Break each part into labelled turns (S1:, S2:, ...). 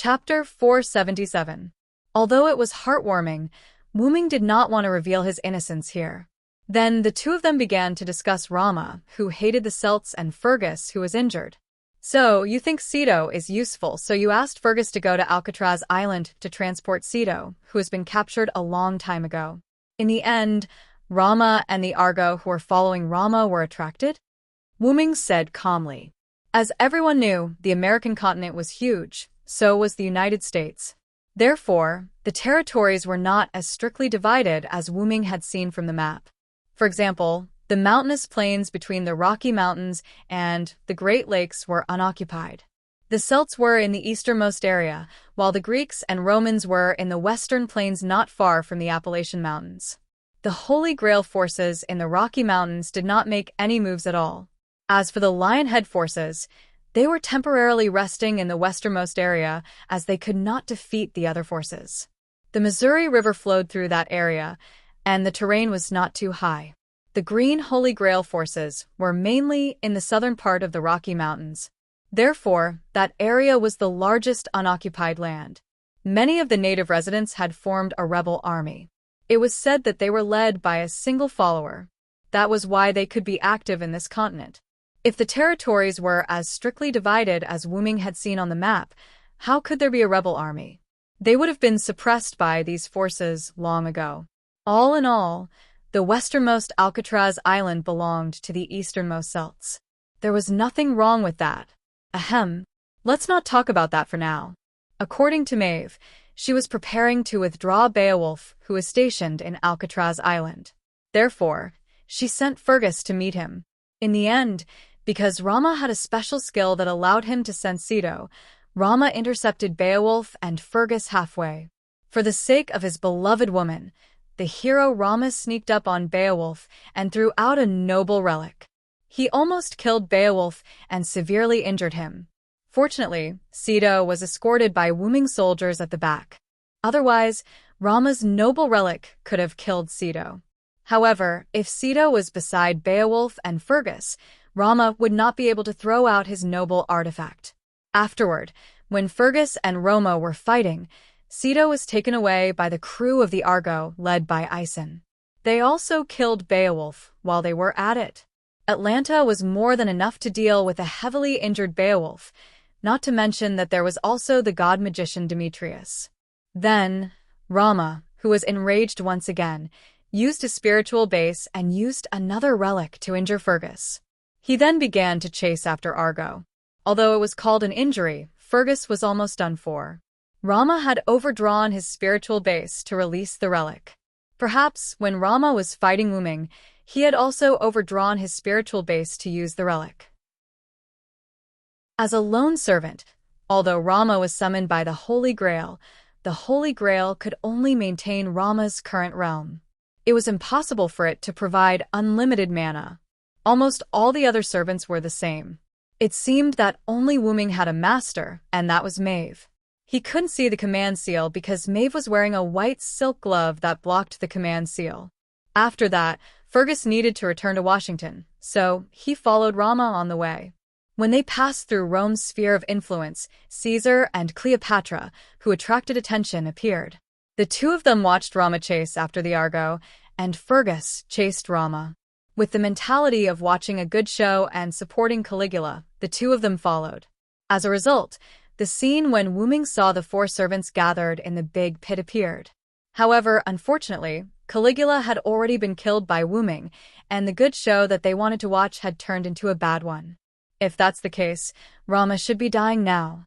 S1: Chapter 477. Although it was heartwarming, Wuming did not want to reveal his innocence here. Then the two of them began to discuss Rama, who hated the Celts, and Fergus, who was injured. So, you think Cedo is useful, so you asked Fergus to go to Alcatraz Island to transport Cedo, who has been captured a long time ago. In the end, Rama and the Argo who were following Rama were attracted? Wuming said calmly. As everyone knew, the American continent was huge, so was the United States. Therefore, the territories were not as strictly divided as Wuming had seen from the map. For example, the mountainous plains between the Rocky Mountains and the Great Lakes were unoccupied. The Celts were in the easternmost area, while the Greeks and Romans were in the western plains not far from the Appalachian Mountains. The Holy Grail forces in the Rocky Mountains did not make any moves at all. As for the Lionhead forces, they were temporarily resting in the westernmost area as they could not defeat the other forces. The Missouri River flowed through that area, and the terrain was not too high. The Green Holy Grail forces were mainly in the southern part of the Rocky Mountains. Therefore, that area was the largest unoccupied land. Many of the native residents had formed a rebel army. It was said that they were led by a single follower. That was why they could be active in this continent. If the territories were as strictly divided as Wuming had seen on the map, how could there be a rebel army? They would have been suppressed by these forces long ago. All in all, the westernmost Alcatraz Island belonged to the easternmost Celts. There was nothing wrong with that. Ahem. Let's not talk about that for now. According to Maeve, she was preparing to withdraw Beowulf, who was stationed in Alcatraz Island. Therefore, she sent Fergus to meet him. In the end, because Rama had a special skill that allowed him to sense Cedo, Rama intercepted Beowulf and Fergus halfway. For the sake of his beloved woman, the hero Rama sneaked up on Beowulf and threw out a noble relic. He almost killed Beowulf and severely injured him. Fortunately, Cedo was escorted by Wuming soldiers at the back. Otherwise, Rama's noble relic could have killed Cedo. However, if Cedo was beside Beowulf and Fergus, Rama would not be able to throw out his noble artifact. Afterward, when Fergus and Roma were fighting, Cedo was taken away by the crew of the Argo led by Aeson. They also killed Beowulf while they were at it. Atlanta was more than enough to deal with a heavily injured Beowulf, not to mention that there was also the god-magician Demetrius. Then, Rama, who was enraged once again, used his spiritual base and used another relic to injure Fergus. He then began to chase after Argo. Although it was called an injury, Fergus was almost done for. Rama had overdrawn his spiritual base to release the relic. Perhaps, when Rama was fighting Wuming, he had also overdrawn his spiritual base to use the relic. As a lone servant, although Rama was summoned by the Holy Grail could only maintain Rama's current realm. It was impossible for it to provide unlimited mana. Almost all the other servants were the same. It seemed that only Wuming had a master, and that was Maeve. He couldn't see the command seal because Maeve was wearing a white silk glove that blocked the command seal. After that, Fergus needed to return to Washington, so he followed Rama on the way. When they passed through Rome's sphere of influence, Caesar and Cleopatra, who attracted attention, appeared. The two of them watched Rama chase after the Argo, and Fergus chased Rama. With the mentality of watching a good show and supporting Caligula, the two of them followed. As a result, the scene when Wuming saw the four servants gathered in the big pit appeared. However, unfortunately, Caligula had already been killed by Wuming, and the good show that they wanted to watch had turned into a bad one. If that's the case, Rama should be dying now.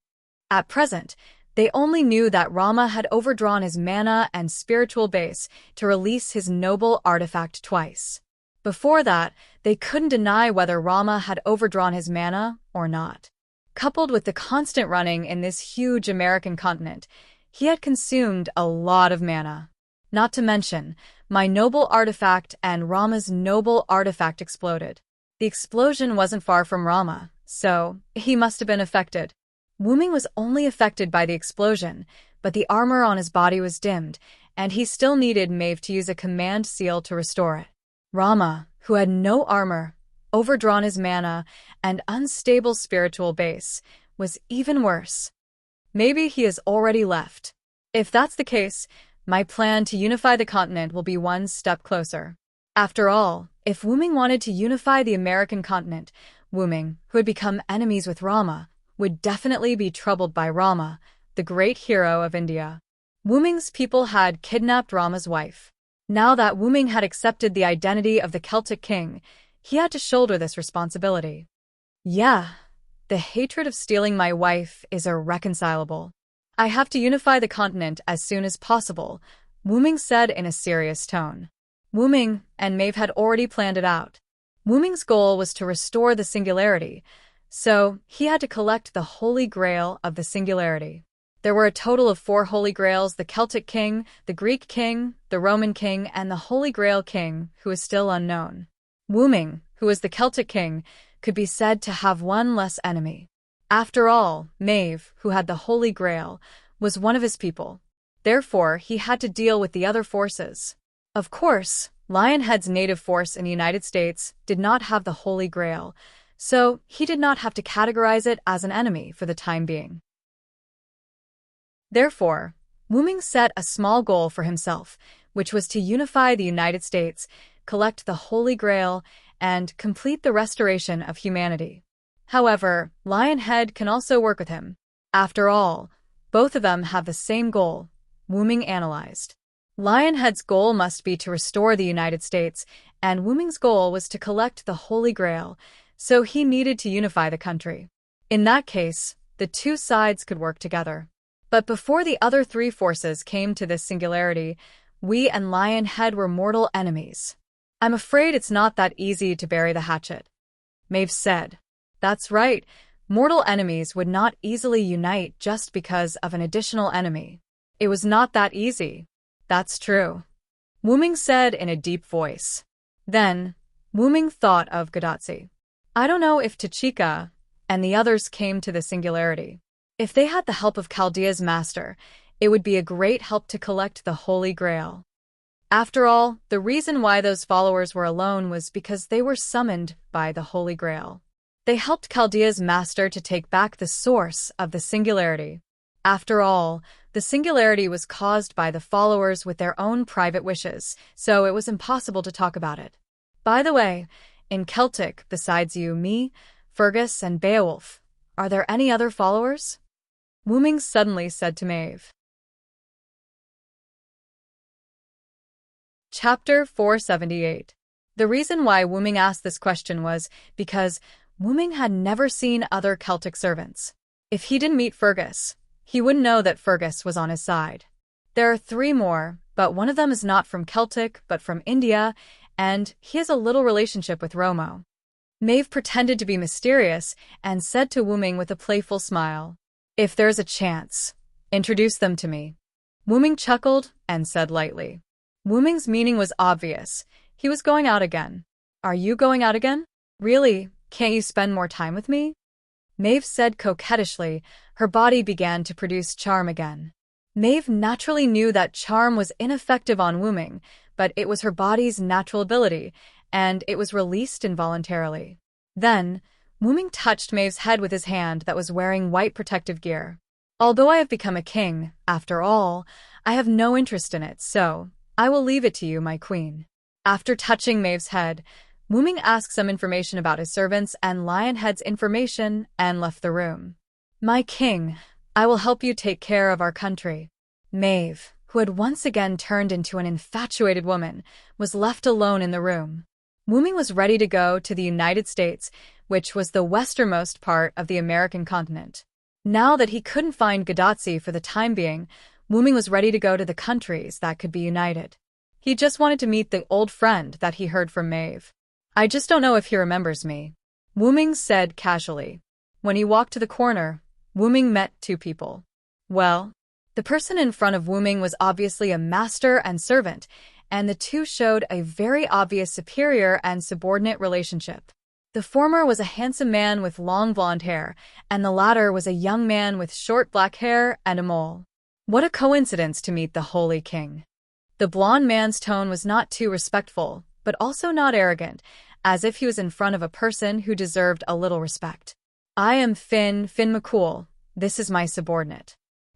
S1: At present, they only knew that Rama had overdrawn his mana and spiritual base to release his noble artifact twice. Before that, they couldn't deny whether Rama had overdrawn his mana or not. Coupled with the constant running in this huge American continent, he had consumed a lot of mana. Not to mention, my noble artifact and Rama's noble artifact exploded. The explosion wasn't far from Rama, so he must have been affected. Wuming was only affected by the explosion, but the armor on his body was dimmed, and he still needed Maeve to use a command seal to restore it. Rama, who had no armor, overdrawn his mana, and unstable spiritual base, was even worse. Maybe he has already left. If that's the case, my plan to unify the continent will be one step closer. After all, if Wuming wanted to unify the American continent, Wuming, who had become enemies with Rama, would definitely be troubled by Rama, the great hero of India. Wuming's people had kidnapped Rama's wife. Now that Wuming had accepted the identity of the Celtic king, he had to shoulder this responsibility. Yeah, the hatred of stealing my wife is irreconcilable. I have to unify the continent as soon as possible, Wuming said in a serious tone. Wuming and Maeve had already planned it out. Wuming's goal was to restore the singularity, so he had to collect the Holy Grail of the singularity. There were a total of 4 Holy Grails: the Celtic king, the Greek king, the Roman king, and the Holy Grail king, who is still unknown. Wuming, who was the Celtic king, could be said to have one less enemy. After all, Maeve, who had the Holy Grail, was one of his people. Therefore, he had to deal with the other forces. Of course, Lionhead's native force in the United States did not have the Holy Grail, so he did not have to categorize it as an enemy for the time being. Therefore, Wuming set a small goal for himself, which was to unify the United States, collect the Holy Grail, and complete the restoration of humanity. However, Lionhead can also work with him. After all, both of them have the same goal, Wuming analyzed. Lionhead's goal must be to restore the United States, and Wuming's goal was to collect the Holy Grail, so he needed to unify the country. In that case, the two sides could work together. But before the other 3 forces came to this singularity, we and Lionhead were mortal enemies. I'm afraid it's not that easy to bury the hatchet, Maeve said. That's right, mortal enemies would not easily unite just because of an additional enemy. It was not that easy. That's true, Wuming said in a deep voice. Then, Wuming thought of Gadotsi. I don't know if Tachika and the others came to the singularity. If they had the help of Chaldea's master, it would be a great help to collect the Holy Grail. After all, the reason why those followers were alone was because they were summoned by the Holy Grail. They helped Chaldea's master to take back the source of the singularity. After all, the singularity was caused by the followers with their own private wishes, so it was impossible to talk about it. By the way, in Celtic, besides you, me, Fergus, and Beowulf, are there any other followers? Wuming suddenly said to Maeve. Chapter 478. The reason why Wuming asked this question was because Wuming had never seen other Celtic servants. If he didn't meet Fergus, he wouldn't know that Fergus was on his side. There are 3 more, but one of them is not from Celtic but from India, and he has a little relationship with Romo. Maeve pretended to be mysterious and said to Wuming with a playful smile, If there's a chance, introduce them to me. Wuming chuckled and said lightly. Wuming's meaning was obvious. He was going out again. Are you going out again? Really, can't you spend more time with me? Maeve said coquettishly. Her body began to produce charm again. Maeve naturally knew that charm was ineffective on Wuming, but it was her body's natural ability, and it was released involuntarily. Then, Wuming touched Maeve's head with his hand that was wearing white protective gear. Although I have become a king, after all, I have no interest in it, so I will leave it to you, my queen. After touching Maeve's head, Wuming asked some information about his servants and Lionhead's information and left the room. My king, I will help you take care of our country. Maeve, who had once again turned into an infatuated woman, was left alone in the room. Wuming was ready to go to the United States, which was the westernmost part of the American continent. Now that he couldn't find Gadotsi for the time being, Wuming was ready to go to the countries that could be united. He just wanted to meet the old friend that he heard from Maeve. I just don't know if he remembers me, Wuming said casually. When he walked to the corner, Wuming met 2 people. Well, the person in front of Wuming was obviously a master and servant, and the 2 showed a very obvious superior and subordinate relationship. The former was a handsome man with long blonde hair, and the latter was a young man with short black hair and a mole. What a coincidence to meet the Holy King. The blonde man's tone was not too respectful, but also not arrogant, as if he was in front of a person who deserved a little respect. I am Finn McCool. This is my subordinate.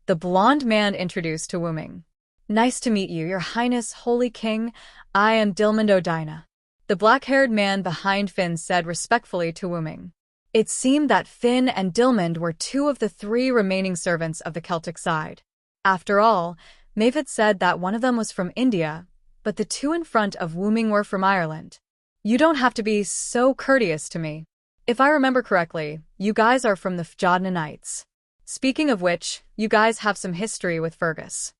S1: The blonde man introduced to Wu Ming. Nice to meet you, Your Highness, Holy King. I am Dilmond O'Dina. The black-haired man behind Finn said respectfully to Wu Ming. It seemed that Finn and Dilmond were two of the three remaining servants of the Celtic side. After all, Maeve had said that one of them was from India, but the two in front of Wu Ming were from Ireland. You don't have to be so courteous to me. If I remember correctly, you guys are from the Fjordanites. Speaking of which, you guys have some history with Fergus.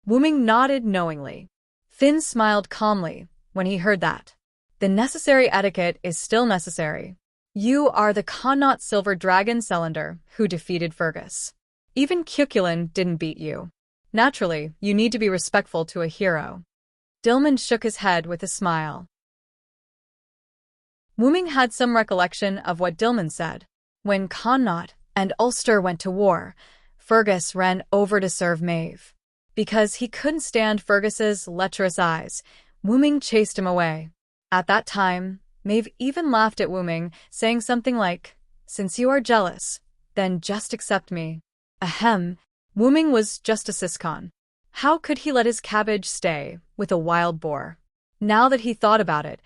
S1: Wu Ming nodded knowingly. Finn smiled calmly when he heard that. The necessary etiquette is still necessary. You are the Connaught Silver Dragon Cylinder who defeated Fergus. Even Cuchulainn didn't beat you. Naturally, you need to be respectful to a hero. Dilmond shook his head with a smile. Wu Ming had some recollection of what Dilmond said. When Connaught and Ulster went to war, Fergus ran over to serve Maeve. Because he couldn't stand Fergus's lecherous eyes, Wu Ming chased him away. At that time, Maeve even laughed at Wu Ming, saying something like, "Since you are jealous, then just accept me." Ahem, Wu Ming was just a siscon. How could he let his cabbage stay with a wild boar? Now that he thought about it,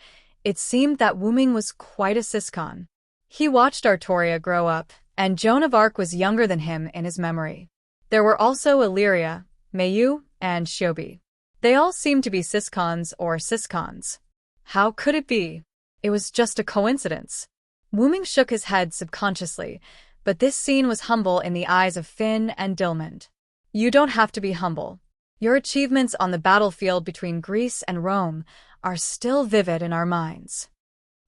S1: it seemed that Wu Ming was quite a siscon. He watched Artoria grow up, and Joan of Arc was younger than him in his memory. There were also Illyria, Mayu, and Shiobi. They all seemed to be siscons or siscons. How could it be? It was just a coincidence. Wu Ming shook his head subconsciously, but this scene was humble in the eyes of Finn and Dilmond. You don't have to be humble. Your achievements on the battlefield between Greece and Rome are still vivid in our minds.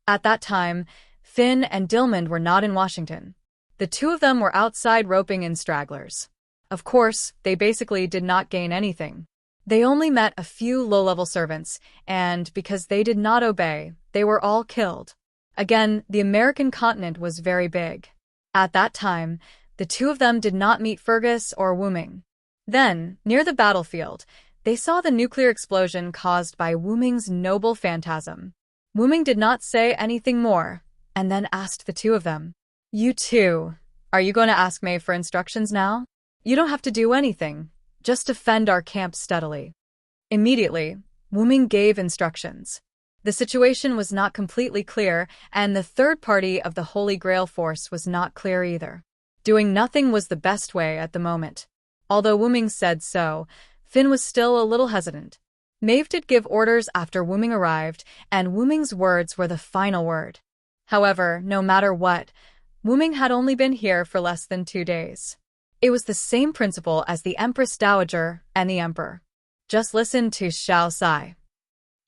S1: At that time, Finn and Dilmond were not in Washington. The two of them were outside roping in stragglers. Of course, they basically did not gain anything. They only met a few low-level servants, and because they did not obey, they were all killed. Again, the American continent was very big. At that time, the two of them did not meet Fergus or Wu Ming. Then, near the battlefield, they saw the nuclear explosion caused by Wu Ming's noble phantasm. Wu Ming did not say anything more, and then asked the two of them, "You two, are you going to ask Maeve for instructions now? You don't have to do anything. Just defend our camp steadily." Immediately, Wu Ming gave instructions. The situation was not completely clear, and the third party of the Holy Grail force was not clear either. Doing nothing was the best way at the moment. Although Wu Ming said so, Finn was still a little hesitant. Maeve did give orders after Wu Ming arrived, and Wu Ming's words were the final word. However, no matter what, Wu Ming had only been here for less than 2 days. It was the same principle as the Empress Dowager and the Emperor. Just listen to Xiao Sai.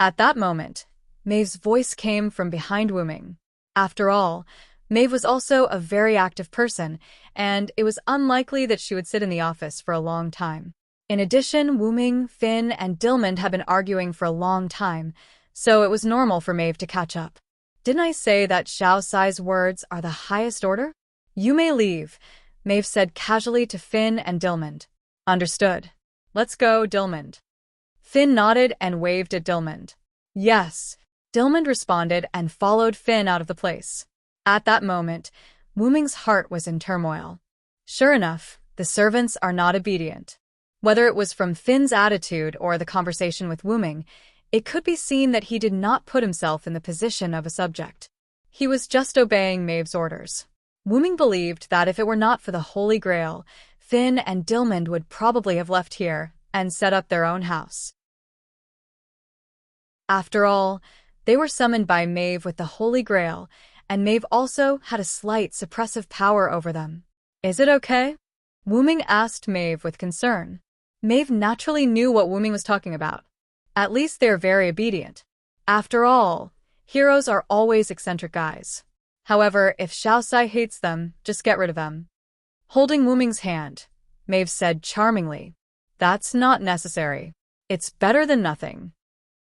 S1: At that moment, Maeve's voice came from behind Wu Ming. After all, Maeve was also a very active person, and it was unlikely that she would sit in the office for a long time. In addition, Wu Ming, Finn, and Dilmond had been arguing for a long time, so it was normal for Maeve to catch up. Didn't I say that Xiao Sai's words are the highest order? You may leave, Maeve said casually to Finn and Dilmond. Understood. Let's go, Dilmond. Finn nodded and waved at Dilmond. Yes, Dilmond responded and followed Finn out of the place. At that moment, Wu Ming's heart was in turmoil. Sure enough, the servants are not obedient. Whether it was from Finn's attitude or the conversation with Wu Ming, it could be seen that he did not put himself in the position of a subject. He was just obeying Maeve's orders. Wu Ming believed that if it were not for the Holy Grail, Finn and Dilmond would probably have left here and set up their own house. After all, they were summoned by Maeve with the Holy Grail, and Maeve also had a slight suppressive power over them. Is it okay? Wu Ming asked Maeve with concern. Maeve naturally knew what Wu Ming was talking about. At least they're very obedient. After all, heroes are always eccentric guys. However, if Xiao Sai hates them, just get rid of them. Holding Wu Ming's hand, Maeve said charmingly, "That's not necessary. It's better than nothing."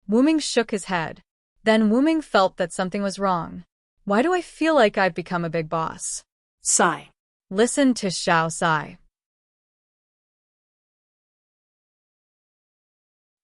S1: Wu Ming shook his head. Then Wu Ming felt that something was wrong. Why do I feel like I've become a big boss?
S2: Sai.
S1: Listen to Xiao Sai.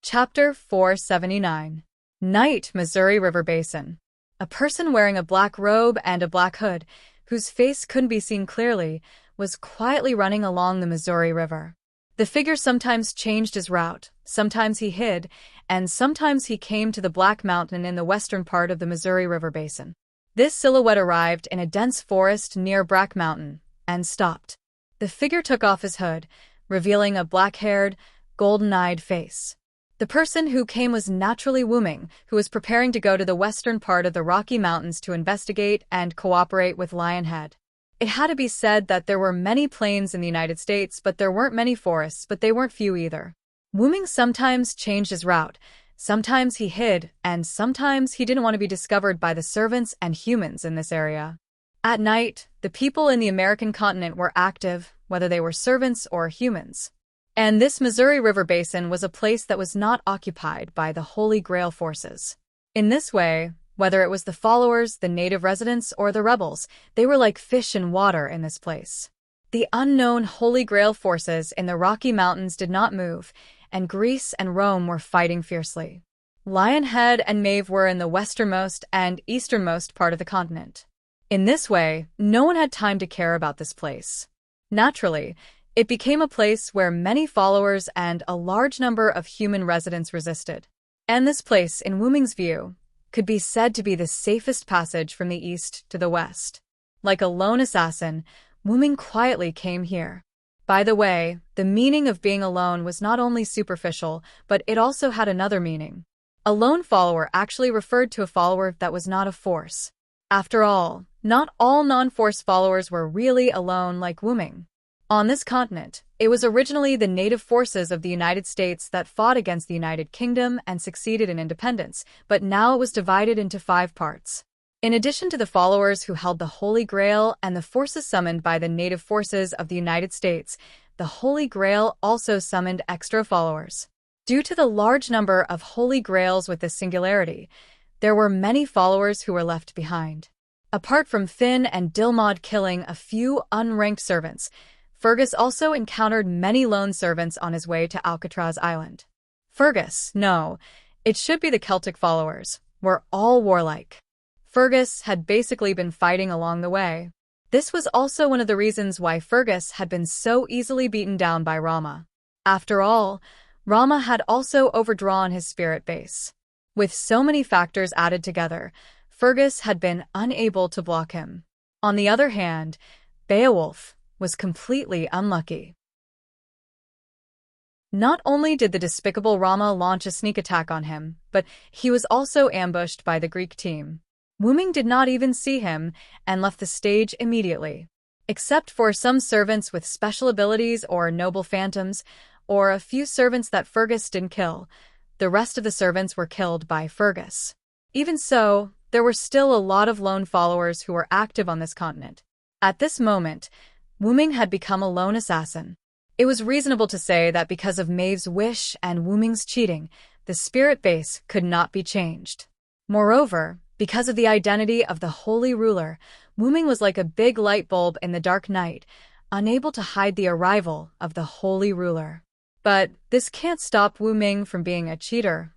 S1: Chapter 479. Night, Missouri River Basin. A person wearing a black robe and a black hood, whose face couldn't be seen clearly, was quietly running along the Missouri River. The figure sometimes changed his route, sometimes he hid, and sometimes he came to the Black Mountain in the western part of the Missouri River Basin. This silhouette arrived in a dense forest near Black Mountain and stopped. The figure took off his hood, revealing a black-haired, golden-eyed face. The person who came was naturally Wuming, who was preparing to go to the western part of the Rocky Mountains to investigate and cooperate with Lionhead. It had to be said that there were many plains in the United States, but there weren't many forests, but they weren't few either. Wuming sometimes changed his route, sometimes he hid, and sometimes he didn't want to be discovered by the servants and humans in this area. At night, the people in the American continent were active, whether they were servants or humans. And this Missouri River Basin was a place that was not occupied by the Holy Grail forces. In this way, whether it was the followers, the native residents, or the rebels, they were like fish in water in this place. The unknown Holy Grail forces in the Rocky Mountains did not move, and Greece and Rome were fighting fiercely. Lionhead and Maeve were in the westernmost and easternmost part of the continent. In this way, no one had time to care about this place. Naturally, it became a place where many followers and a large number of human residents resisted. And this place, in Wuming's view, could be said to be the safest passage from the east to the west. Like a lone assassin, Wuming quietly came here. By the way, the meaning of being alone was not only superficial, but it also had another meaning. A lone follower actually referred to a follower that was not a force. After all, not all non-force followers were really alone like Wuming. On this continent, it was originally the native forces of the United States that fought against the United Kingdom and succeeded in independence, but now it was divided into 5 parts. In addition to the followers who held the Holy Grail and the forces summoned by the native forces of the United States, the Holy Grail also summoned extra followers. Due to the large number of Holy Grails with this singularity, there were many followers who were left behind. Apart from Finn and Dilmod killing a few unranked servants, Fergus also encountered many lone servants on his way to Alcatraz Island. Fergus, no, it should be the Celtic followers, were all warlike. Fergus had basically been fighting along the way. This was also one of the reasons why Fergus had been so easily beaten down by Rama. After all, Rama had also overdrawn his spirit base. With so many factors added together, Fergus had been unable to block him. On the other hand, Beowulf was completely unlucky. Not only did the despicable Rama launch a sneak attack on him, but he was also ambushed by the Greek team. Wuming did not even see him and left the stage immediately. Except for some servants with special abilities or noble phantoms, or a few servants that Fergus didn't kill, the rest of the servants were killed by Fergus. Even so, there were still a lot of lone followers who were active on this continent. At this moment, Wuming had become a lone assassin. It was reasonable to say that because of Maeve's wish and Wuming's cheating, the spirit base could not be changed. Moreover, because of the identity of the Holy Ruler, Wuming was like a big light bulb in the dark night, unable to hide the arrival of the Holy Ruler. But this can't stop Wuming from being a cheater,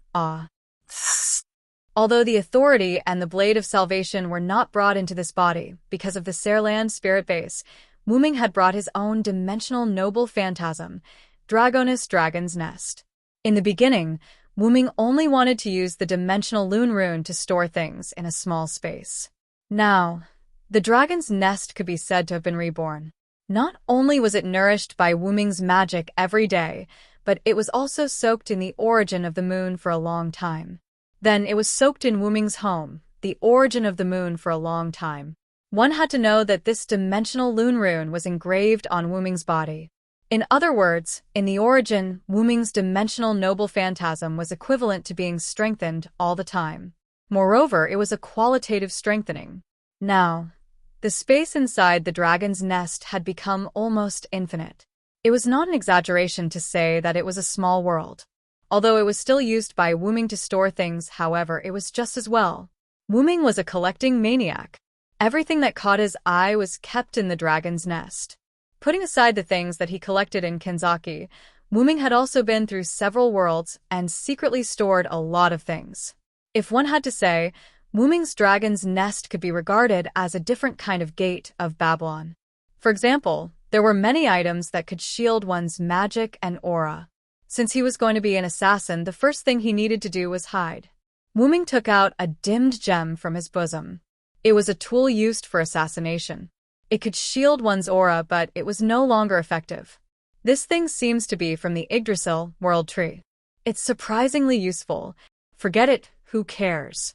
S1: Although the authority and the blade of salvation were not brought into this body because of the Sairland spirit base, Wuming had brought his own dimensional noble phantasm, Dragonus Dragon's Nest. In the beginning, Wuming only wanted to use the dimensional Lune Rune to store things in a small space. Now, the Dragon's Nest could be said to have been reborn. Not only was it nourished by Wuming's magic every day, but it was also soaked in the origin of the moon for a long time. Then it was soaked in Wuming's home, the origin of the moon for a long time. One had to know that this dimensional Lune Rune was engraved on Wuming's body. In other words, in the origin, Wuming's dimensional noble phantasm was equivalent to being strengthened all the time. Moreover, it was a qualitative strengthening. Now, the space inside the dragon's nest had become almost infinite. It was not an exaggeration to say that it was a small world. Although it was still used by Wuming to store things, however, it was just as well. Wuming was a collecting maniac. Everything that caught his eye was kept in the dragon's nest. Putting aside the things that he collected in Kanzaki, Wuming had also been through several worlds and secretly stored a lot of things. If one had to say, Wuming's dragon's nest could be regarded as a different kind of gate of Babylon. For example, There were many items that could shield one's magic and aura. Since he was going to be an assassin, the first thing he needed to do was hide. Wuming took out a dimmed gem from his bosom. It was a tool used for assassination. It could shield one's aura, but it was no longer effective. This thing seems to be from the Yggdrasil world tree. It's surprisingly useful. Forget it, who cares?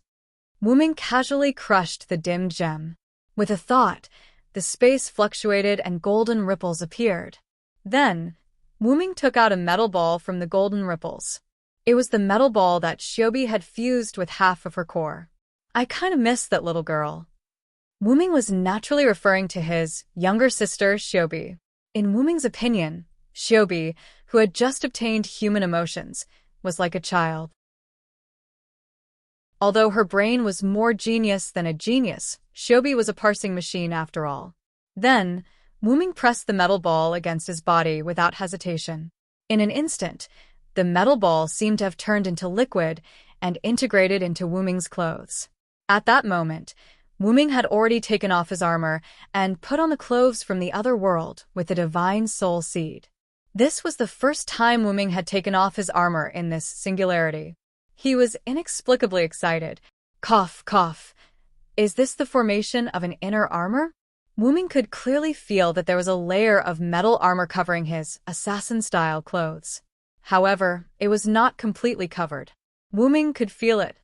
S1: Wuming casually crushed the dimmed gem. With a thought, the space fluctuated and golden ripples appeared. Then, Wuming took out a metal ball from the golden ripples. It was the metal ball that Shiobi had fused with half of her core. I kinda miss that little girl. Wuming was naturally referring to his younger sister, Shiobi. In Wuming's opinion, Shiobi, who had just obtained human emotions, was like a child. Although her brain was more genius than a genius, Shiobi was a parsing machine after all. Then, Wuming pressed the metal ball against his body without hesitation. In an instant, the metal ball seemed to have turned into liquid and integrated into Wuming's clothes. At that moment, Wuming had already taken off his armor and put on the clothes from the other world with the divine soul seed. This was the first time Wuming had taken off his armor in this singularity. He was inexplicably excited. Cough, cough. Is this the formation of an inner armor? Wuming could clearly feel that there was a layer of metal armor covering his assassin-style clothes. However, it was not completely covered. Wuming could feel it.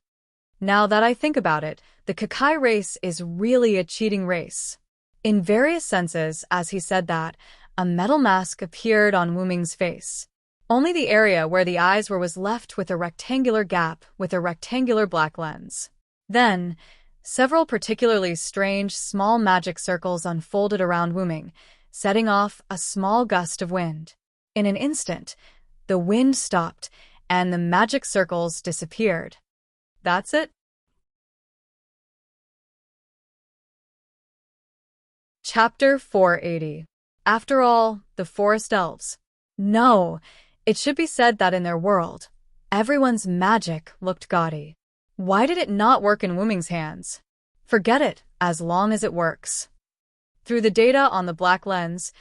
S1: Now that I think about it, the Kakai race is really a cheating race. In various senses, as he said that, a metal mask appeared on Wuming's face. Only the area where the eyes were was left with a rectangular gap with a rectangular black lens. Then, several particularly strange small magic circles unfolded around Wuming, setting off a small gust of wind. In an instant, the wind stopped, and the magic circles disappeared. That's it? Chapter 480. After all, the forest elves. No, it should be said that in their world, everyone's magic looked gaudy. Why did it not work in Wuming's hands? Forget it, as long as it works. Through the data on the black lens,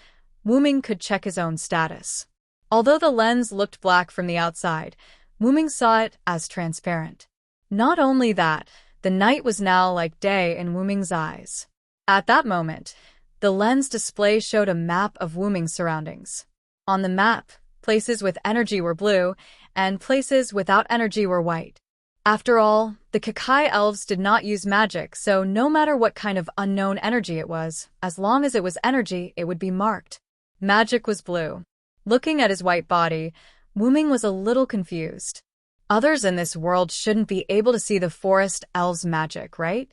S1: Wuming could check his own status. Although the lens looked black from the outside, Wuming saw it as transparent. Not only that, the night was now like day in Wuming's eyes. At that moment, the lens display showed a map of Wuming's surroundings. On the map, places with energy were blue, and places without energy were white. After all, the Kakai elves did not use magic, so no matter what kind of unknown energy it was, as long as it was energy, it would be marked. Magic was blue. Looking at his white body, Wuming was a little confused. Others in this world shouldn't be able to see the forest elves' magic, right?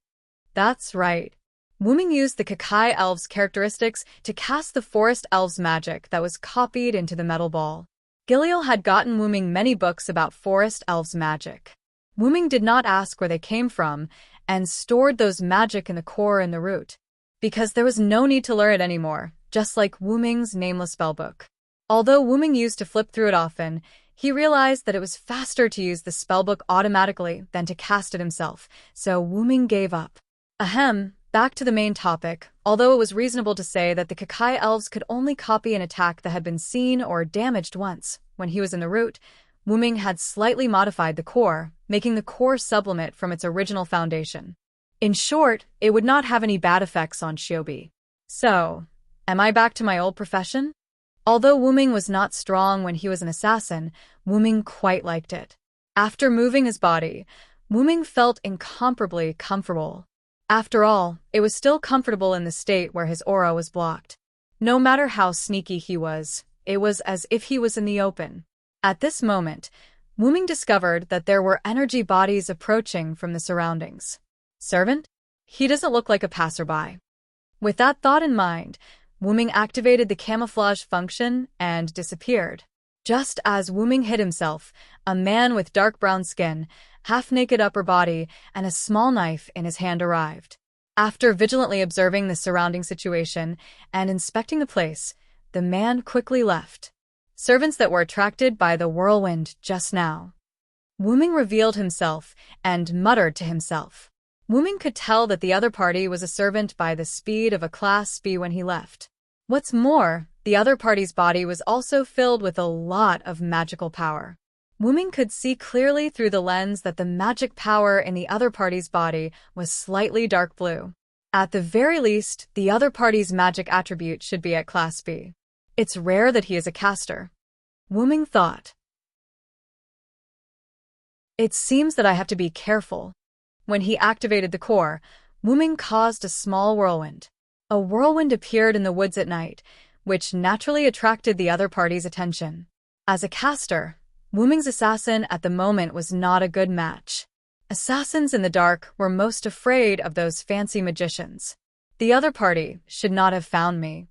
S1: That's right. Wuming used the Kakai elves' characteristics to cast the forest elves' magic that was copied into the metal ball. Giliel had gotten Wuming many books about forest elves' magic. Wuming did not ask where they came from and stored those magic in the core and the root, because there was no need to learn it anymore, just like Wuming's nameless spellbook. Although Wuming used to flip through it often, he realized that it was faster to use the spellbook automatically than to cast it himself, so Wuming gave up. Ahem. Back to the main topic, although it was reasonable to say that the Kakai elves could only copy an attack that had been seen or damaged once, when he was in the root, Wuming had slightly modified the core, making the core sublimate from its original foundation. In short, it would not have any bad effects on Shiobi. So, am I back to my old profession? Although Wuming was not strong when he was an assassin, Wuming quite liked it. After moving his body, Wuming felt incomparably comfortable. After all, it was still comfortable in the state where his aura was blocked. No matter how sneaky he was, it was as if he was in the open. At this moment, Wuming discovered that there were energy bodies approaching from the surroundings. Servant? He doesn't look like a passerby. With that thought in mind, Wuming activated the camouflage function and disappeared. Just as Wuming hid himself, a man with dark brown skin, half-naked upper body, and a small knife in his hand arrived. After vigilantly observing the surrounding situation and inspecting the place, the man quickly left. Servants that were attracted by the whirlwind just now. Wuming revealed himself and muttered to himself. Wuming could tell that the other party was a servant by the speed of a Class B when he left. What's more, the other party's body was also filled with a lot of magical power. Wuming could see clearly through the lens that the magic power in the other party's body was slightly dark blue. At the very least, the other party's magic attribute should be at Class B. It's rare that he is a caster. Wuming thought. It seems that I have to be careful. When he activated the core, Wuming caused a small whirlwind. A whirlwind appeared in the woods at night, which naturally attracted the other party's attention. As a caster, Wuming's assassin at the moment was not a good match. Assassins in the dark were most afraid of those fancy magicians. The other party should not have found me.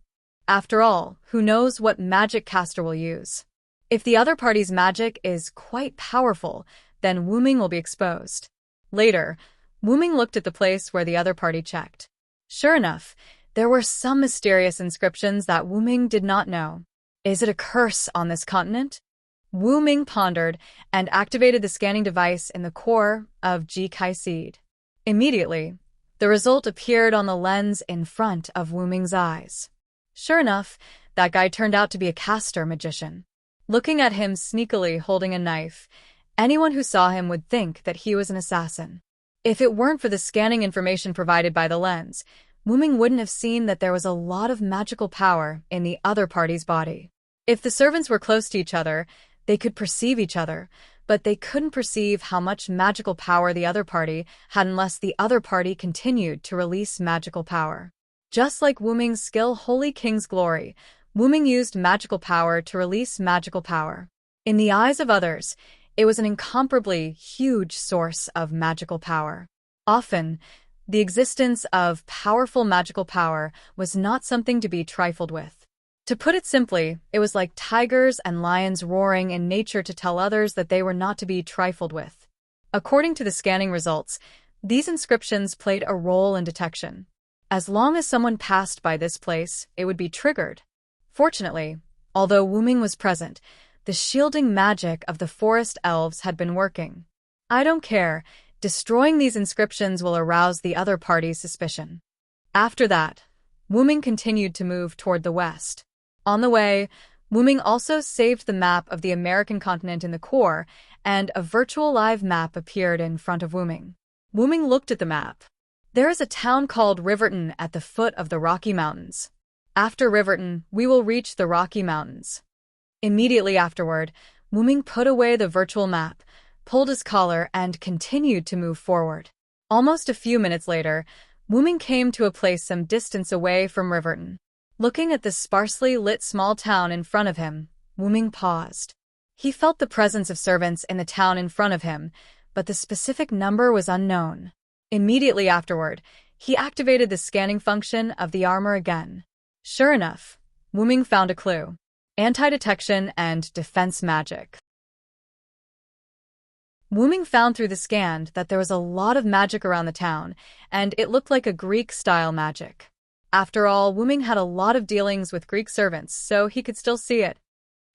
S1: After all, who knows what magic caster will use? If the other party's magic is quite powerful, then Wuming will be exposed. Later, Wuming looked at the place where the other party checked. Sure enough, there were some mysterious inscriptions that Wuming did not know. Is it a curse on this continent? Wuming pondered and activated the scanning device in the core of Ji Kai Seed. Immediately, the result appeared on the lens in front of Wuming's eyes. Sure enough, that guy turned out to be a caster magician. Looking at him sneakily holding a knife, anyone who saw him would think that he was an assassin. If it weren't for the scanning information provided by the lens, Wuming wouldn't have seen that there was a lot of magical power in the other party's body. If the servants were close to each other, they could perceive each other, but they couldn't perceive how much magical power the other party had unless the other party continued to release magical power. Just like Wuming's skill Holy King's Glory, Wuming used magical power to release magical power. In the eyes of others, it was an incomparably huge source of magical power. Often, the existence of powerful magical power was not something to be trifled with. To put it simply, it was like tigers and lions roaring in nature to tell others that they were not to be trifled with. According to the scanning results, these inscriptions played a role in detection. As long as someone passed by this place, it would be triggered. Fortunately, although Wuming was present, the shielding magic of the forest elves had been working. I don't care. Destroying these inscriptions will arouse the other party's suspicion. After that, Wuming continued to move toward the west. On the way, Wuming also saved the map of the American continent in the core, and a virtual live map appeared in front of Wuming. Wuming looked at the map. There is a town called Riverton at the foot of the Rocky Mountains. After Riverton, we will reach the Rocky Mountains. Immediately afterward, Wuming put away the virtual map, pulled his collar, and continued to move forward. Almost a few minutes later, Wuming came to a place some distance away from Riverton. Looking at the sparsely lit small town in front of him, Wuming paused. He felt the presence of servants in the town in front of him, but the specific number was unknown. Immediately afterward, he activated the scanning function of the armor again. Sure enough, Wuming found a clue: anti-detection and defense magic. Wuming found through the scan that there was a lot of magic around the town, and it looked like a Greek-style magic. After all, Wuming had a lot of dealings with Greek servants, so he could still see it.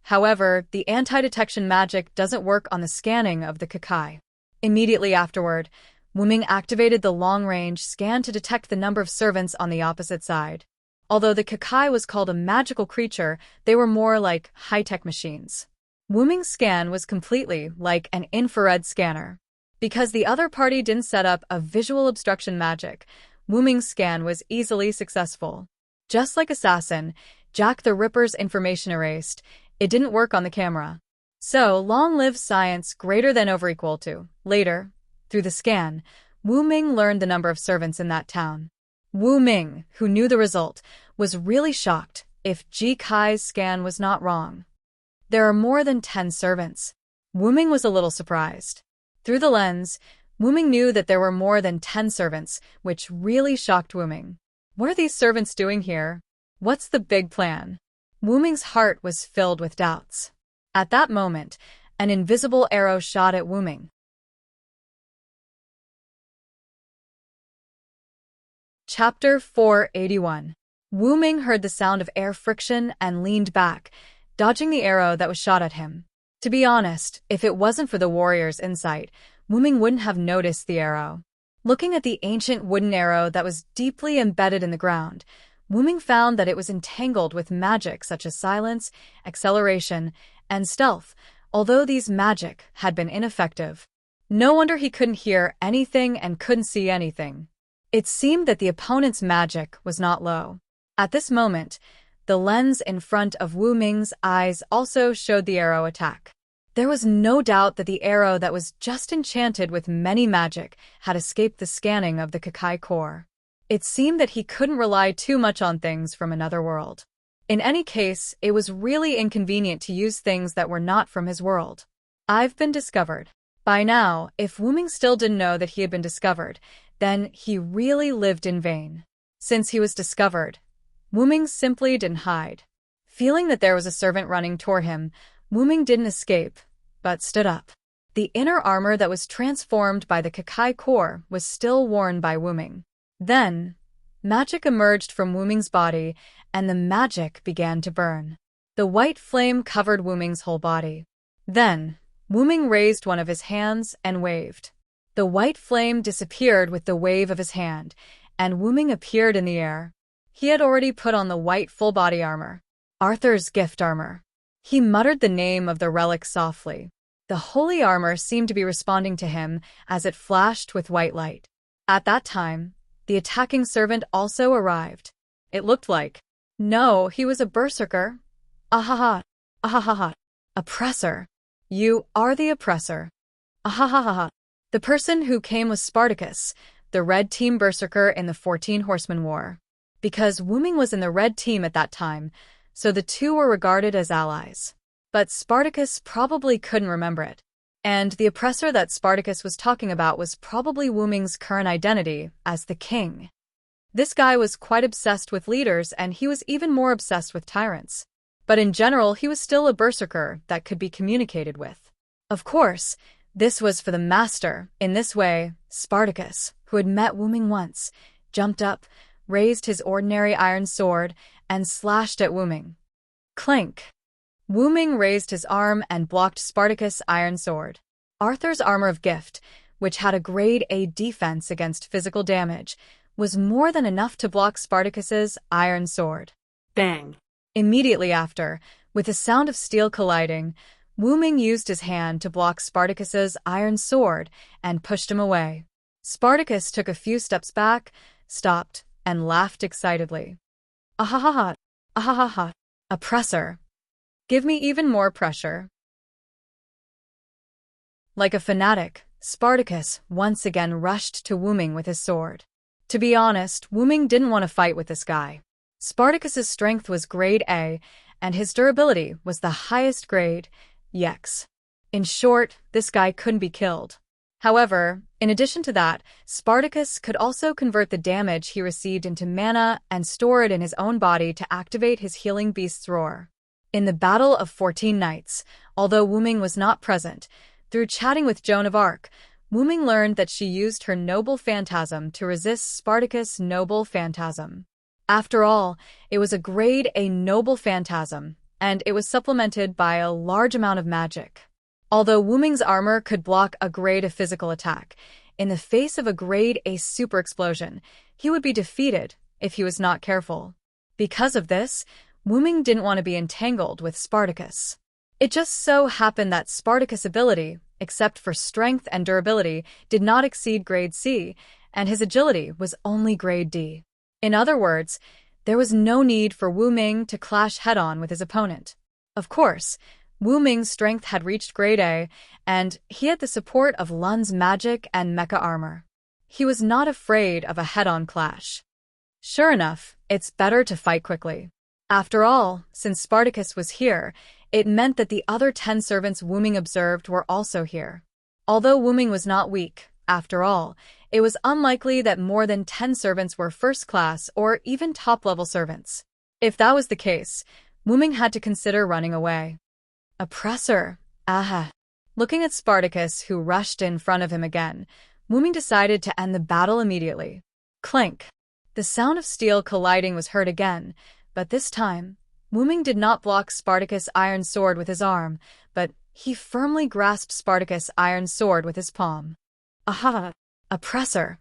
S1: However, the anti-detection magic doesn't work on the scanning of the Kakai. Immediately afterward, Wuming activated the long-range scan to detect the number of servants on the opposite side. Although the Kakai was called a magical creature, they were more like high-tech machines. Wuming's scan was completely like an infrared scanner. Because the other party didn't set up a visual obstruction magic, Wuming's scan was easily successful. Just like Assassin, Jack the Ripper's information erased, it didn't work on the camera. So, long live science greater than or equal to. Later, through the scan, Wuming learned the number of servants in that town. Wuming, who knew the result, was really shocked if Ji Kai's scan was not wrong. There are more than 10 servants. Wuming was a little surprised. Through the lens, Wuming knew that there were more than 10 servants, which really shocked Wuming. What are these servants doing here? What's the big plan? Wuming's heart was filled with doubts. At that moment, an invisible arrow shot at Wuming. Chapter 481. Wuming heard the sound of air friction and leaned back, dodging the arrow that was shot at him. To be honest, if it wasn't for the warrior's insight, Wuming wouldn't have noticed the arrow. Looking at the ancient wooden arrow that was deeply embedded in the ground, Wu-ming found that it was entangled with magic such as silence, acceleration, and stealth, although these magic had been ineffective. No wonder he couldn't hear anything and couldn't see anything. It seemed that the opponent's magic was not low. At this moment, the lens in front of Wu-ming's eyes also showed the arrow attack. There was no doubt that the arrow that was just enchanted with many magic had escaped the scanning of the Kakai core. It seemed that he couldn't rely too much on things from another world. In any case, it was really inconvenient to use things that were not from his world. I've been discovered. By now, if Wu-ming still didn't know that he had been discovered, then he really lived in vain. Since he was discovered, Wu-ming simply didn't hide. Feeling that there was a servant running toward him, Wu-ming didn't escape, but stood up. The inner armor that was transformed by the Kakai core was still worn by Wu-ming. Then, magic emerged from Wu-ming's body, and the magic began to burn. The white flame covered Wu-ming's whole body. Then, Wu-ming raised one of his hands and waved. The white flame disappeared with the wave of his hand, and Wu-ming appeared in the air. He had already put on the white full-body armor. Arthur's gift armor. He muttered the name of the relic softly. The holy armor seemed to be responding to him as it flashed with white light. At that time, the attacking servant also arrived. It looked like. No, he was a berserker. Ahaha. Ahaha. Oppressor. You are the oppressor. Ahahaha. The person who came was Spartacus, the Red Team berserker in the 14 Horsemen War. Because Wu-ming was in the Red Team at that time, so the two were regarded as allies. But Spartacus probably couldn't remember it. And the oppressor that Spartacus was talking about was probably Wu-ming's current identity as the king. This guy was quite obsessed with leaders, and he was even more obsessed with tyrants. But in general, he was still a berserker that could be communicated with. Of course, this was for the master. In this way, Spartacus, who had met Wu-ming once, jumped up, raised his ordinary iron sword, and slashed at Wu-ming. Clink! Wu-ming raised his arm and blocked Spartacus' iron sword. Arthur's armor of gift, which had a grade A defense against physical damage, was more than enough to block Spartacus's iron sword.
S2: Bang!
S1: Immediately after, with the sound of steel colliding, Wu-ming used his hand to block Spartacus's iron sword and pushed him away. Spartacus took a few steps back, stopped, and laughed excitedly. Ahahaha! Ahahaha! Oppressor! Give me even more pressure. Like a fanatic, Spartacus once again rushed to Wu-ming with his sword. To be honest, Wu-ming didn't want to fight with this guy. Spartacus's strength was grade A, and his durability was the highest grade, EX. In short, this guy couldn't be killed. However, in addition to that, Spartacus could also convert the damage he received into mana and store it in his own body to activate his healing beast's roar. In the Battle of 14 Nights, although Wu-ming was not present, through chatting with Joan of Arc, Wu-ming learned that she used her noble phantasm to resist Spartacus' noble phantasm. After all, it was a grade A noble phantasm, and it was supplemented by a large amount of magic. Although Wu-ming's armor could block a grade A physical attack, in the face of a grade A super explosion, he would be defeated if he was not careful. Because of this, Wu-ming didn't want to be entangled with Spartacus. It just so happened that Spartacus' ability, except for strength and durability, did not exceed grade C, and his agility was only grade D. In other words, there was no need for Wu-ming to clash head-on with his opponent. Of course, Wu-ming's strength had reached grade A, and he had the support of Lun's magic and mecha armor. He was not afraid of a head-on clash. Sure enough, it's better to fight quickly. After all, since Spartacus was here, it meant that the other 10 servants Wu-ming observed were also here. Although Wu-ming was not weak, after all, it was unlikely that more than 10 servants were first-class or even top-level servants. If that was the case, Wu-ming had to consider running away. Oppressor! Aha! Looking at Spartacus, who rushed in front of him again, Wu-ming decided to end the battle immediately. Clink! The sound of steel colliding was heard again, but this time, Wu-ming did not block Spartacus' iron sword with his arm, but he firmly grasped Spartacus' iron sword with his palm. Aha! Oppressor!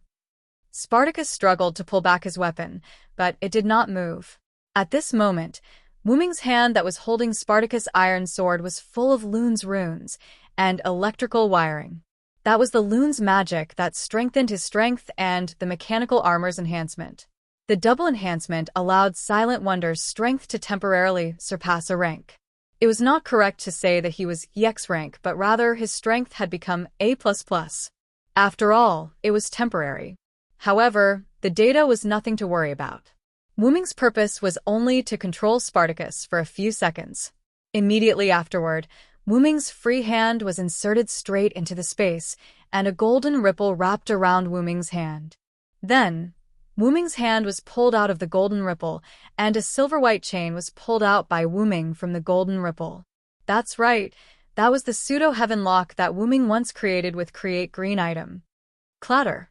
S1: Spartacus struggled to pull back his weapon, but it did not move. At this moment, Wuming's hand that was holding Spartacus' iron sword was full of Lune's runes and electrical wiring. That was the Lune's magic that strengthened his strength and the mechanical armor's enhancement. The double enhancement allowed Silent Wonder's strength to temporarily surpass a rank. It was not correct to say that he was EX rank, but rather his strength had become A++. After all, it was temporary. However, the data was nothing to worry about. Wuming's purpose was only to control Spartacus for a few seconds. Immediately afterward, Wuming's free hand was inserted straight into the space, and a golden ripple wrapped around Wuming's hand. Then, Wuming's hand was pulled out of the golden ripple, and a silver-white chain was pulled out by Wuming from the golden ripple. That's right, that was the pseudo-heaven lock that Wuming once created with Create Green item. Clatter.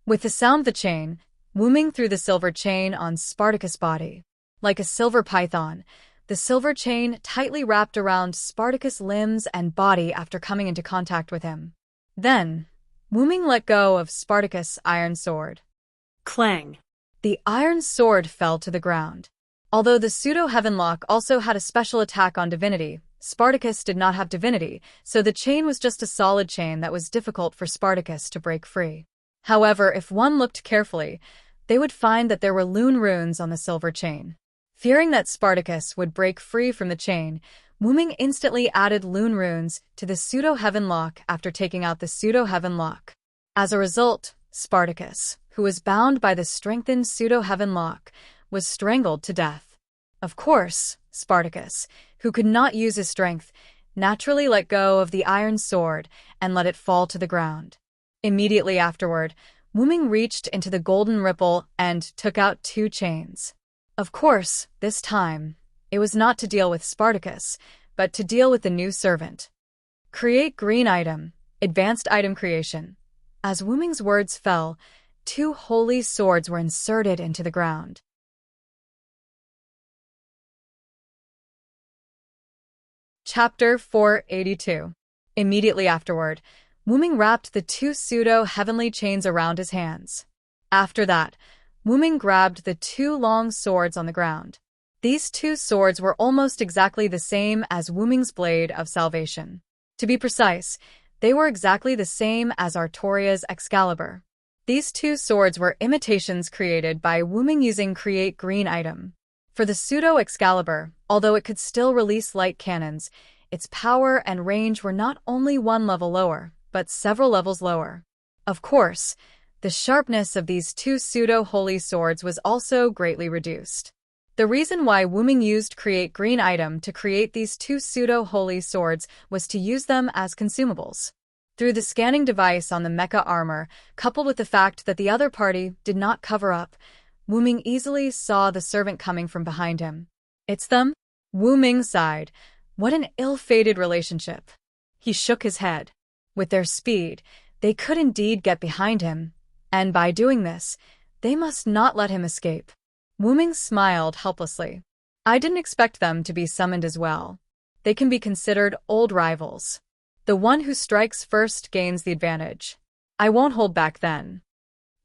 S1: With the sound of the chain, Wuming threw the silver chain on Spartacus' body. Like a silver python, the silver chain tightly wrapped around Spartacus' limbs and body after coming into contact with him. Then, Wuming let go of Spartacus' iron sword.
S2: Clang.
S1: The iron sword fell to the ground. Although the pseudo-heaven lock also had a special attack on divinity, Spartacus did not have divinity, so the chain was just a solid chain that was difficult for Spartacus to break free. However, if one looked carefully, they would find that there were Lune runes on the silver chain. Fearing that Spartacus would break free from the chain, Wuming instantly added Lune runes to the pseudo-heaven lock after taking out the pseudo-heaven lock. As a result, Spartacus, who was bound by the strengthened pseudo-heaven lock, was strangled to death. Of course, Spartacus, who could not use his strength, naturally let go of the iron sword and let it fall to the ground. Immediately afterward, Wuming reached into the golden ripple and took out 2 chains. Of course, this time, it was not to deal with Spartacus, but to deal with the new servant. Create Green item, Advanced item creation. As Wuming's words fell, 2 holy swords were inserted into the ground. Chapter 482. Immediately afterward, Wuming wrapped the 2 pseudo-heavenly chains around his hands. After that, Wuming grabbed the 2 long swords on the ground. These 2 swords were almost exactly the same as Wuming's blade of salvation. To be precise, they were exactly the same as Artoria's Excalibur. These 2 swords were imitations created by Wuming using Create Green item. For the pseudo-Excalibur, although it could still release light cannons, its power and range were not only 1 level lower, but several levels lower. Of course, the sharpness of these 2 pseudo-holy swords was also greatly reduced. The reason why Wuming used Create Green item to create these 2 pseudo-holy swords was to use them as consumables. Through the scanning device on the mecha armor, coupled with the fact that the other party did not cover up, Wuming easily saw the servant coming from behind him. It's them? Wuming sighed. What an ill-fated relationship. He shook his head. With their speed, they could indeed get behind him, and by doing this, they must not let him escape. Wuming smiled helplessly. I didn't expect them to be summoned as well. They can be considered old rivals. The one who strikes first gains the advantage. I won't hold back then.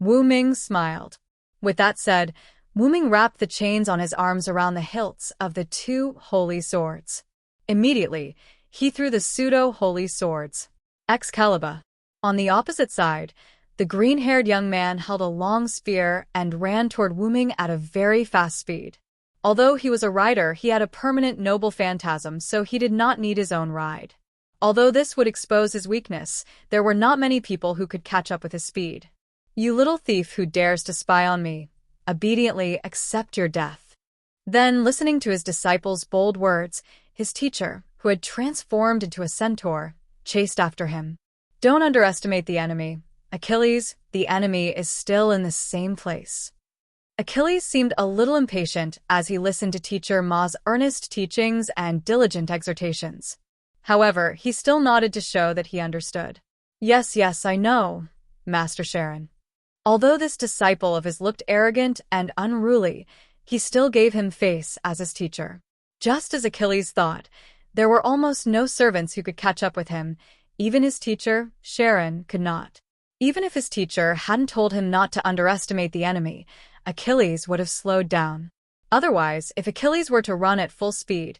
S1: Wuming smiled. With that said, Wuming wrapped the chains on his arms around the hilts of the 2 holy swords. Immediately, he threw the pseudo-holy swords. Excalibur. On the opposite side, the green-haired young man held a long spear and ran toward Wuming at a very fast speed. Although he was a rider, he had a permanent noble phantasm, so he did not need his own ride. Although this would expose his weakness, there were not many people who could catch up with his speed. You little thief who dares to spy on me, obediently accept your death. Then, listening to his disciples' bold words, his teacher, who had transformed into a centaur, chased after him. Don't underestimate the enemy. Achilles, the enemy, is still in the same place. Achilles seemed a little impatient as he listened to Teacher Ma's earnest teachings and diligent exhortations. However, he still nodded to show that he understood. Yes, I know, Master Sharon. Although this disciple of his looked arrogant and unruly, he still gave him face as his teacher. Just as Achilles thought, there were almost no servants who could catch up with him. Even his teacher, Sharon, could not. Even if his teacher hadn't told him not to underestimate the enemy, Achilles would have slowed down. Otherwise, if Achilles were to run at full speed,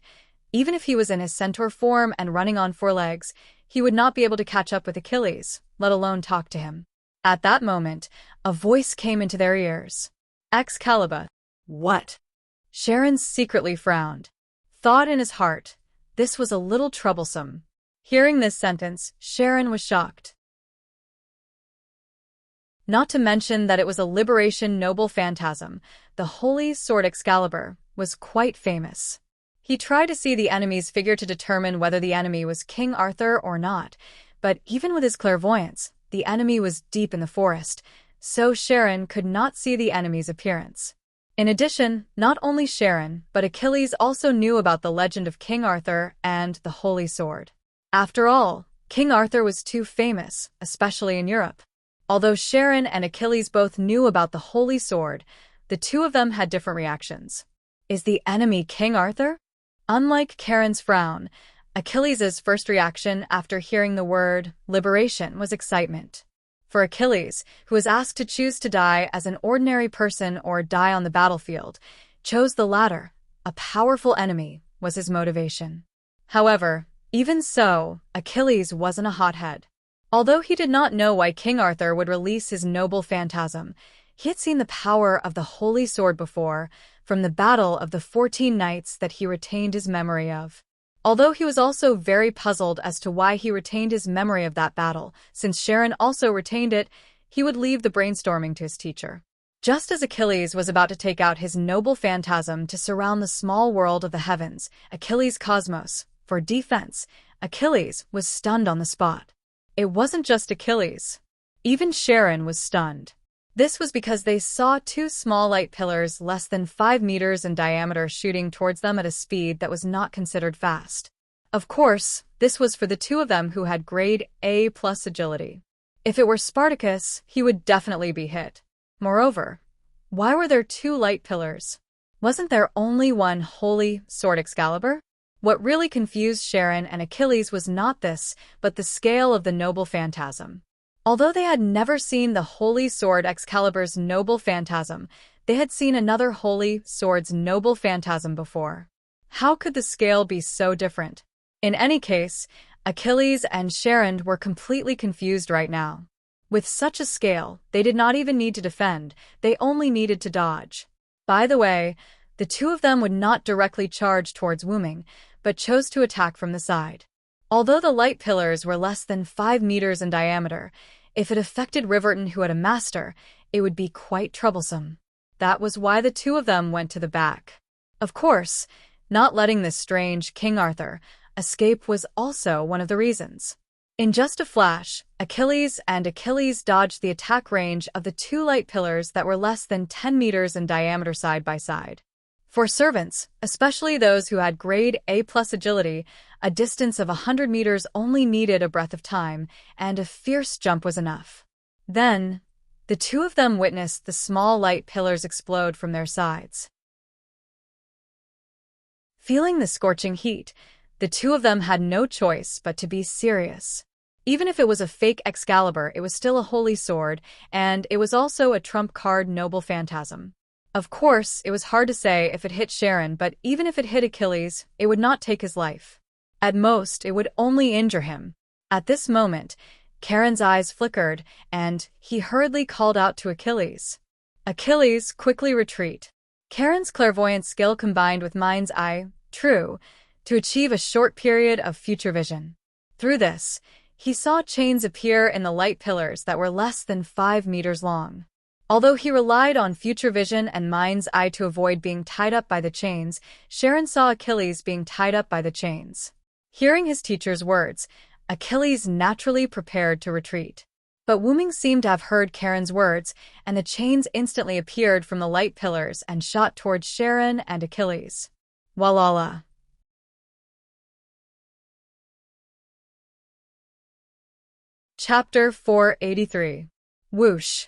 S1: even if he was in his centaur form and running on four legs, he would not be able to catch up with Achilles, let alone talk to him. At that moment, a voice came into their ears. Excalibur. What? Sharon secretly frowned. Thought in his heart, this was a little troublesome. Hearing this sentence, Sharon was shocked. Not to mention that it was a liberation noble phantasm, the holy sword Excalibur was quite famous. He tried to see the enemy's figure to determine whether the enemy was King Arthur or not, but even with his clairvoyance, the enemy was deep in the forest, so Sharon could not see the enemy's appearance. In addition, not only Sharon, but Achilles also knew about the legend of King Arthur and the Holy Sword. After all, King Arthur was too famous, especially in Europe. Although Sharon and Achilles both knew about the Holy Sword, the two of them had different reactions. Is the enemy King Arthur? Unlike Charon's frown, Achilles' first reaction after hearing the word liberation was excitement. For Achilles, who was asked to choose to die as an ordinary person or die on the battlefield, chose the latter. A powerful enemy was his motivation. However, even so, Achilles wasn't a hothead. Although he did not know why King Arthur would release his noble phantasm, he had seen the power of the Holy Sword before, from the battle of the 14 Knights that he retained his memory of. Although he was also very puzzled as to why he retained his memory of that battle, since Sharon also retained it, he would leave the brainstorming to his teacher. Just as Achilles was about to take out his noble phantasm to surround the small world of the heavens, Achilles' cosmos, for defense, Achilles was stunned on the spot. It wasn't just Achilles. Even Sharon was stunned. This was because they saw two small light pillars less than 5 meters in diameter shooting towards them at a speed that was not considered fast. Of course, this was for the two of them who had grade A+ agility. If it were Spartacus, he would definitely be hit. Moreover, why were there two light pillars? Wasn't there only one holy sword Excalibur? What really confused Sharon and Achilles was not this, but the scale of the noble phantasm. Although they had never seen the holy sword Excalibur's noble phantasm, they had seen another holy sword's noble phantasm before. How could the scale be so different? In any case, Achilles and Sharon were completely confused right now. With such a scale, they did not even need to defend, they only needed to dodge. By the way, the two of them would not directly charge towards Wuming, but chose to attack from the side. Although the light pillars were less than 5 meters in diameter, if it affected Riverton who had a master, it would be quite troublesome. That was why the two of them went to the back. Of course, not letting this strange King Arthur escape was also one of the reasons. In just a flash, Achilles dodged the attack range of the two light pillars that were less than 10 meters in diameter side by side. For servants, especially those who had grade A+ agility, a distance of 100 meters only needed a breath of time, and a fierce jump was enough. Then, the two of them witnessed the small light pillars explode from their sides. Feeling the scorching heat, the two of them had no choice but to be serious. Even if it was a fake Excalibur, it was still a holy sword, and it was also a trump card noble phantasm. Of course, it was hard to say if it hit Sharon, but even if it hit Achilles, it would not take his life. At most, it would only injure him. At this moment, Charon's eyes flickered, and he hurriedly called out to Achilles. Achilles, quickly retreat. Charon's clairvoyant skill combined with mind's eye, true, to achieve a short period of future vision. Through this, he saw chains appear in the light pillars that were less than 5 meters long. Although he relied on future vision and mind's eye to avoid being tied up by the chains, Sharon saw Achilles being tied up by the chains. Hearing his teacher's words, Achilles naturally prepared to retreat. But Wuming seemed to have heard Charon's words, and the chains instantly appeared from the light pillars and shot towards Sharon and Achilles. Walala. Chapter 483. Whoosh.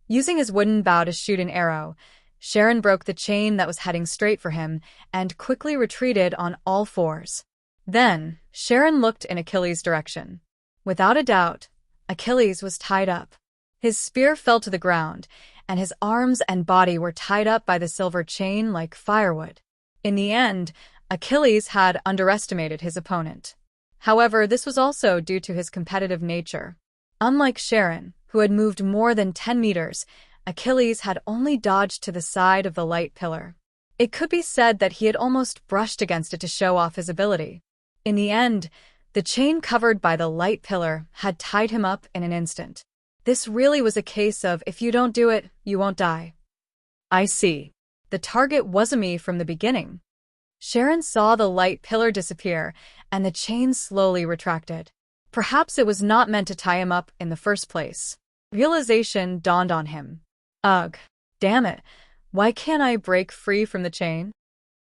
S1: Using his wooden bow to shoot an arrow, Sharon broke the chain that was heading straight for him and quickly retreated on all fours. Then, Sharon looked in Achilles' direction. Without a doubt, Achilles was tied up. His spear fell to the ground, and his arms and body were tied up by the silver chain like firewood. In the end, Achilles had underestimated his opponent. However, this was also due to his competitive nature. Unlike Sharon, who had moved more than 10 meters, Achilles had only dodged to the side of the light pillar. It could be said that he had almost brushed against it to show off his ability. In the end, the chain covered by the light pillar had tied him up in an instant. This really was a case of if you don't do it, you won't die. I see. The target wasn't me from the beginning. Sharon saw the light pillar disappear, and the chain slowly retracted. Perhaps it was not meant to tie him up in the first place. Realization dawned on him. Ugh, damn it, why can't I break free from the chain?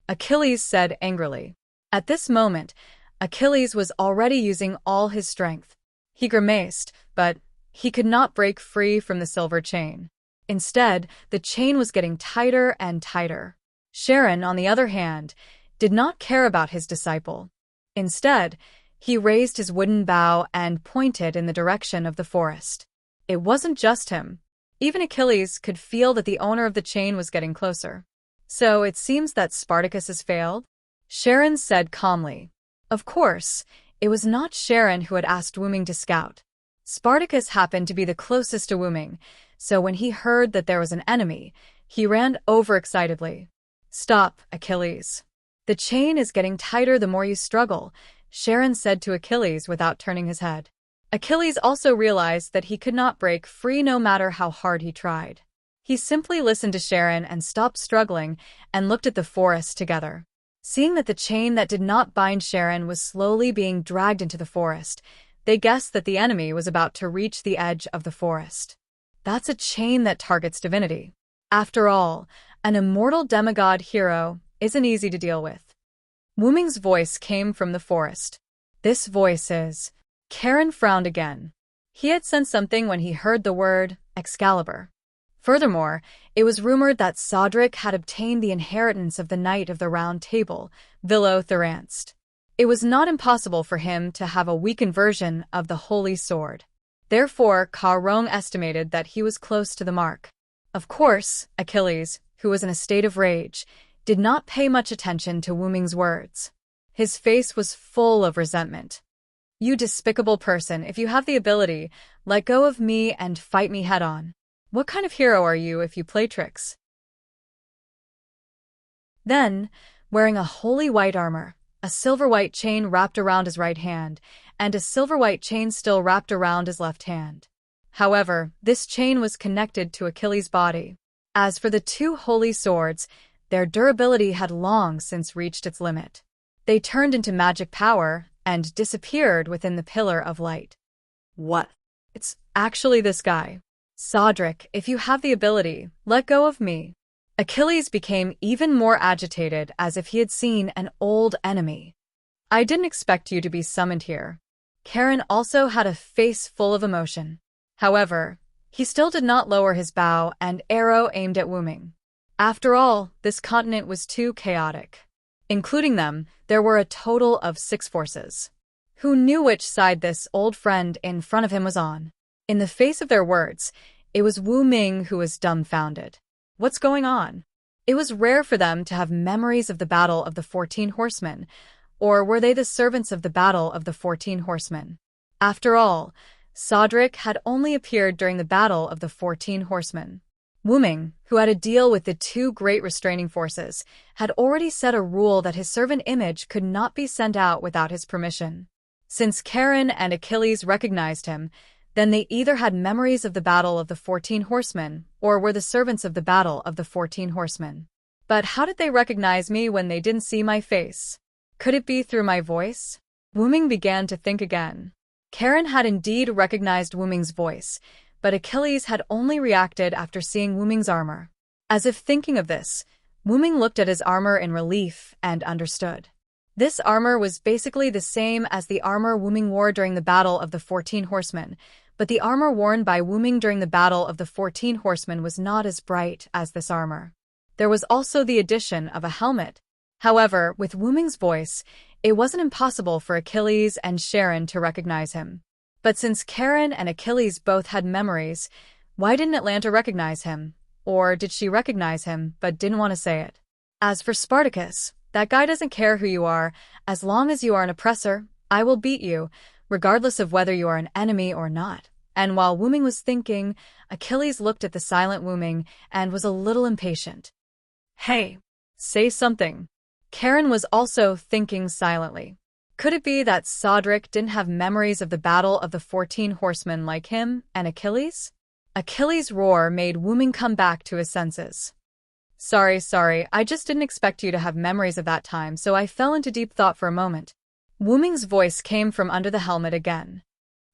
S1: Achilles said angrily. At this moment, Achilles was already using all his strength. He grimaced, but he could not break free from the silver chain. Instead, the chain was getting tighter and tighter. Sharon, on the other hand, did not care about his disciple. Instead, he raised his wooden bow and pointed in the direction of the forest. It wasn't just him. Even Achilles could feel that the owner of the chain was getting closer. So it seems that Spartacus has failed? Sharon said calmly. Of course, it was not Sharon who had asked Wuming to scout. Spartacus happened to be the closest to Wuming, so when he heard that there was an enemy, he ran overexcitedly. Stop, Achilles. The chain is getting tighter the more you struggle, Sharon said to Achilles without turning his head. Achilles also realized that he could not break free no matter how hard he tried. He simply listened to Sharon and stopped struggling and looked at the forest together. Seeing that the chain that did not bind Sharon was slowly being dragged into the forest, they guessed that the enemy was about to reach the edge of the forest. That's a chain that targets divinity. After all, an immortal demigod hero isn't easy to deal with. Wuming's voice came from the forest. This voice is... Karen frowned again. He had sensed something when he heard the word Excalibur. Furthermore, it was rumored that Sodric had obtained the inheritance of the Knight of the Round Table, Vilo-Thranst. It was not impossible for him to have a weakened version of the Holy Sword. Therefore, Ka Rong estimated that he was close to the mark. Of course, Achilles, who was in a state of rage, did not pay much attention to Wuming's words. His face was full of resentment. You despicable person, if you have the ability, let go of me and fight me head-on. What kind of hero are you if you play tricks? Then, wearing a holy white armor, a silver-white chain wrapped around his right hand, and a silver-white chain still wrapped around his left hand. However, this chain was connected to Achilles' body. As for the two holy swords, their durability had long since reached its limit. They turned into magic power and disappeared within the pillar of light. What? It's actually this guy. Sodric, if you have the ability, let go of me. Achilles became even more agitated as if he had seen an old enemy. I didn't expect you to be summoned here. Karen also had a face full of emotion. However, he still did not lower his bow and arrow aimed at Wuming. After all, this continent was too chaotic. Including them, there were a total of 6 forces. Who knew which side this old friend in front of him was on? In the face of their words, it was Wuming who was dumbfounded. What's going on? It was rare for them to have memories of the Battle of the 14 Horsemen, or were they the servants of the Battle of the 14 Horsemen? After all, Sodric had only appeared during the Battle of the 14 Horsemen. Wuming, who had a deal with the 2 great restraining forces, had already set a rule that his servant image could not be sent out without his permission. Since Karen and Achilles recognized him, then they either had memories of the Battle of the 14 Horsemen or were the servants of the Battle of the 14 Horsemen. But how did they recognize me when they didn't see my face? Could it be through my voice? Wuming began to think again. Karen had indeed recognized Wuming's voice, but Achilles had only reacted after seeing Wuming's armor. As if thinking of this, Wuming looked at his armor in relief and understood. This armor was basically the same as the armor Wuming wore during the Battle of the 14 Horsemen, but the armor worn by Wuming during the Battle of the 14 Horsemen was not as bright as this armor. There was also the addition of a helmet. However, with Wuming's voice, it wasn't impossible for Achilles and Sharon to recognize him. But since Karen and Achilles both had memories, Why didn't Atlanta recognize him? Or did she recognize him but didn't want to say it? As for Spartacus, that guy doesn't care who you are. As long as you are an oppressor, I will beat you, regardless of whether you are an enemy or not. And while Wu Ming was thinking, Achilles looked at the silent Wu Ming and was a little impatient. Hey, say something. Karen was also thinking silently. Could it be that Sodric didn't have memories of the battle of the 14 horsemen like him and Achilles? Achilles' roar made Wu Ming come back to his senses. Sorry, I just didn't expect you to have memories of that time, so I fell into deep thought for a moment. Wu Ming's voice came from under the helmet again.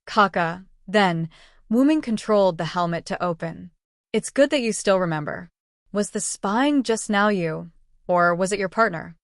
S1: Kaka. Then, Wu Ming controlled the helmet to open. It's good that you still remember. Was the spying just now you, or was it your partner?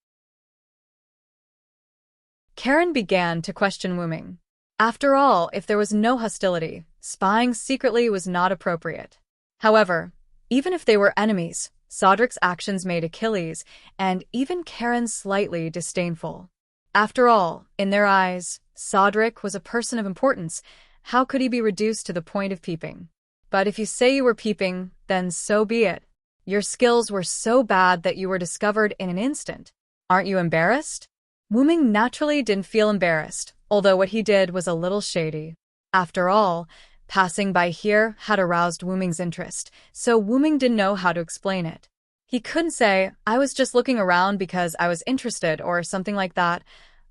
S1: Karen began to question Wu Ming. After all, if there was no hostility, spying secretly was not appropriate. However, even if they were enemies, Sodric's actions made Achilles and even Karen slightly disdainful. After all, in their eyes, Sodric was a person of importance. How could he be reduced to the point of peeping? But if you say you were peeping, then so be it. Your skills were so bad that you were discovered in an instant. Aren't you embarrassed? Wu Ming naturally didn't feel embarrassed, although what he did was a little shady. After all, passing by here had aroused Wu Ming's interest, so Wu Ming didn't know how to explain it. He couldn't say, I was just looking around because I was interested or something like that.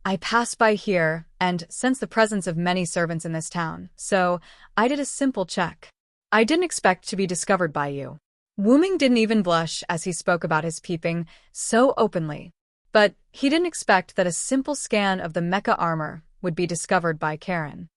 S1: I passed by here and sensed the presence of many servants in this town, so I did a simple check. I didn't expect to be discovered by you. Wu Ming didn't even blush as he spoke about his peeping so openly. But he didn't expect that a simple scan of the mecha armor would be discovered by Karen.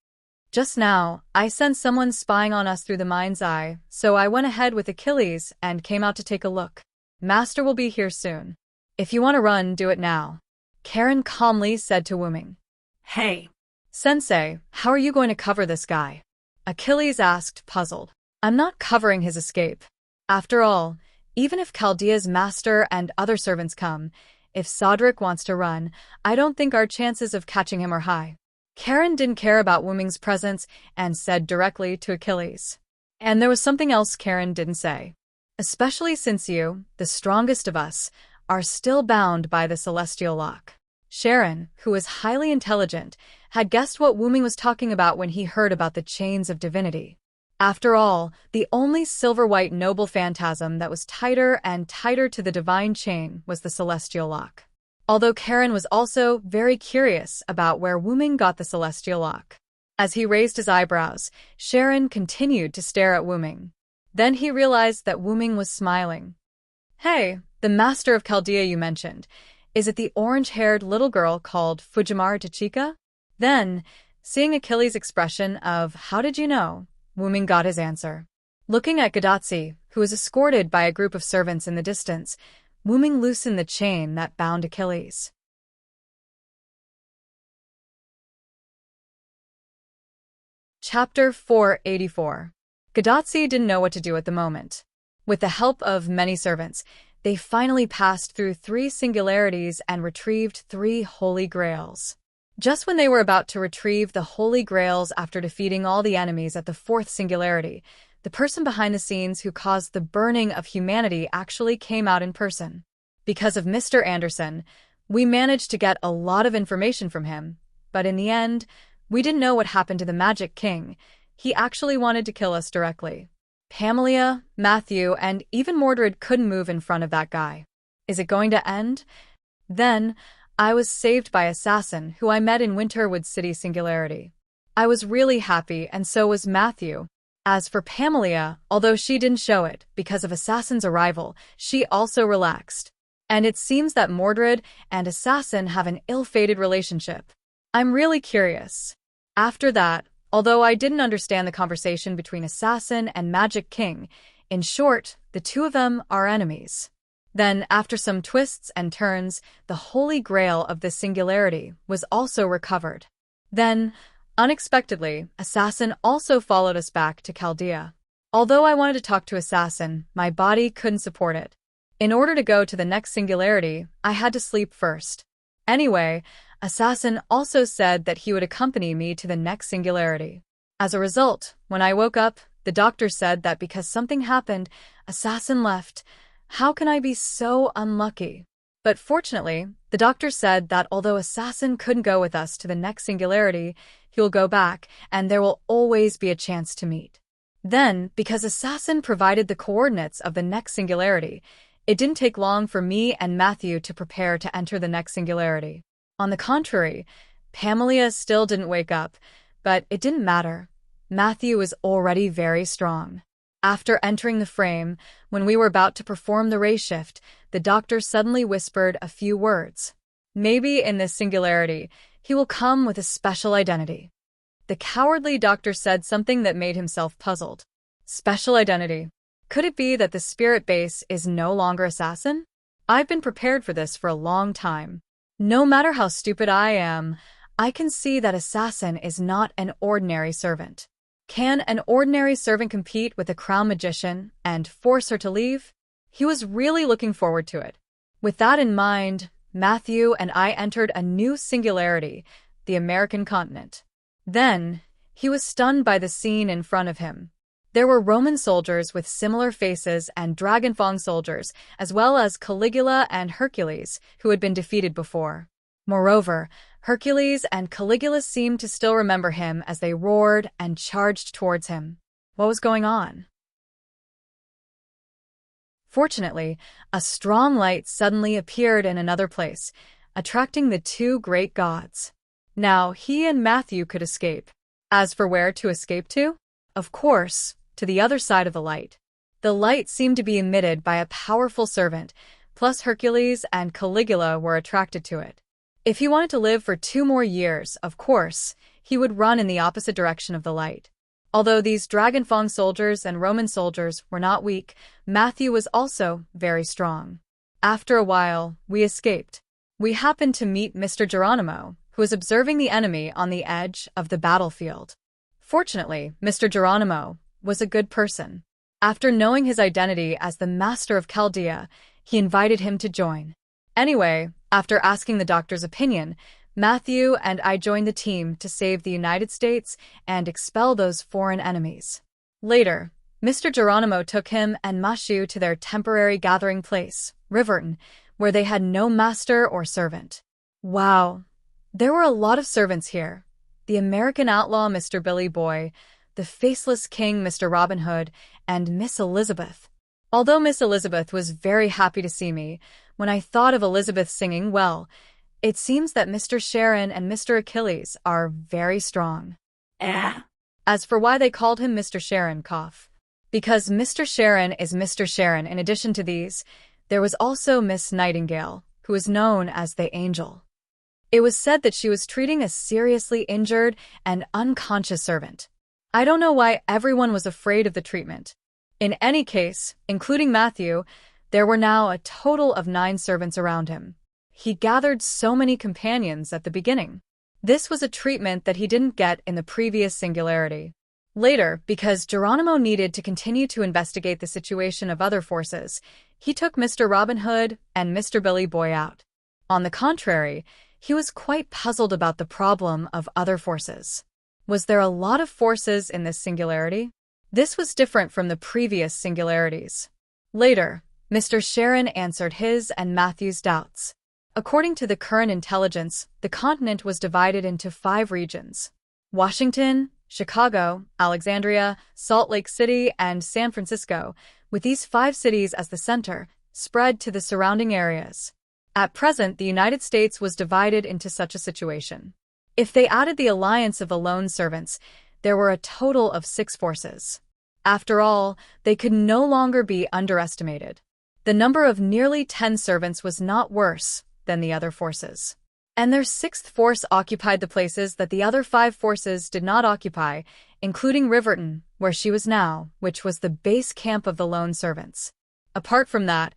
S1: Just now, I sensed someone spying on us through the mind's eye, so I went ahead with Achilles and came out to take a look. Master will be here soon. If you want to run, do it now. Karen calmly said to Wu Ming. Hey, Sensei, how are you going to cover this guy? Achilles asked, puzzled. I'm not covering his escape. After all, even if Chaldea's master and other servants come, if Sodric wants to run, I don't think our chances of catching him are high. Karen didn't care about Wu Ming's presence and said directly to Achilles. And there was something else Karen didn't say. Especially since you, the strongest of us, are still bound by the celestial lock. Sharon, who was highly intelligent, had guessed what Wu Ming was talking about when he heard about the chains of divinity. After all, the only silver-white noble phantasm that was tighter and tighter to the divine chain was the celestial lock. Although Karen was also very curious about where Wu Ming got the celestial lock. As he raised his eyebrows, Sharon continued to stare at Wu Ming. Then he realized that Wu Ming was smiling. Hey, the master of Chaldea you mentioned. Is it the orange-haired little girl called Fujimaru Tachika? Then, seeing Achilles' expression of, how did you know? Wu Ming got his answer. Looking at Gadatsi, who was escorted by a group of servants in the distance, Wu Ming loosened the chain that bound Achilles. Chapter 484. Gadatsi didn't know what to do at the moment. With the help of many servants, they finally passed through 3 singularities and retrieved 3 holy grails. Just when they were about to retrieve the holy grails after defeating all the enemies at the 4th singularity, the person behind the scenes who caused the burning of humanity actually came out in person. Because of Mr. Anderson, we managed to get a lot of information from him, but in the end, we didn't know what happened to the Magic King. He actually wanted to kill us directly. Pamela, Matthew, and even Mordred couldn't move in front of that guy. Is it going to end? Then, I was saved by Assassin, who I met in Winterwood City Singularity. I was really happy, and so was Matthew. As for Pamela, although she didn't show it, because of Assassin's arrival, she also relaxed. And it seems that Mordred and Assassin have an ill-fated relationship. I'm really curious. After that, although I didn't understand the conversation between Assassin and Magic King, in short, the two of them are enemies. Then, after some twists and turns, the Holy Grail of the Singularity was also recovered. Then, unexpectedly, Assassin also followed us back to Chaldea. Although I wanted to talk to Assassin, my body couldn't support it. In order to go to the next singularity, I had to sleep first. Anyway, Assassin also said that he would accompany me to the next singularity. As a result, when I woke up, The doctor said that because something happened, Assassin left. How can I be so unlucky? But fortunately, the doctor said that although Assassin couldn't go with us to the next singularity, he will go back, and there will always be a chance to meet. Then, because Assassin provided the coordinates of the next singularity, it didn't take long for me and Matthew to prepare to enter the next singularity. On the contrary, Pamela still didn't wake up, but it didn't matter. Matthew was already very strong. After entering the frame, when we were about to perform the ray shift, the doctor suddenly whispered a few words. Maybe in this singularity, he will come with a special identity. The cowardly doctor said something that made himself puzzled. Special identity. Could it be that the spirit base is no longer Assassin? I've been prepared for this for a long time. No matter how stupid I am, I can see that Assassin is not an ordinary servant. Can an ordinary servant compete with a crown magician and force her to leave? He was really looking forward to it. With that in mind, Matthew and I entered a new singularity, the American continent. Then, he was stunned by the scene in front of him. There were Roman soldiers with similar faces and Dragonfang soldiers, as well as Caligula and Hercules, who had been defeated before. Moreover, Hercules and Caligula seemed to still remember him as they roared and charged towards him. What was going on? Fortunately, a strong light suddenly appeared in another place, attracting the two great gods. Now he and Matthew could escape. As for where to escape to? Of course, to the other side of the light. The light seemed to be emitted by a powerful servant, plus Hercules and Caligula were attracted to it. If he wanted to live for 2 more years, of course, he would run in the opposite direction of the light. Although these Dragonfang soldiers and Roman soldiers were not weak, Matthew was also very strong. After a while, we escaped. We happened to meet Mr. Geronimo, who was observing the enemy on the edge of the battlefield. Fortunately, Mr. Geronimo was a good person. After knowing his identity as the Master of Chaldea, he invited him to join. Anyway, after asking the doctor's opinion, Matthew and I joined the team to save the United States and expel those foreign enemies. Later, Mr. Geronimo took him and Mashu to their temporary gathering place, Riverton, where they had no master or servant. Wow, there were a lot of servants here. The American outlaw Mr. Billy Boy, the faceless king Mr. Robin Hood, and Miss Elizabeth. Although Miss Elizabeth was very happy to see me, when I thought of Elizabeth singing well, it seems that Mr. Sharon and Mr. Achilles are very strong. As for why they called him Mr. Sharon, because Mr. Sharon is Mr. Sharon. In addition to these, there was also Miss Nightingale, who is known as the Angel. It was said that she was treating a seriously injured and unconscious servant. I don't know why everyone was afraid of the treatment. In any case, including Matthew, there were now a total of 9 servants around him. He gathered so many companions at the beginning. This was a treatment that he didn't get in the previous singularity. Later, because Geronimo needed to continue to investigate the situation of other forces, he took Mr. Robin Hood and Mr. Billy Boy out. On the contrary, he was quite puzzled about the problem of other forces. Was there a lot of forces in this singularity? This was different from the previous singularities. Later, Mr. Sharon answered his and Matthew's doubts. According to the current intelligence, the continent was divided into 5 regions: Washington, Chicago, Alexandria, Salt Lake City, and San Francisco, with these 5 cities as the center, spread to the surrounding areas. At present, the United States was divided into such a situation. If they added the alliance of the lone servants, there were a total of 6 forces. After all, they could no longer be underestimated. The number of nearly 10 servants was not worse than the other forces. And their 6th force occupied the places that the other 5 forces did not occupy, including Riverton, where she was now, which was the base camp of the lone servants. Apart from that,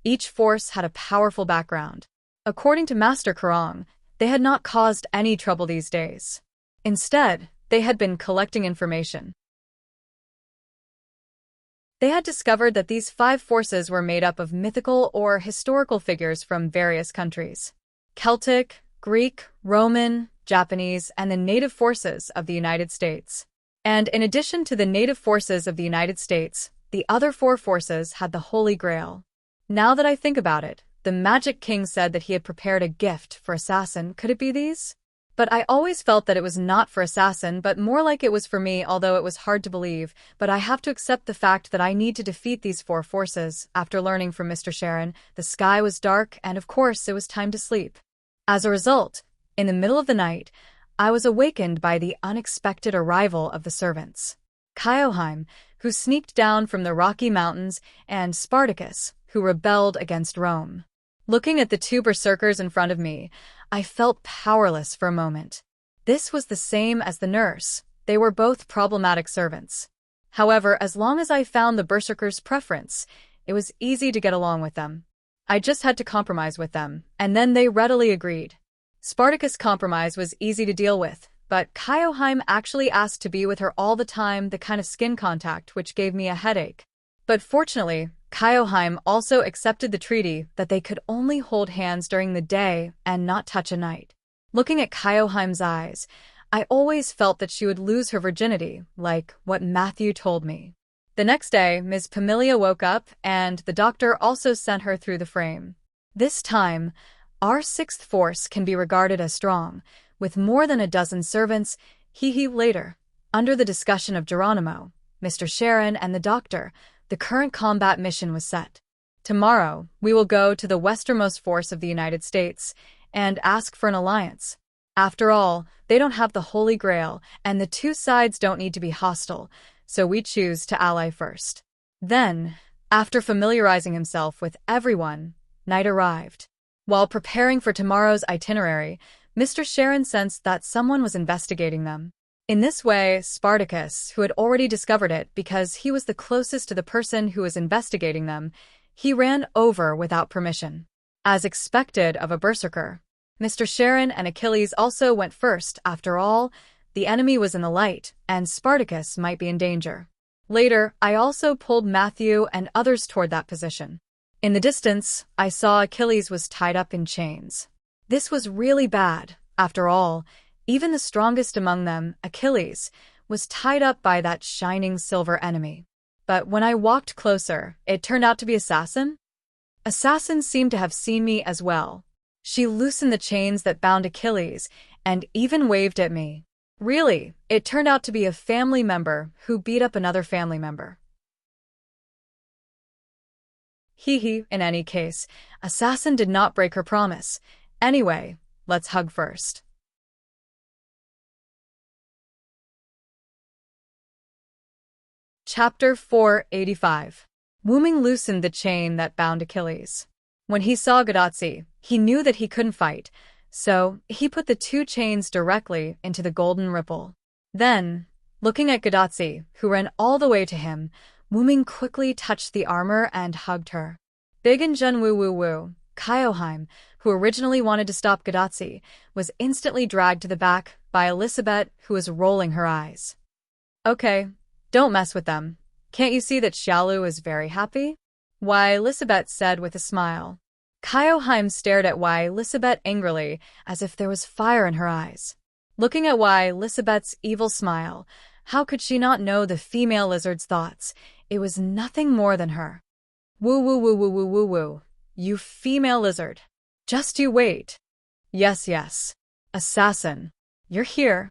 S1: each force had a powerful background. According to Master Karong, they had not caused any trouble these days. Instead, they had been collecting information. They had discovered that these 5 forces were made up of mythical or historical figures from various countries: Celtic, Greek, Roman, Japanese, and the native forces of the United States. And in addition to the native forces of the United States, the other 4 forces had the Holy Grail. Now that I think about it, the Magic King said that he had prepared a gift for Assassin. Could it be these? But I always felt that it was not for Assassin, but more like it was for me, although it was hard to believe. But I have to accept the fact that I need to defeat these 4 forces. After learning from Mr. Sharon, the sky was dark, and of course it was time to sleep. As a result, in the middle of the night, I was awakened by the unexpected arrival of the servants. Kyoheim, who sneaked down from the Rocky Mountains, and Spartacus, who rebelled against Rome. Looking at the 2 berserkers in front of me, I felt powerless for a moment. This was the same as the nurse. They were both problematic servants. However, as long as I found the berserkers' preference, it was easy to get along with them. I just had to compromise with them, and then they readily agreed. Spartacus' compromise was easy to deal with, but Kyoheim actually asked to be with her all the time, the kind of skin contact which gave me a headache. But fortunately, Kyoheim also accepted the treaty that they could only hold hands during the day and not touch at night. Looking at Kyoheim's eyes, I always felt that she would lose her virginity, like what Matthew told me. The next day, Ms. Pamilia woke up, and the doctor also sent her through the frame. This time, our 6th force can be regarded as strong, with more than a dozen servants. Later, under the discussion of Geronimo, Mr. Sharon, and the doctor, the current combat mission was set. Tomorrow, we will go to the westernmost force of the United States and ask for an alliance. After all, they don't have the Holy Grail, and the 2 sides don't need to be hostile, so we choose to ally first. Then, after familiarizing himself with everyone, night arrived. While preparing for tomorrow's itinerary, Mr. Sharon sensed that someone was investigating them. In this way, Spartacus, who had already discovered it because he was the closest to the person who was investigating them, he ran over without permission. As expected of a berserker, Mr. Sharon and Achilles also went first. After all, the enemy was in the light, and Spartacus might be in danger. Later, I also pulled Matthew and others toward that position. In the distance, I saw Achilles was tied up in chains. This was really bad. After all, even the strongest among them, Achilles, was tied up by that shining silver enemy. But when I walked closer, it turned out to be Assassin. Assassin seemed to have seen me as well. She loosened the chains that bound Achilles and even waved at me. Really, it turned out to be a family member who beat up another family member. In any case, Assassin did not break her promise. Anyway, let's hug first. Chapter 485. Wuming loosened the chain that bound Achilles. When he saw Gadotsi, he knew that he couldn't fight, so he put the 2 chains directly into the golden ripple. Then, looking at Gadotsi, who ran all the way to him, Wuming quickly touched the armor and hugged her. Big and Jun Woo Woo Woo, Kyoheim, who originally wanted to stop Gadotsi, was instantly dragged to the back by Elisabeth, who was rolling her eyes. Okay, don't mess with them. Can't you see that Xiaolu is very happy? Why, Elisabeth said with a smile. Kyoheim stared at Wai Elisabeth angrily, as if there was fire in her eyes. Looking at Wai Elisabeth's evil smile, how could she not know the female lizard's thoughts? It was nothing more than her. Woo woo woo woo woo woo woo. You female lizard. Just you wait. Yes. Assassin. You're here.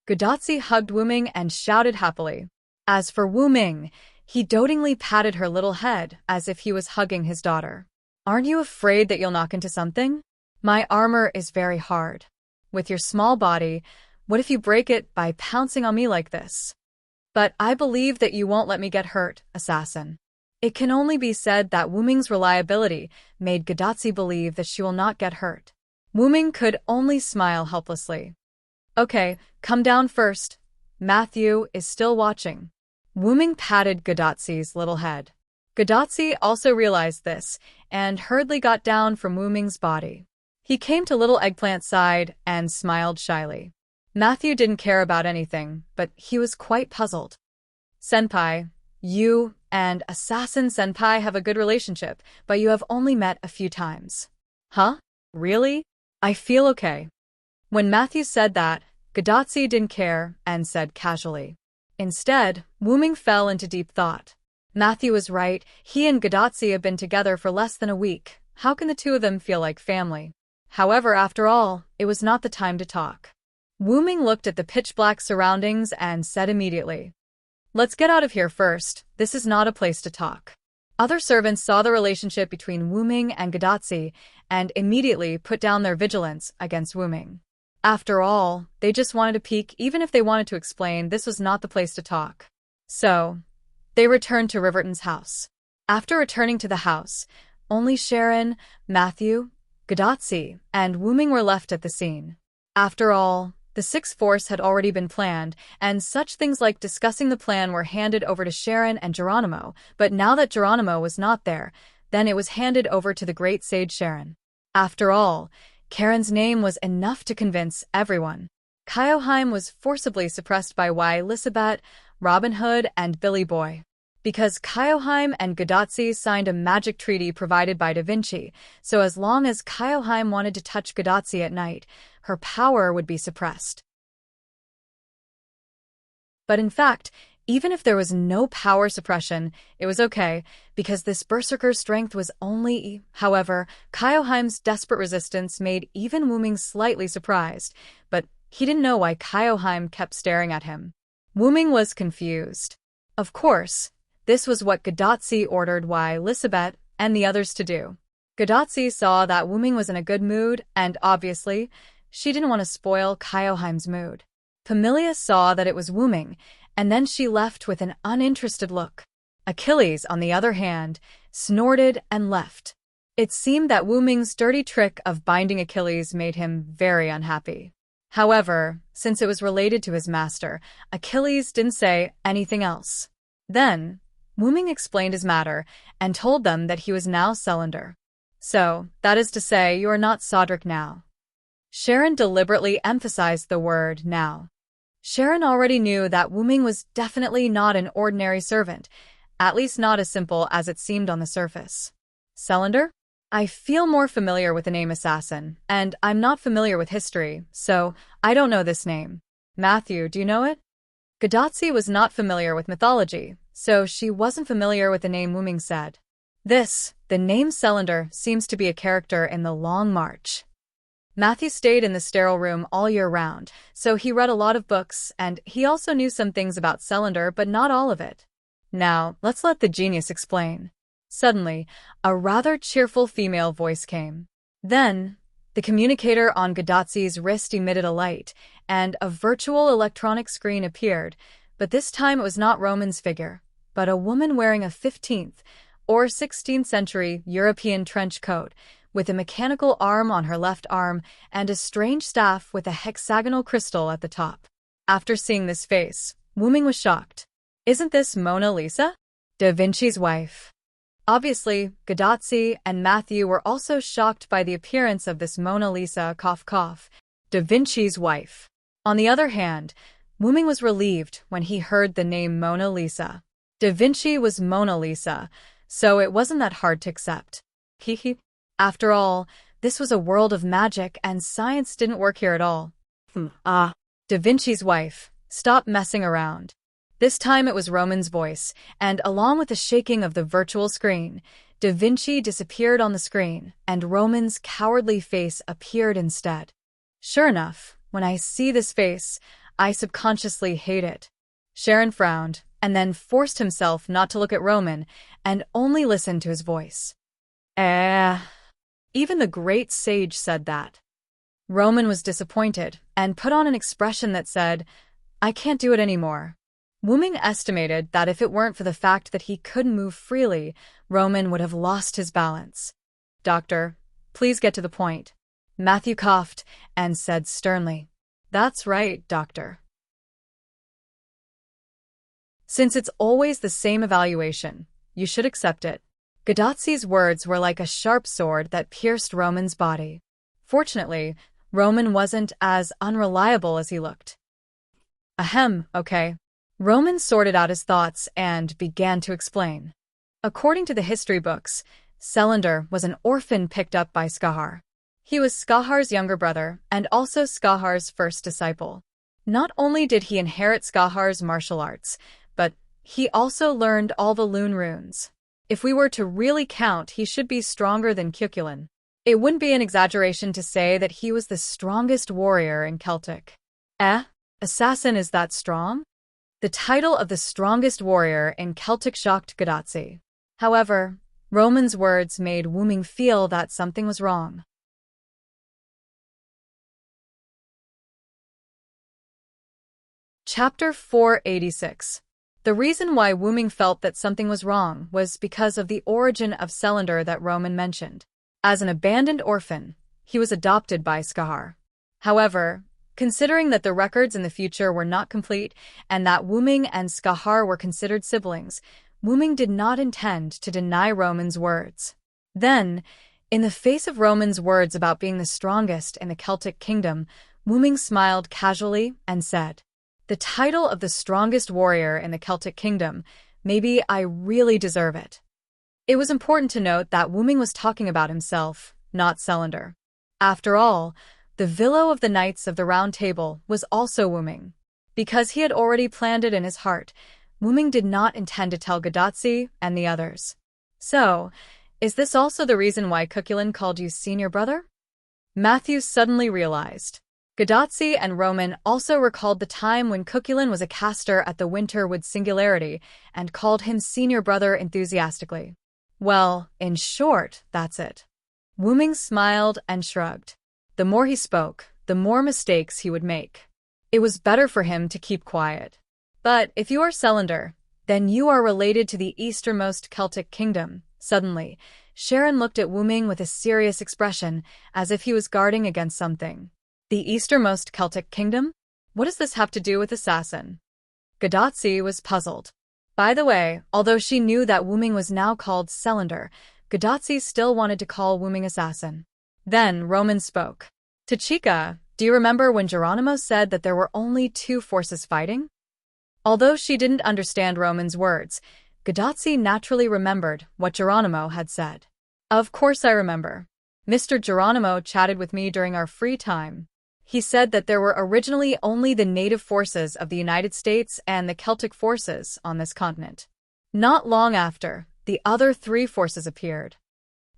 S1: Gadotsi hugged Wuming and shouted happily. As for Wuming, he dotingly patted her little head as if he was hugging his daughter. Aren't you afraid that you'll knock into something? My armor is very hard. With your small body, what if you break it by pouncing on me like this? But I believe that you won't let me get hurt, Assassin. It can only be said that Wuming's reliability made Gadotsi believe that she will not get hurt. Wuming could only smile helplessly. Okay, come down first. Matthew is still watching. Wuming patted Gadotsi's little head. Gadotsi also realized this and hurriedly got down from Wuming's body. He came to little Eggplant's side and smiled shyly. Matthew didn't care about anything, but he was quite puzzled. Senpai, you and Assassin Senpai have a good relationship, but you have only met a few times. Huh? Really? I feel okay. When Matthew said that, Gadotsi didn't care and said casually. Instead, Wuming fell into deep thought. Matthew was right, he and Gadotsi have been together for less than a week. How can the two of them feel like family? However, after all, it was not the time to talk. Wuming looked at the pitch-black surroundings and said immediately, "Let's get out of here first, this is not a place to talk." Other servants saw the relationship between Wuming and Gadotsi and immediately put down their vigilance against Wuming. After all, they just wanted to peek even if they wanted to explain this was not the place to talk. So, they returned to Riverton's house. After returning to the house, only Sharon, Matthew, Gadotsi, and Wuming were left at the scene. After all, the sixth force had already been planned, and such things like discussing the plan were handed over to Sharon and Geronimo, but now that Geronimo was not there, then it was handed over to the great sage Sharon. After all, Karen's name was enough to convince everyone. Kyoheim was forcibly suppressed by Elizabeth, Robin Hood, and Billy Boy. Because Kyoheim and Gadotsi signed a magic treaty provided by Da Vinci, so as long as Kyoheim wanted to touch Gadotsi at night, her power would be suppressed. But in fact, even if there was no power suppression, it was okay, because this berserker's strength was only. However, Kyoheim's desperate resistance made even Wuming slightly surprised, but he didn't know why Kyoheim kept staring at him. Wuming was confused. Of course, this was what Gadotsi ordered Elizabeth and the others to do. Gadotsi saw that Wuming was in a good mood, and obviously, she didn't want to spoil Kyoheim's mood. Pamilia saw that it was Wuming, and then she left with an uninterested look. Achilles, on the other hand, snorted and left. It seemed that Wuming's dirty trick of binding Achilles made him very unhappy. However, since it was related to his master, Achilles didn't say anything else. Then, Wuming explained his matter and told them that he was now Celander. So, that is to say, you are not Sodric now. Sharon deliberately emphasized the word now. Sharon already knew that Wuming was definitely not an ordinary servant, at least not as simple as it seemed on the surface. Celander? I feel more familiar with the name Assassin, and I'm not familiar with history, so I don't know this name. Matthew, do you know it? Gadotsi was not familiar with mythology, so she wasn't familiar with the name Wuming said. The name Celander, seems to be a character in the Long March. Matthew stayed in the sterile room all year round, so he read a lot of books, and he also knew some things about Celander, but not all of it. Now, let's let the genius explain. Suddenly, a rather cheerful female voice came. Then, the communicator on Gadotsi's wrist emitted a light, and a virtual electronic screen appeared, but this time it was not Roman's figure, but a woman wearing a 15th or 16th century European trench coat, with a mechanical arm on her left arm and a strange staff with a hexagonal crystal at the top. After seeing this face, Wuming was shocked. Isn't this Mona Lisa? Da Vinci's wife. Obviously, Gadotsi and Matthew were also shocked by the appearance of this Mona Lisa, Da Vinci's wife. On the other hand, Wuming was relieved when he heard the name Mona Lisa. Da Vinci was Mona Lisa, so it wasn't that hard to accept. After all, this was a world of magic and science didn't work here at all. Da Vinci's wife, stop messing around. This time it was Roman's voice, and along with the shaking of the virtual screen, Da Vinci disappeared on the screen, and Roman's cowardly face appeared instead. Sure enough, when I see this face, I subconsciously hate it. Sharon frowned, and then forced himself not to look at Roman, and only listen to his voice. Even the great sage said that. Roman was disappointed, and put on an expression that said, I can't do it anymore. Wuming estimated that if it weren't for the fact that he couldn't move freely, Roman would have lost his balance. Doctor, please get to the point. Matthew coughed and said sternly, That's right, doctor. Since it's always the same evaluation, you should accept it. Gadotsi's words were like a sharp sword that pierced Roman's body. Fortunately, Roman wasn't as unreliable as he looked. Ahem, okay. Roman sorted out his thoughts and began to explain. According to the history books, Celander was an orphan picked up by Skahar. He was Skahar's younger brother and also Skahar's first disciple. Not only did he inherit Skahar's martial arts, but he also learned all the Lune runes. If we were to really count, he should be stronger than Cuchulainn. It wouldn't be an exaggeration to say that he was the strongest warrior in Celtic. Assassin is that strong? The title of the strongest warrior in Celtic shocked Gadazi. However, Roman's words made Wuming feel that something was wrong. Chapter 486. The reason why Wuming felt that something was wrong was because of the origin of Selander that Roman mentioned. As an abandoned orphan, he was adopted by Skahar. However, considering that the records in the future were not complete and that Wuming and Skahar were considered siblings, Wuming did not intend to deny Roman's words. Then, in the face of Roman's words about being the strongest in the Celtic kingdom, Wuming smiled casually and said, "The title of the strongest warrior in the Celtic kingdom, maybe I really deserve it." It was important to note that Wuming was talking about himself, not Selander. After all, the Villo of the Knights of the Round Table was also Wuming. Because he had already planned it in his heart, Wuming did not intend to tell Gadazi and the others. So, is this also the reason why Cuchulainn called you senior brother? Matthew suddenly realized. Gadazi and Roman also recalled the time when Cuchulainn was a caster at the Winterwood Singularity and called him senior brother enthusiastically. Well, in short, that's it. Wuming smiled and shrugged. The more he spoke, the more mistakes he would make. It was better for him to keep quiet. But if you are Selander, then you are related to the easternmost Celtic kingdom. Suddenly, Sharon looked at Wuming with a serious expression, as if he was guarding against something. The easternmost Celtic kingdom? What does this have to do with assassin? Gadazi was puzzled. By the way, although she knew that Wuming was now called Selander, Gadazi still wanted to call Wuming assassin. Then Roman spoke. Tachika, do you remember when Geronimo said that there were only two forces fighting? Although she didn't understand Roman's words, Gadazi naturally remembered what Geronimo had said. Of course I remember. Mr. Geronimo chatted with me during our free time. He said that there were originally only the native forces of the United States and the Celtic forces on this continent. Not long after, the other three forces appeared.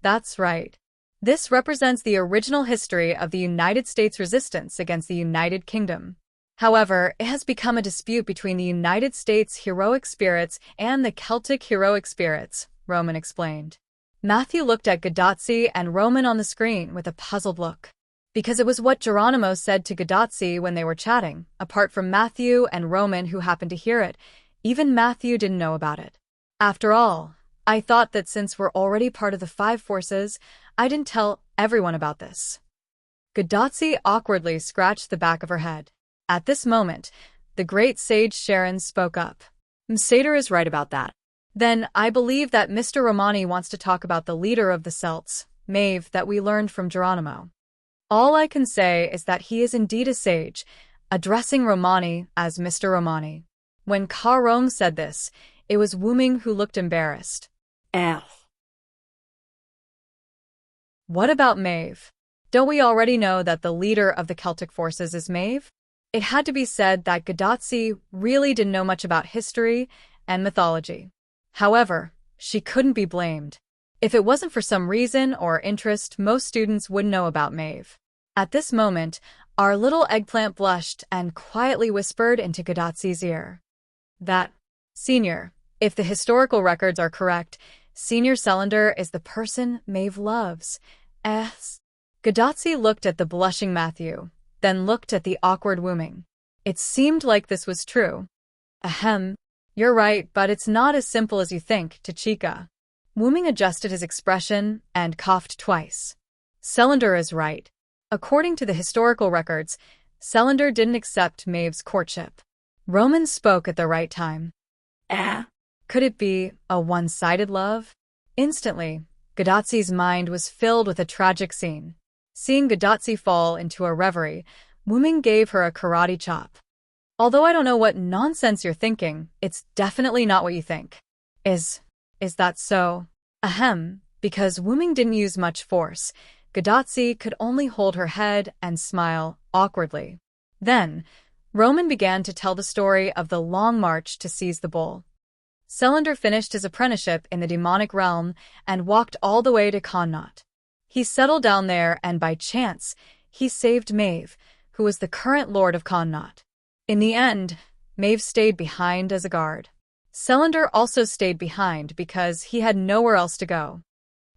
S1: That's right. This represents the original history of the United States resistance against the United Kingdom. However, it has become a dispute between the United States heroic spirits and the Celtic heroic spirits, Roman explained. Matthew looked at Gadazi and Roman on the screen with a puzzled look. Because it was what Geronimo said to Gadazi when they were chatting. Apart from Matthew and Roman who happened to hear it, even Matthew didn't know about it. After all, I thought that since we're already part of the five forces, I didn't tell everyone about this. Gadazi awkwardly scratched the back of her head. At this moment, the great sage Sharon spoke up. Msader is right about that. Then I believe that Mr. Romani wants to talk about the leader of the Celts, Maeve, that we learned from Geronimo. All I can say is that he is indeed a sage, addressing Romani as Mr. Romani. When Ka-Rome said this, it was Wuming who looked embarrassed. What about Maeve? Don't we already know that the leader of the Celtic forces is Maeve? It had to be said that Gadazi really didn't know much about history and mythology. However, she couldn't be blamed. If it wasn't for some reason or interest, most students wouldn't know about Maeve. At this moment, our little eggplant blushed and quietly whispered into Gadazi's ear. That, Senior, if the historical records are correct, Senior Selander is the person Maeve loves. Gadazi looked at the blushing Matthew, then looked at the awkward Wuming. It seemed like this was true. Ahem, you're right, but it's not as simple as you think, Tachika. Wuming adjusted his expression and coughed twice. Selander is right. According to the historical records, Selander didn't accept Maeve's courtship. Roman spoke at the right time. Could it be a one-sided love? Instantly, Gadazi's mind was filled with a tragic scene. Seeing Gadazi fall into a reverie, Wuming gave her a karate chop. Although I don't know what nonsense you're thinking, it's definitely not what you think. Is that so? Ahem, because Wuming didn't use much force, Gadazi could only hold her head and smile awkwardly. Then, Roman began to tell the story of the long march to seize the bowl. Selander finished his apprenticeship in the demonic realm and walked all the way to Connaught. He settled down there and by chance, he saved Maeve, who was the current lord of Connaught. In the end, Maeve stayed behind as a guard. Selander also stayed behind because he had nowhere else to go.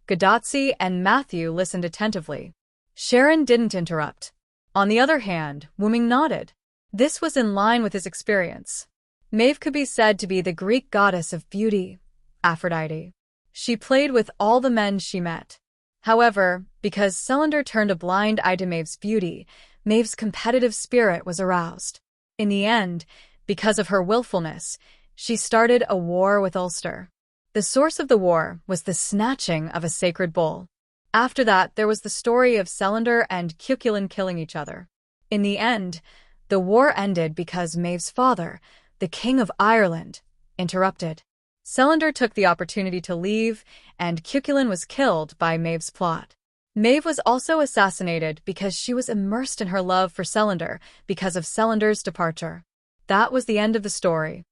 S1: Gadotsi and Matthew listened attentively. Sharon didn't interrupt. On the other hand, Wuming nodded. This was in line with his experience. Maeve could be said to be the Greek goddess of beauty, Aphrodite. She played with all the men she met. However, because Selander turned a blind eye to Maeve's beauty, Maeve's competitive spirit was aroused. In the end, because of her willfulness, she started a war with Ulster. The source of the war was the snatching of a sacred bull. After that, there was the story of Selander and Cuchulainn killing each other. In the end, the war ended because Maeve's father, the King of Ireland, interrupted. Selander took the opportunity to leave, and Cuchulainn was killed by Maeve's plot. Maeve was also assassinated because she was immersed in her love for Selander because of Selander's departure. That was the end of the story.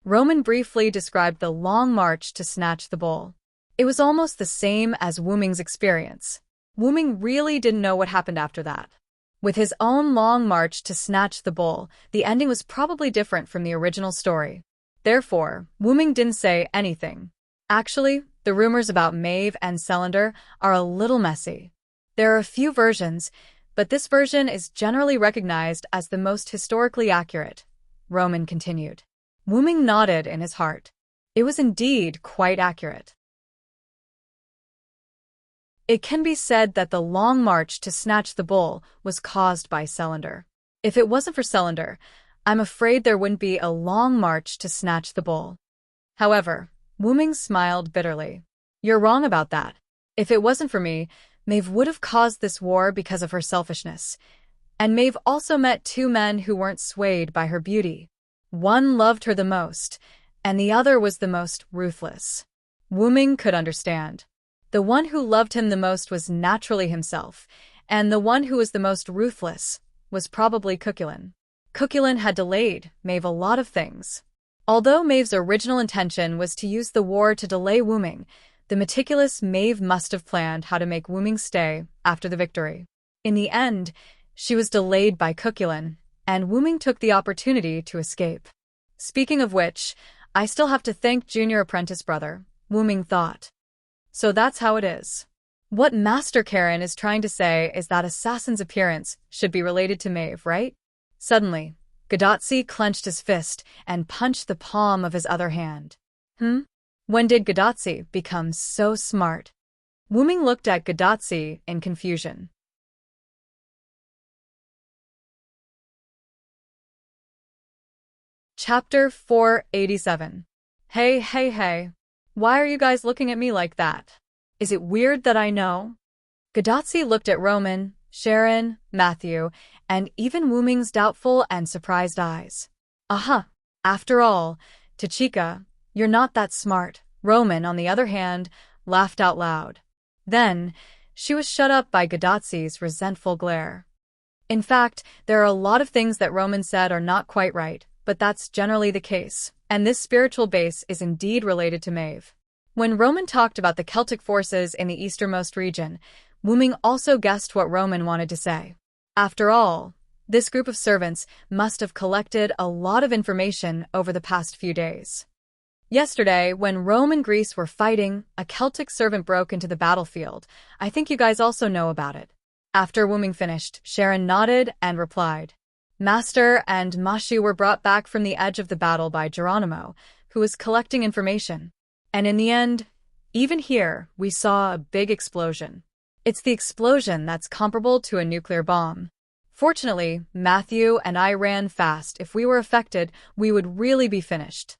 S1: Roman briefly described the long march to snatch the bowl. It was almost the same as Wuming's experience. Wuming really didn't know what happened after that. With his own long march to snatch the bowl, the ending was probably different from the original story. Therefore, Wuming didn't say anything. Actually, the rumors about Maeve and Selander are a little messy. There are a few versions, but this version is generally recognized as the most historically accurate. Roman continued. Wuming nodded in his heart. It was indeed quite accurate. It can be said that the long march to snatch the bowl was caused by Selander. If it wasn't for Selander, I'm afraid there wouldn't be a long march to snatch the bowl. However, Wuming smiled bitterly. You're wrong about that. If it wasn't for me, Maeve would have caused this war because of her selfishness. And Maeve also met two men who weren't swayed by her beauty. One loved her the most, and the other was the most ruthless. Wuming could understand. The one who loved him the most was naturally himself, and the one who was the most ruthless was probably Cuchulainn. Cuchulainn had delayed Maeve a lot of things. Although Maeve's original intention was to use the war to delay Wuming, the meticulous Maeve must have planned how to make Wuming stay after the victory. In the end, she was delayed by Cuchulainn, and Wuming took the opportunity to escape. Speaking of which, I still have to thank Junior Apprentice Brother, Wuming thought. So that's how it is. What Master Karen is trying to say is that Assassin's appearance should be related to Maeve, right? Suddenly, Gadotsi clenched his fist and punched the palm of his other hand. When did Gadotsi become so smart? Wuming looked at Gadotsi in confusion. Chapter 487. Hey. Why are you guys looking at me like that? Is it weird that I know? Gadotsi looked at Roman, Sharon, Matthew, and even Wuming's doubtful and surprised eyes. After all, Tachika, you're not that smart. Roman, on the other hand, laughed out loud. Then, she was shut up by Gadotsi's resentful glare. In fact, there are a lot of things that Roman said are not quite right, but that's generally the case, and this spiritual base is indeed related to Maeve. When Roman talked about the Celtic forces in the easternmost region, Wuming also guessed what Roman wanted to say. After all, this group of servants must have collected a lot of information over the past few days. Yesterday, when Rome and Greece were fighting, a Celtic servant broke into the battlefield. I think you guys also know about it. After Wuming finished, Sharon nodded and replied. Master and Mashi were brought back from the edge of the battle by Geronimo, who was collecting information. And in the end, even here, we saw a big explosion. It's the explosion that's comparable to a nuclear bomb. Fortunately, Matthew and I ran fast. If we were affected, we would really be finished.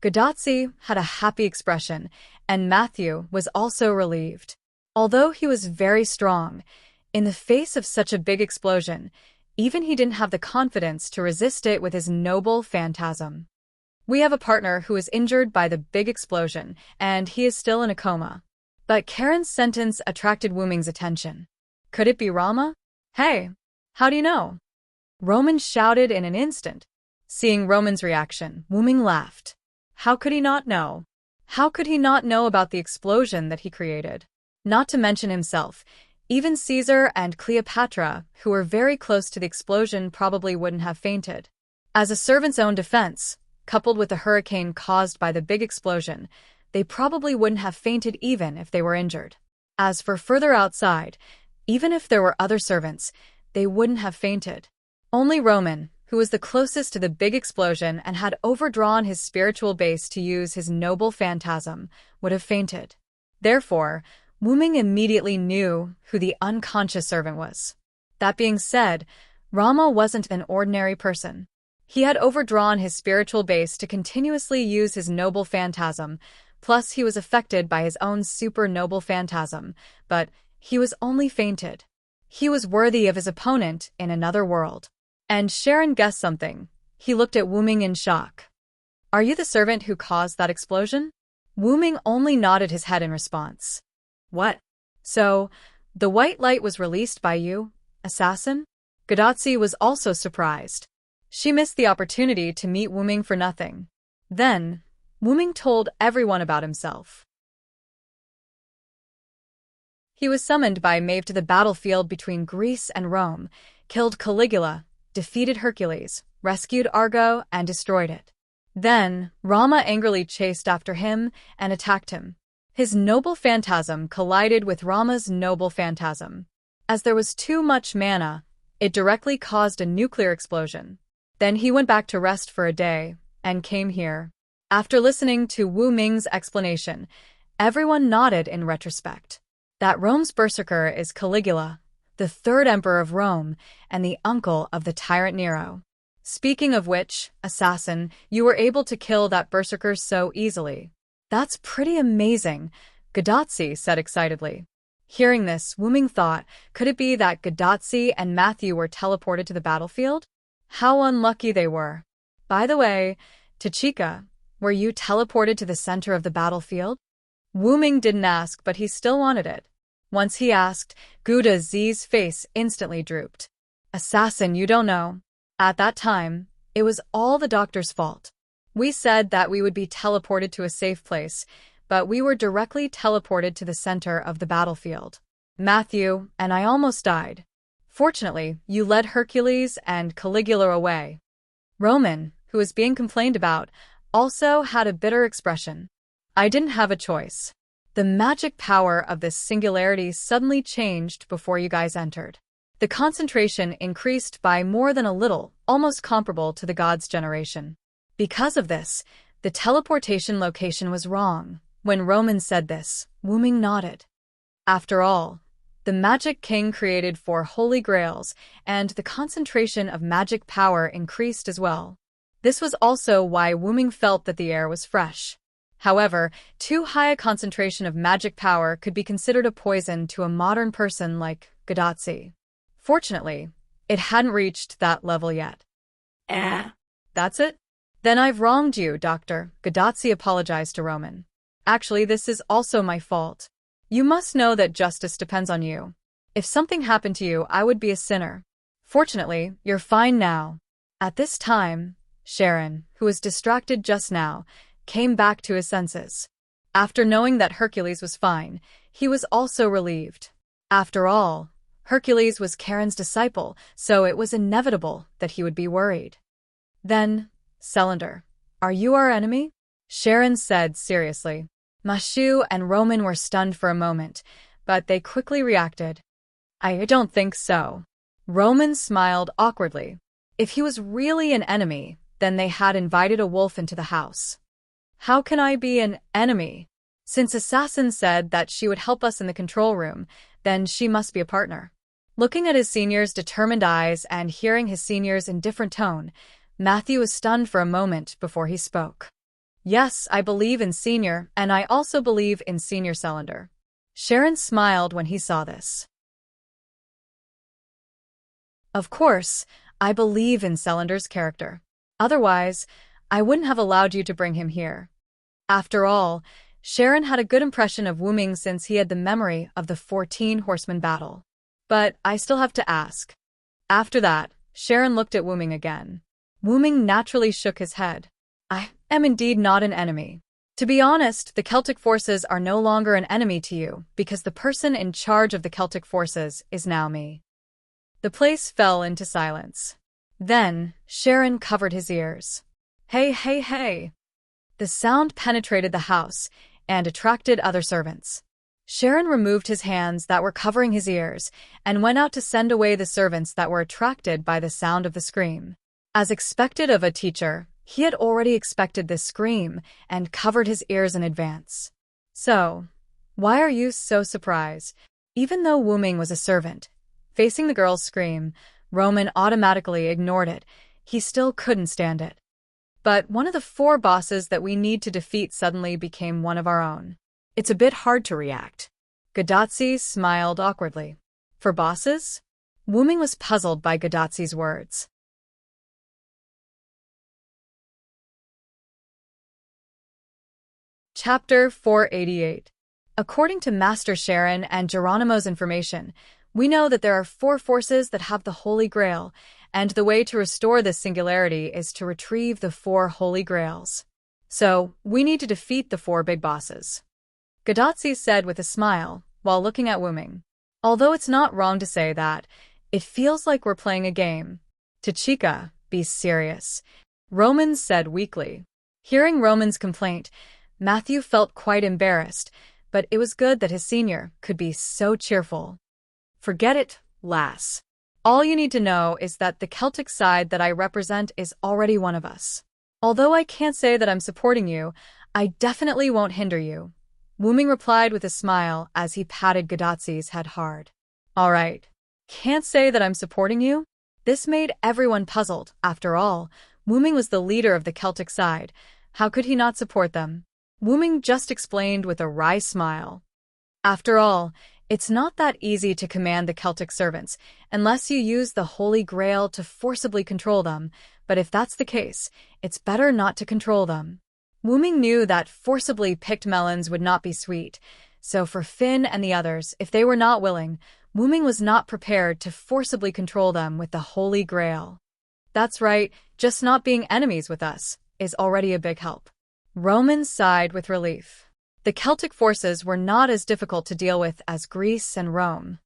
S1: Gadotsi had a happy expression, and Matthew was also relieved. Although he was very strong, in the face of such a big explosion, even he didn't have the confidence to resist it with his noble phantasm. We have a partner who was injured by the big explosion, and he is still in a coma. But Karen's sentence attracted Wuming's attention. Could it be Rama? Hey, how do you know? Roman shouted in an instant. Seeing Roman's reaction, Wuming laughed. How could he not know? How could he not know about the explosion that he created? Not to mention himself, even Caesar and Cleopatra, who were very close to the explosion, probably wouldn't have fainted. As a servant's own defense, coupled with the hurricane caused by the big explosion, they probably wouldn't have fainted even if they were injured. As for further outside, even if there were other servants, they wouldn't have fainted. Only Roman, who was the closest to the big explosion and had overdrawn his spiritual base to use his noble phantasm, would have fainted. Therefore, Wuming immediately knew who the unconscious servant was. That being said, Rama wasn't an ordinary person. He had overdrawn his spiritual base to continuously use his noble phantasm, plus he was affected by his own super noble phantasm, but he was only fainted. He was worthy of his opponent in another world. And Sharon guessed something. He looked at Wuming in shock. Are you the servant who caused that explosion? Wuming only nodded his head in response. What? So, the white light was released by you, assassin? Gadotsi was also surprised. She missed the opportunity to meet Wuming for nothing. Then, Wuming told everyone about himself. He was summoned by Maeve to the battlefield between Greece and Rome, killed Caligula, defeated Hercules, rescued Argo, and destroyed it. Then, Rama angrily chased after him and attacked him. His noble phantasm collided with Rama's noble phantasm. As there was too much mana, it directly caused a nuclear explosion. Then he went back to rest for a day, and came here. After listening to Wuming's explanation, everyone nodded in retrospect. That Rome's berserker is Caligula, the third emperor of Rome, and the uncle of the tyrant Nero. Speaking of which, assassin, you were able to kill that berserker so easily. That's pretty amazing, Gadotsi said excitedly. Hearing this, Wuming thought, could it be that Gadotsi and Matthew were teleported to the battlefield? How unlucky they were. By the way, Tachika, were you teleported to the center of the battlefield? Wuming didn't ask, but he still wanted it. Once he asked, Guda Z's face instantly drooped. Assassin, you don't know. At that time, it was all the doctor's fault. We said that we would be teleported to a safe place, but we were directly teleported to the center of the battlefield. Matthew and I almost died. Fortunately, you led Hercules and Caligula away. Roman, who was being complained about, also had a bitter expression. I didn't have a choice. The magic power of this singularity suddenly changed before you guys entered. The concentration increased by more than a little, almost comparable to the gods' generation. Because of this, the teleportation location was wrong. When Roman said this, Wuming nodded. After all, the Magic King created 4 holy grails, and the concentration of magic power increased as well. This was also why Wuming felt that the air was fresh. However, too high a concentration of magic power could be considered a poison to a modern person like Gadotsi. Fortunately, it hadn't reached that level yet. That's it? Then I've wronged you, Doctor, Gadotsi apologized to Roman. Actually, this is also my fault. You must know that justice depends on you. If something happened to you, I would be a sinner. Fortunately, you're fine now. At this time, Sharon, who was distracted just now, came back to his senses. After knowing that Hercules was fine, he was also relieved. After all, Hercules was Charon's disciple, so it was inevitable that he would be worried. Then, Cylinder, are you our enemy? Sharon said seriously. Mashu and Roman were stunned for a moment, but they quickly reacted. I don't think so. Roman smiled awkwardly. If he was really an enemy, then they had invited a wolf into the house. How can I be an enemy? Since Assassin said that she would help us in the control room, then she must be a partner. Looking at his senior's determined eyes and hearing his senior's indifferent tone, Matthew was stunned for a moment before he spoke. Yes, I believe in Senior, and I also believe in Senior Cylinder. Sharon smiled when he saw this. Of course, I believe in Cylinder's character. Otherwise, I wouldn't have allowed you to bring him here. After all, Sharon had a good impression of Wuming since he had the memory of the 14 Horsemen battle. But I still have to ask. After that, Sharon looked at Wuming again. Wuming naturally shook his head. I am indeed not an enemy. To be honest, the Celtic forces are no longer an enemy to you, because the person in charge of the Celtic forces is now me. The place fell into silence. Then, Sharon covered his ears. Hey, hey, hey. The sound penetrated the house and attracted other servants. Sharon removed his hands that were covering his ears and went out to send away the servants that were attracted by the sound of the scream. As expected of a teacher, he had already expected this scream and covered his ears in advance. So, why are you so surprised? Even though Wuming was a servant, facing the girl's scream, Roman automatically ignored it. He still couldn't stand it. But one of the 4 bosses that we need to defeat suddenly became one of our own. It's a bit hard to react. Gadatsi smiled awkwardly. For bosses? Wuming was puzzled by Gadatsi's words. Chapter 488. According to Master Sharon and Geronimo's information, we know that there are 4 forces that have the Holy Grail, and the way to restore this singularity is to retrieve the 4 Holy Grails. So, we need to defeat the 4 big bosses. Gadatsi said with a smile, while looking at Wuming. Although it's not wrong to say that, it feels like we're playing a game. Tachika, be serious, Roman said weakly. Hearing Roman's complaint, Matthew felt quite embarrassed, but it was good that his senior could be so cheerful. Forget it, lass. All you need to know is that the Celtic side that I represent is already one of us. Although I can't say that I'm supporting you, I definitely won't hinder you. Wuming replied with a smile as he patted Gadatsi's head hard. All right. Can't say that I'm supporting you? This made everyone puzzled. After all, Wuming was the leader of the Celtic side. How could he not support them? Wuming just explained with a wry smile. After all, it's not that easy to command the Celtic servants, unless you use the Holy Grail to forcibly control them, but if that's the case, it's better not to control them. Wuming knew that forcibly picked melons would not be sweet, so for Finn and the others, if they were not willing, Wuming was not prepared to forcibly control them with the Holy Grail. That's right, just not being enemies with us is already a big help. Roman sighed with relief. The Celtic forces were not as difficult to deal with as Greece and Rome.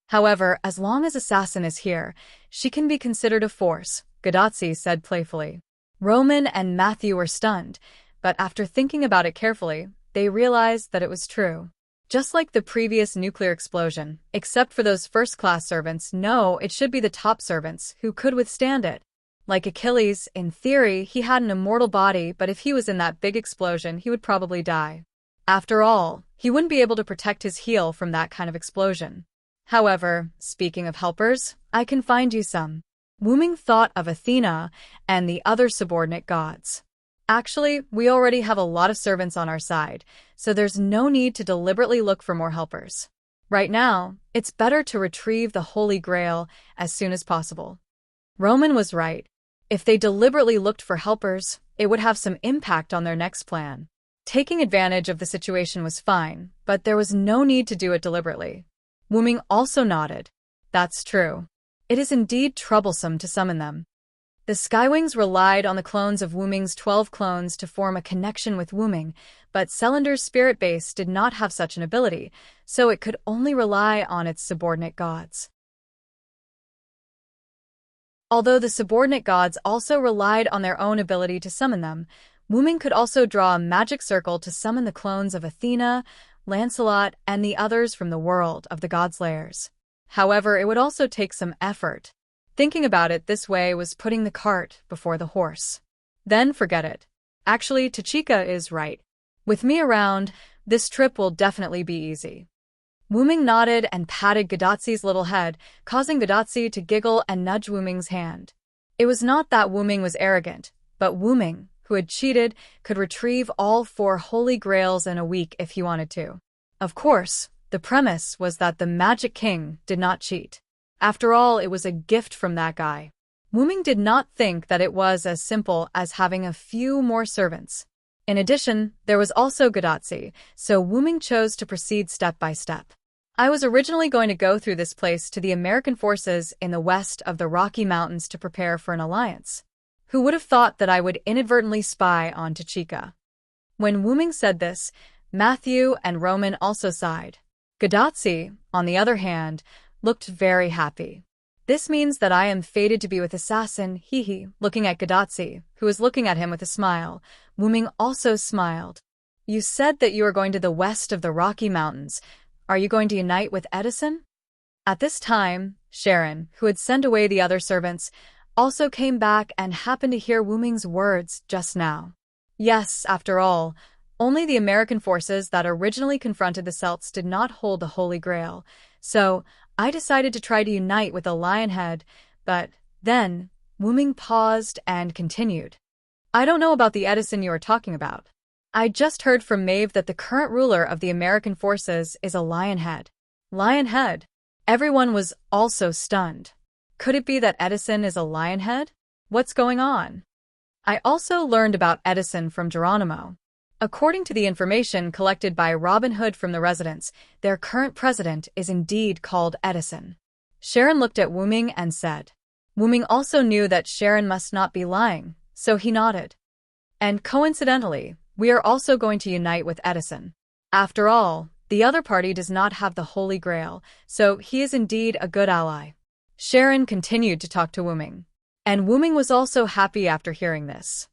S1: However, as long as Assassin is here, she can be considered a force, Gadatsi said playfully. Roman and Matthew were stunned, but after thinking about it carefully, they realized that it was true. Just like the previous nuclear explosion, except for those first-class servants, no, it should be the top servants who could withstand it. Like Achilles, in theory, he had an immortal body, but if he was in that big explosion, he would probably die. After all, he wouldn't be able to protect his heel from that kind of explosion. However, speaking of helpers, I can find you some. Wuming thought of Athena and the other subordinate gods. Actually, we already have a lot of servants on our side, so there's no need to deliberately look for more helpers. Right now, it's better to retrieve the Holy Grail as soon as possible. Roman was right. If they deliberately looked for helpers, it would have some impact on their next plan. Taking advantage of the situation was fine, but there was no need to do it deliberately. Wuming also nodded. That's true. It is indeed troublesome to summon them. The Skywings relied on the clones of Wuming's 12 clones to form a connection with Wuming, but Celander's spirit base did not have such an ability, so it could only rely on its subordinate gods. Although the subordinate gods also relied on their own ability to summon them, Wuming could also draw a magic circle to summon the clones of Athena, Lancelot, and the others from the world of the gods' lairs. However, it would also take some effort. Thinking about it this way was putting the cart before the horse. Then forget it. Actually, Tachika is right. With me around, this trip will definitely be easy. Wuming nodded and patted Gadatsi's little head, causing Gadatsi to giggle and nudge Wuming's hand. It was not that Wuming was arrogant, but Wuming, who had cheated, could retrieve all 4 Holy Grails in a week if he wanted to. Of course, the premise was that the Magic King did not cheat. After all, it was a gift from that guy. Wuming did not think that it was as simple as having a few more servants. In addition, there was also Gadatsi, so Wuming chose to proceed step by step. I was originally going to go through this place to the American forces in the west of the Rocky Mountains to prepare for an alliance. Who would have thought that I would inadvertently spy on Tachika? When Wu Ming said this, Matthew and Roman also sighed. Gadotsi, on the other hand, looked very happy. This means that I am fated to be with Assassin, hee. Looking at Gadotsi, who was looking at him with a smile, Wu Ming also smiled. You said that you are going to the west of the Rocky Mountains. Are you going to unite with Edison? At this time, Sharon, who had sent away the other servants, also came back and happened to hear Wu Ming's words just now. Yes, after all, only the American forces that originally confronted the Celts did not hold the Holy Grail, so I decided to try to unite with the Lionhead, but then Wu Ming paused and continued. I don't know about the Edison you are talking about. I just heard from Maeve that the current ruler of the American forces is a Lionhead. Lionhead? Everyone was also stunned. Could it be that Edison is a Lionhead? What's going on? I also learned about Edison from Geronimo. According to the information collected by Robin Hood from the residents, their current president is indeed called Edison. Sharon looked at Wu Ming and said. Wu Ming also knew that Sharon must not be lying, so he nodded. And coincidentally, we are also going to unite with Edison. After all, the other party does not have the Holy Grail, so he is indeed a good ally. Sharon continued to talk to Wu Ming. And Wu Ming was also happy after hearing this.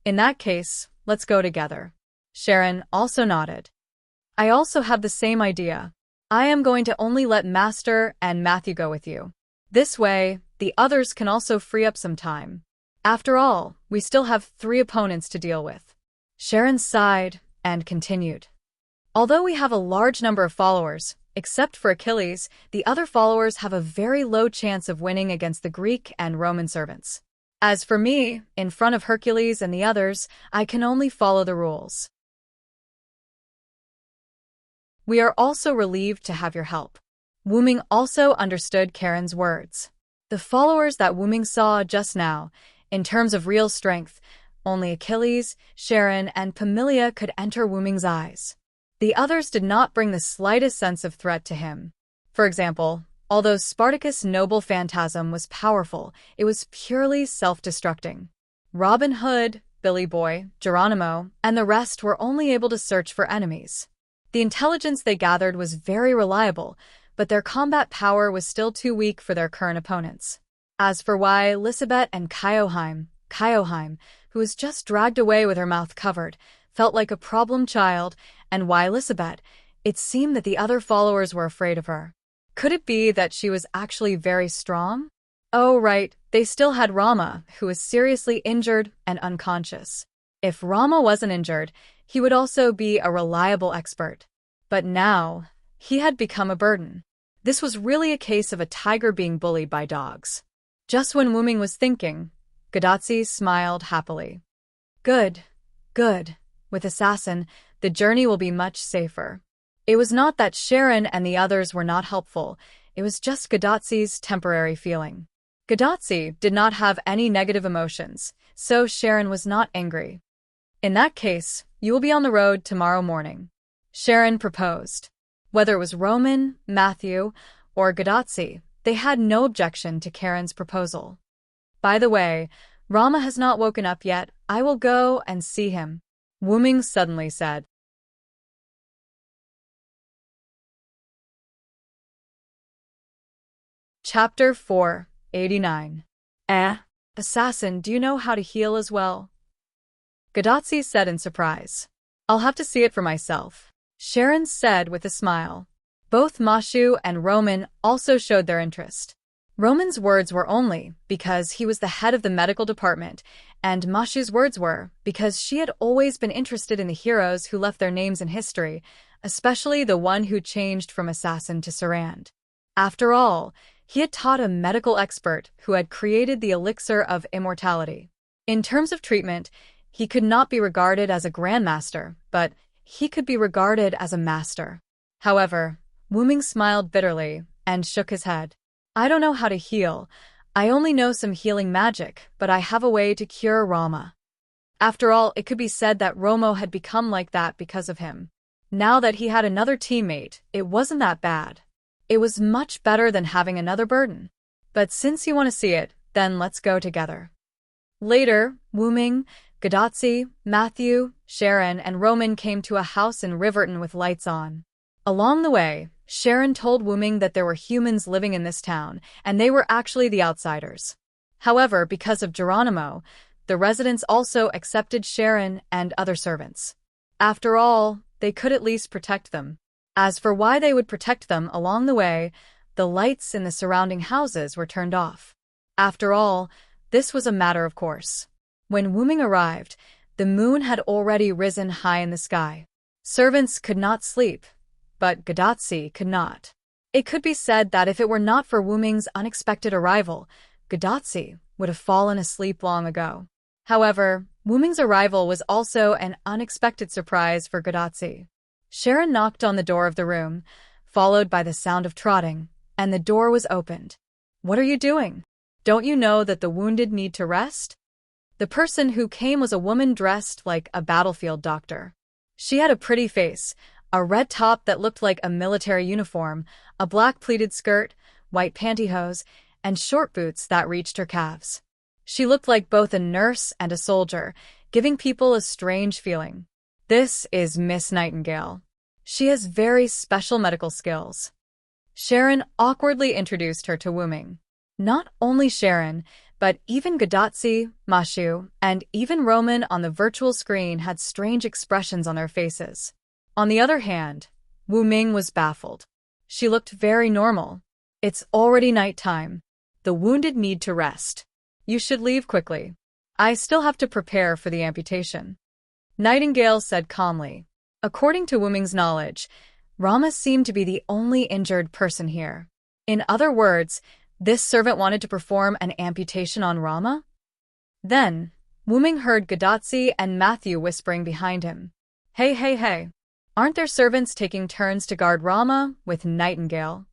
S1: In that case, let's go together. Sharon also nodded. I also have the same idea. I am going to only let Master and Matthew go with you. This way, the others can also free up some time. After all, we still have 3 opponents to deal with. Sharon sighed and continued. Although we have a large number of followers, except for Achilles, the other followers have a very low chance of winning against the Greek and Roman servants. As for me, in front of Hercules and the others, I can only follow the rules. We are also relieved to have your help. Wu Ming also understood Karen's words. The followers that Wu Ming saw just now, in terms of real strength, only Achilles, Sharon, and Pamilia could enter Wu Ming's eyes. The others did not bring the slightest sense of threat to him. For example, although Spartacus' noble phantasm was powerful, it was purely self-destructing. Robin Hood, Billy Boy, Geronimo, and the rest were only able to search for enemies. The intelligence they gathered was very reliable, but their combat power was still too weak for their current opponents. As for why Lisabeth and Kyoheim, who was just dragged away with her mouth covered, felt like a problem child, and why Lisabeth, it seemed that the other followers were afraid of her. Could it be that she was actually very strong? Oh, right, they still had Rama, who was seriously injured and unconscious. If Rama wasn't injured, he would also be a reliable expert. But now, he had become a burden. This was really a case of a tiger being bullied by dogs. Just when Wu Ming was thinking, Gadotsi smiled happily. Good. With Assassin, the journey will be much safer. It was not that Sharon and the others were not helpful, it was just Gadotsi's temporary feeling. Gadotsi did not have any negative emotions, so Sharon was not angry. In that case, you will be on the road tomorrow morning. Sharon proposed. Whether it was Roman, Matthew, or Gadotsi, they had no objection to Karen's proposal. By the way, Rama has not woken up yet. I will go and see him, Wu Ming suddenly said. Chapter 489. Assassin, do you know how to heal as well? Gadotsi said in surprise. I'll have to see it for myself, Sharon said with a smile. Both Mashu and Roman also showed their interest. Roman's words were only because he was the head of the medical department, and Mashu's words were because she had always been interested in the heroes who left their names in history, especially the one who changed from assassin to Sarand. After all, he had taught a medical expert who had created the elixir of immortality. In terms of treatment, he could not be regarded as a grandmaster, but he could be regarded as a master. However, Wu Ming smiled bitterly and shook his head. I don't know how to heal. I only know some healing magic, but I have a way to cure Rama. After all, it could be said that Romo had become like that because of him. Now that he had another teammate, it wasn't that bad. It was much better than having another burden. But since you want to see it, then let's go together. Later, Wuming, Gadotsi, Matthew, Sharon, and Roman came to a house in Riverton with lights on. Along the way, Sharon told Wuming that there were humans living in this town, and they were actually the outsiders. However, because of Geronimo, the residents also accepted Sharon and other servants. After all, they could at least protect them. As for why they would protect them along the way, the lights in the surrounding houses were turned off. After all, this was a matter of course. When Wuming arrived, the moon had already risen high in the sky. Servants could not sleep, but Gadotsi could not. It could be said that if it were not for Wuming's unexpected arrival, Gadotsi would have fallen asleep long ago. However, Wuming's arrival was also an unexpected surprise for Gadotsi. Sharon knocked on the door of the room, followed by the sound of trotting, and the door was opened. "What are you doing? Don't you know that the wounded need to rest?" The person who came was a woman dressed like a battlefield doctor. She had a pretty face, a red top that looked like a military uniform, a black pleated skirt, white pantyhose, and short boots that reached her calves. She looked like both a nurse and a soldier, giving people a strange feeling. This is Miss Nightingale. She has very special medical skills. Sharon awkwardly introduced her to Wuming. Not only Sharon, but even Gadotsi, Mashu, and even Roman on the virtual screen had strange expressions on their faces. On the other hand, Wuming was baffled. She looked very normal. "It's already nighttime. The wounded need to rest. You should leave quickly. I still have to prepare for the amputation," Nightingale said calmly. According to Wuming's knowledge, Rama seemed to be the only injured person here. In other words, this servant wanted to perform an amputation on Rama? Then, Wuming heard Gadotsi and Matthew whispering behind him. Hey. Aren't there servants taking turns to guard Rama with Nightingale?"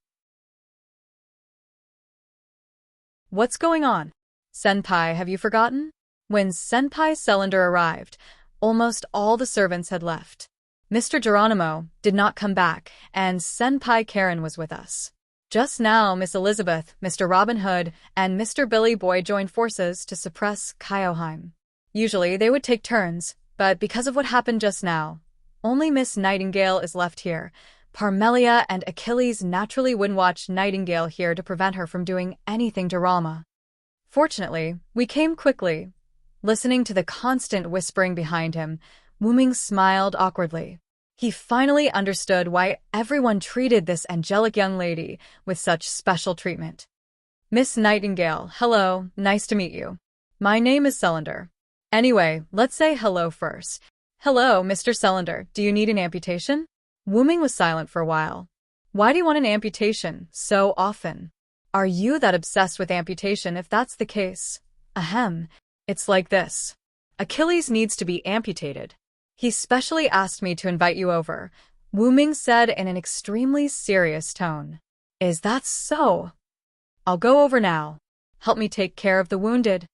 S1: "What's going on? Senpai, have you forgotten?" When Senpai Cylinder arrived, almost all the servants had left. Mr. Geronimo did not come back, and Senpai Karen was with us. Just now, Miss Elizabeth, Mr. Robin Hood, and Mr. Billy Boy joined forces to suppress Kyoheim. Usually, they would take turns, but because of what happened just now, only Miss Nightingale is left here. Parmelia and Achilles naturally wouldn't watch Nightingale here to prevent her from doing anything to Rama. Fortunately, we came quickly. Listening to the constant whispering behind him, Wuming smiled awkwardly. He finally understood why everyone treated this angelic young lady with such special treatment. "Miss Nightingale, hello, nice to meet you. My name is Cylinder. Anyway, let's say hello first. Hello, Mr. Cylinder, do you need an amputation?" Wuming was silent for a while. "Why do you want an amputation so often? Are you that obsessed with amputation if that's the case?" "Ahem, it's like this. Achilles needs to be amputated. He specially asked me to invite you over," Wuming said in an extremely serious tone. "Is that so? I'll go over now. Help me take care of the wounded."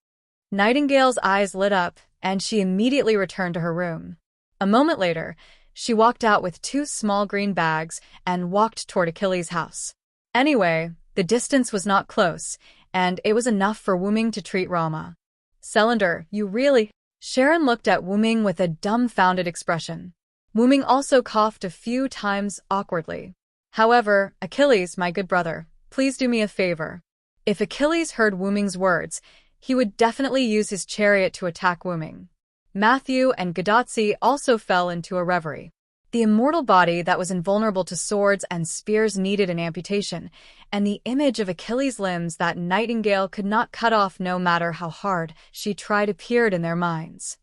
S1: Nightingale's eyes lit up, and she immediately returned to her room. A moment later, she walked out with 2 small green bags and walked toward Achilles' house. Anyway, the distance was not close, and it was enough for Wuming to treat Rama. "Cylinder, you really—" Sharon looked at Wuming with a dumbfounded expression. Wuming also coughed a few times awkwardly. However, "Achilles, my good brother, please do me a favor." If Achilles heard Wuming's words, he would definitely use his chariot to attack Wuming. Matthew and Gadotsi also fell into a reverie. The immortal body that was invulnerable to swords and spears needed an amputation, and the image of Achilles' limbs that Nightingale could not cut off no matter how hard she tried appeared in their minds.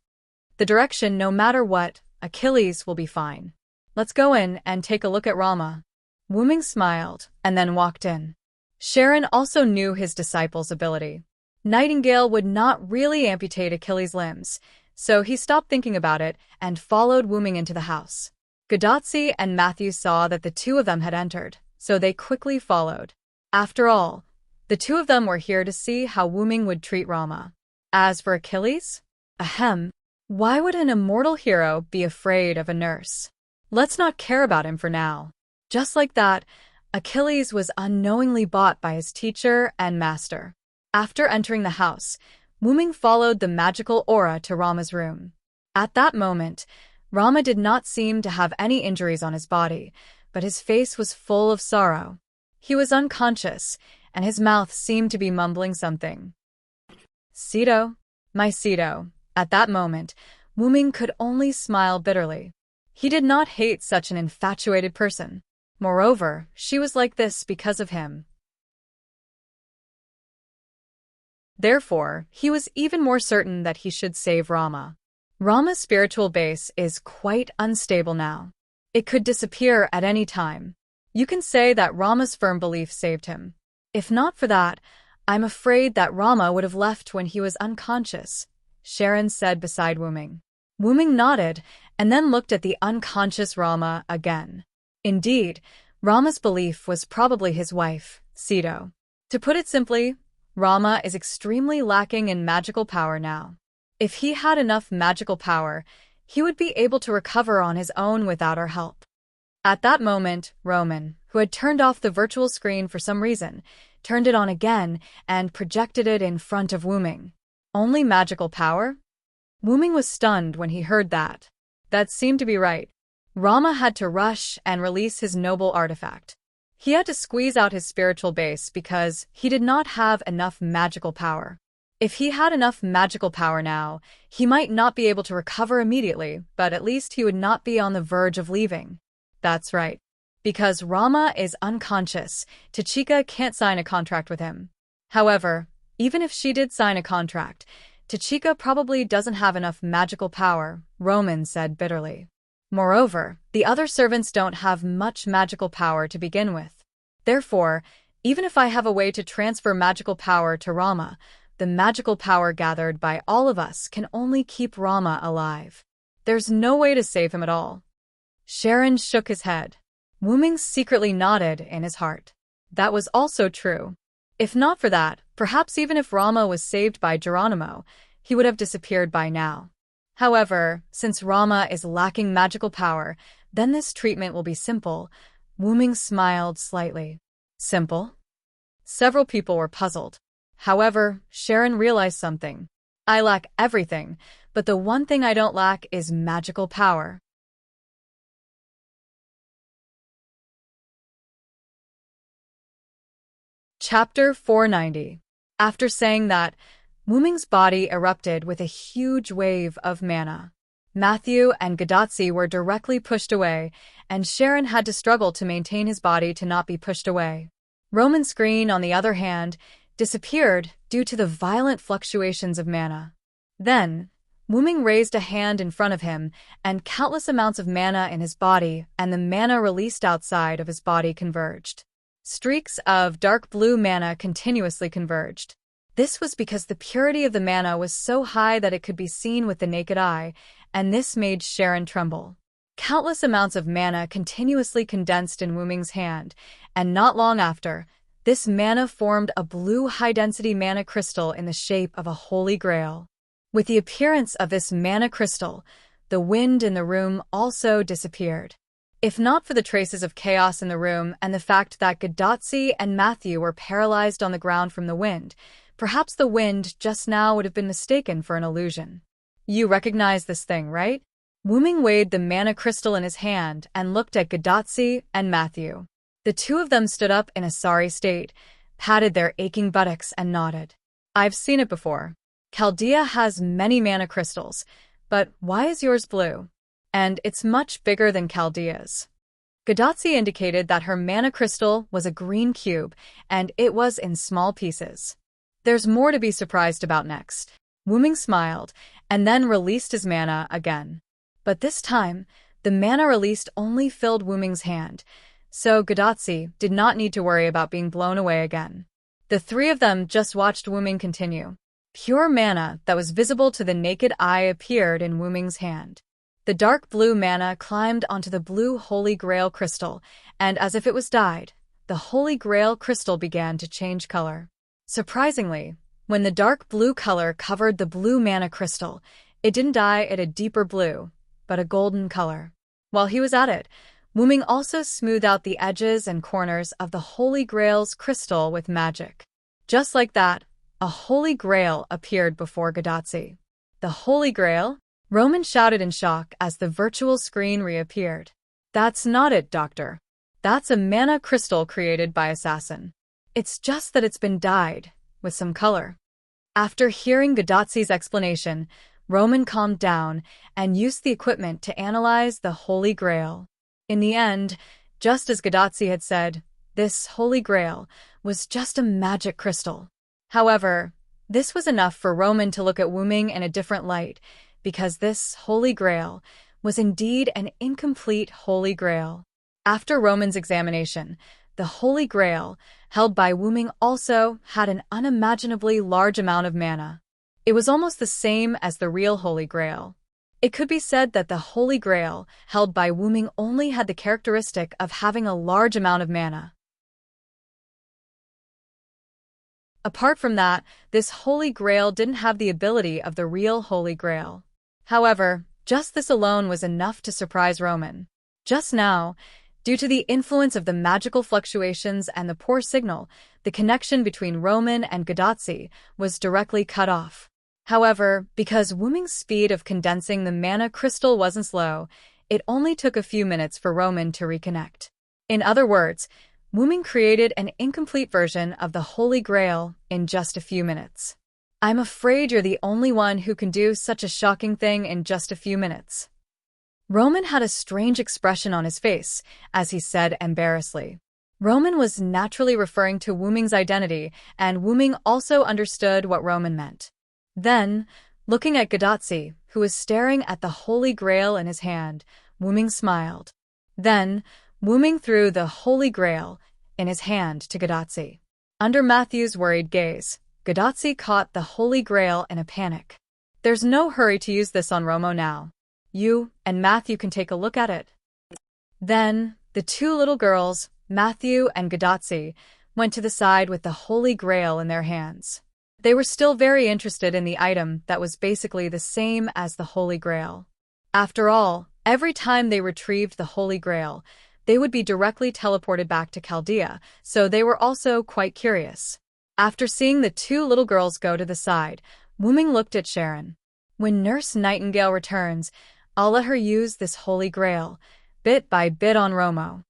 S1: The direction, no matter what, Achilles will be fine. "Let's go in and take a look at Rama." Wuming smiled and then walked in. Sharon also knew his disciple's ability. Nightingale would not really amputate Achilles' limbs, so he stopped thinking about it and followed Wuming into the house. Gadotsi and Matthew saw that the 2 of them had entered, so they quickly followed. After all, the 2 of them were here to see how Wuming would treat Rama. As for Achilles? Ahem. Why would an immortal hero be afraid of a nurse? Let's not care about him for now. Just like that, Achilles was unknowingly bought by his teacher and master. After entering the house, Wuming followed the magical aura to Rama's room. At that moment, Rama did not seem to have any injuries on his body, but his face was full of sorrow. He was unconscious, and his mouth seemed to be mumbling something. Sito, my Sito. At that moment, Wuming could only smile bitterly. He did not hate such an infatuated person. Moreover, she was like this because of him. Therefore, he was even more certain that he should save Rama. Rama's spiritual base is quite unstable now. It could disappear at any time. You can say that Rama's firm belief saved him. If not for that, I'm afraid that Rama would have left when he was unconscious, Sharon said beside Wuming. Wuming nodded and then looked at the unconscious Rama again. Indeed, Rama's belief was probably his wife, Sito. To put it simply, Rama is extremely lacking in magical power now. If he had enough magical power, he would be able to recover on his own without our help. At that moment, Roman, who had turned off the virtual screen for some reason, turned it on again and projected it in front of Wuming. Only magical power? Wuming was stunned when he heard that. That seemed to be right. Rama had to rush and release his noble artifact. He had to squeeze out his spiritual base because he did not have enough magical power. If he had enough magical power now, he might not be able to recover immediately, but at least he would not be on the verge of leaving. That's right. Because Rama is unconscious, Tachika can't sign a contract with him. However, even if she did sign a contract, Tachika probably doesn't have enough magical power, Roman said bitterly. Moreover, the other servants don't have much magical power to begin with. Therefore, even if I have a way to transfer magical power to Rama, the magical power gathered by all of us can only keep Rama alive. There's no way to save him at all. Sharon shook his head. Wuming secretly nodded in his heart. That was also true. If not for that, perhaps even if Rama was saved by Geronimo, he would have disappeared by now. However, since Rama is lacking magical power, then this treatment will be simple. Wuming smiled slightly. Simple? Several people were puzzled. However, Sharon realized something. I lack everything, but the one thing I don't lack is magical power. Chapter 490. After saying that, Wuming's body erupted with a huge wave of mana. Matthew and Gadotsi were directly pushed away, and Sharon had to struggle to maintain his body to not be pushed away. Roman's screen, on the other hand, disappeared due to the violent fluctuations of mana. Then, Wuming raised a hand in front of him, and countless amounts of mana in his body and the mana released outside of his body converged. Streaks of dark blue mana continuously converged. This was because the purity of the mana was so high that it could be seen with the naked eye, and this made Sharon tremble. Countless amounts of mana continuously condensed in Wuming's hand, and not long after, this mana formed a blue high-density mana crystal in the shape of a holy grail. With the appearance of this mana crystal, the wind in the room also disappeared. If not for the traces of chaos in the room and the fact that Gadotsi and Matthew were paralyzed on the ground from the wind, perhaps the wind just now would have been mistaken for an illusion. You recognize this thing, right? Wuming weighed the mana crystal in his hand and looked at Gadotsi and Matthew. The two of them stood up in a sorry state, patted their aching buttocks and nodded. I've seen it before. Chaldea has many mana crystals, but why is yours blue? And it's much bigger than Chaldea's. Gadotsi indicated that her mana crystal was a green cube, and it was in small pieces. There's more to be surprised about next. Wuming smiled, and then released his mana again. But this time, the mana released only filled Wuming's hand, so Gadotsi did not need to worry about being blown away again. The three of them just watched Wuming continue. Pure mana that was visible to the naked eye appeared in Wuming's hand. The dark blue mana climbed onto the blue Holy Grail crystal, and as if it was dyed, the Holy Grail crystal began to change color. Surprisingly, when the dark blue color covered the blue mana crystal, it didn't dye it a deeper blue, but a golden color. While he was at it, Wuming also smoothed out the edges and corners of the Holy Grail's crystal with magic. Just like that, a Holy Grail appeared before Gadotsi. The Holy Grail? Roman shouted in shock as the virtual screen reappeared. That's not it, Doctor. That's a mana crystal created by Assassin. It's just that it's been dyed with some color. After hearing Gadotsi's explanation, Roman calmed down and used the equipment to analyze the Holy Grail. In the end, just as Gadotsi had said, this Holy Grail was just a magic crystal. However, this was enough for Roman to look at Wuming in a different light, because this Holy Grail was indeed an incomplete Holy Grail. After Roman's examination, the Holy Grail, held by Wuming, also had an unimaginably large amount of mana. It was almost the same as the real Holy Grail. It could be said that the Holy Grail, held by Wuming, only had the characteristic of having a large amount of mana. Apart from that, this Holy Grail didn't have the ability of the real Holy Grail. However, just this alone was enough to surprise Roman. Just now, due to the influence of the magical fluctuations and the poor signal, the connection between Roman and Gadotsi was directly cut off. However, because Wuming's speed of condensing the mana crystal wasn't slow, it only took a few minutes for Roman to reconnect. In other words, Wuming created an incomplete version of the Holy Grail in just a few minutes. I'm afraid you're the only one who can do such a shocking thing in just a few minutes. Roman had a strange expression on his face as he said embarrassedly. Roman was naturally referring to Wuming's identity, and Wuming also understood what Roman meant. Then, looking at Gadotsi, who was staring at the Holy Grail in his hand, Wuming smiled. Then, Wuming threw the Holy Grail in his hand to Gadotsi. Under Matthew's worried gaze, Gadotsi caught the Holy Grail in a panic. There's no hurry to use this on Romo now. You and Matthew can take a look at it. Then, the two little girls, Matthew and Gadotsi, went to the side with the Holy Grail in their hands. They were still very interested in the item that was basically the same as the Holy Grail. After all, every time they retrieved the Holy Grail, they would be directly teleported back to Chaldea, so they were also quite curious. After seeing the two little girls go to the side, Wuming looked at Sharon. When Nurse Nightingale returns, I'll let her use this Holy Grail, bit by bit on Romo.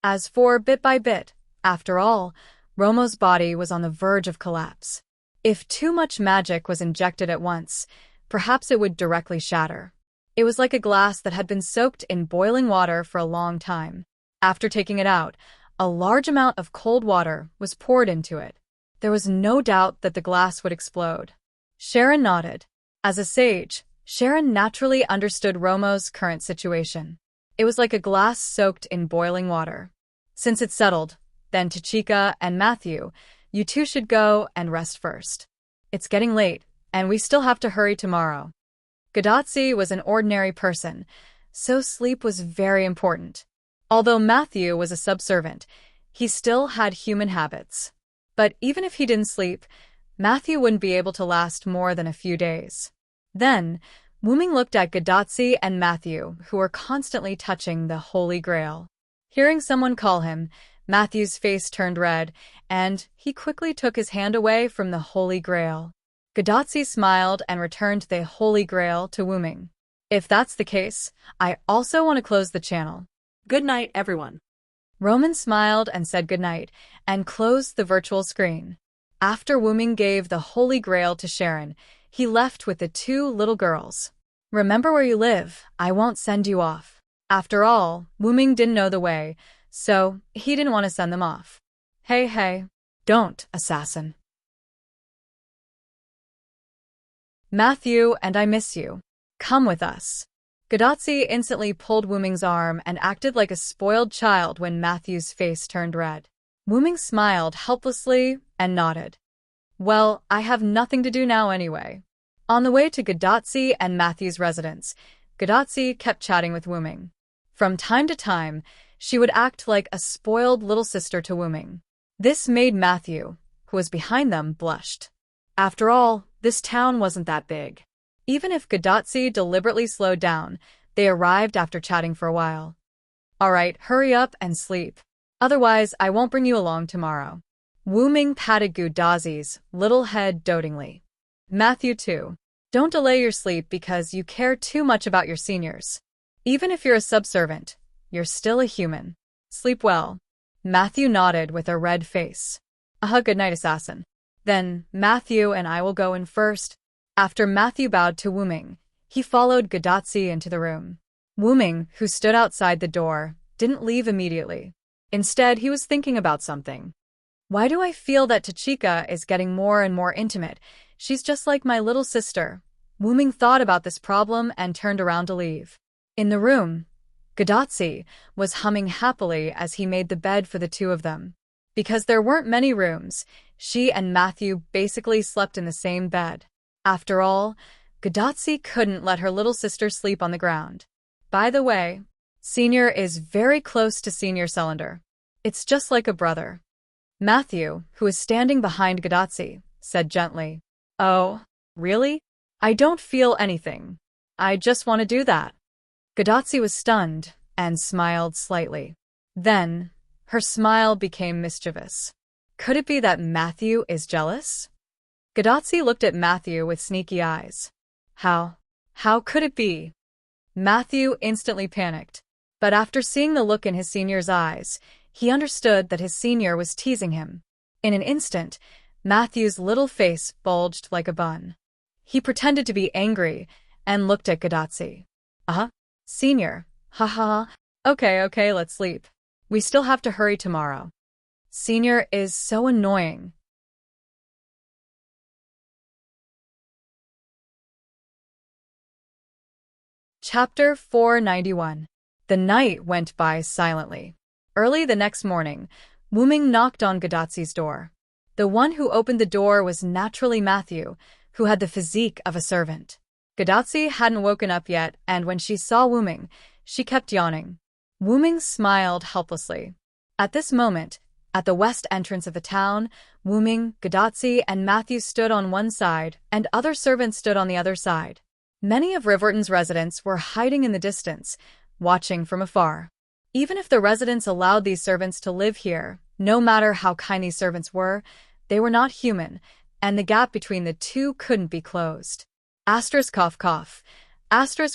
S1: As for bit by bit, after all, Romo's body was on the verge of collapse. If too much magic was injected at once, perhaps it would directly shatter. It was like a glass that had been soaked in boiling water for a long time. After taking it out, a large amount of cold water was poured into it. There was no doubt that the glass would explode. Sharon nodded. As a sage, Sharon naturally understood Romo's current situation. It was like a glass soaked in boiling water. Since it's settled, then to Chica and Matthew, you two should go and rest first. It's getting late, and we still have to hurry tomorrow. Gadotsi was an ordinary person, so sleep was very important. Although Matthew was a subservient, he still had human habits. But even if he didn't sleep, Matthew wouldn't be able to last more than a few days. Then, Wuming looked at Gadotsi and Matthew, who were constantly touching the Holy Grail. Hearing someone call him, Matthew's face turned red, and he quickly took his hand away from the Holy Grail. Gadotsi smiled and returned the Holy Grail to Wuming. If that's the case, I also want to close the channel.
S2: Good night, everyone.
S1: Roman smiled and said goodnight, and closed the virtual screen. After Wuming gave the Holy Grail to Sharon, he left with the two little girls. Remember where you live, I won't send you off. After all, Wuming didn't know the way, so he didn't want to send them off. Hey, don't, assassin. Matthew and I miss you. Come with us. Gadotsi instantly pulled Wuming's arm and acted like a spoiled child when Matthew's face turned red. Wuming smiled helplessly and nodded. Well, I have nothing to do now anyway. On the way to Gadotsi and Matthew's residence, Gadotsi kept chatting with Wuming. From time to time, she would act like a spoiled little sister to Wuming. This made Matthew, who was behind them, blushed. After all, this town wasn't that big. Even if Gadotsi deliberately slowed down, They arrived after chatting for a while. All right, hurry up and sleep. Otherwise, I won't bring you along tomorrow. Wu Ming patted Gudazi's little head dotingly. Matthew too. Don't delay your sleep because you care too much about your seniors. Even if you're a subservient, you're still a human. Sleep well. Matthew nodded with a red face. Good night, assassin. Then Matthew and I will go in first. After Matthew bowed to Wu Ming, he followed Gudazi into the room. Wu Ming, who stood outside the door, didn't leave immediately. Instead, he was thinking about something. Why do I feel that Tachika is getting more and more intimate? She's just like my little sister. Wu Ming thought about this problem and turned around to leave. In the room, Gudazi was humming happily as he made the bed for the two of them. Because there weren't many rooms, she and Matthew basically slept in the same bed. After all, Gudazi couldn't let her little sister sleep on the ground. By the way, Senior is very close to Senior Cylinder. It's just like a brother. Matthew, who was standing behind Gudazi, said gently, "Oh, really? I don't feel anything. I just want to do that." Gudazi was stunned and smiled slightly. Then, her smile became mischievous. Could it be that Matthew is jealous? Gudazi looked at Matthew with sneaky eyes. How could it be? Matthew instantly panicked. But after seeing the look in his senior's eyes, he understood that his senior was teasing him. In an instant, Matthew's little face bulged like a bun. He pretended to be angry and looked at Gudazi. Senior. Ha. Okay, let's sleep. We still have to hurry tomorrow. Senior is so annoying. Chapter 491. The night went by silently. Early the next morning, Wu Ming knocked on Gudazi's door. The one who opened the door was naturally Matthew, who had the physique of a servant. Gudazi hadn't woken up yet, and when she saw Wu Ming, she kept yawning. Wu Ming smiled helplessly. At this moment, at the west entrance of the town, Wu Ming, Gudazi, and Matthew stood on one side, and other servants stood on the other side. Many of Riverton's residents were hiding in the distance, watching from afar. Even if the residents allowed these servants to live here, no matter how kind these servants were, they were not human, and the gap between the two couldn't be closed. Cough.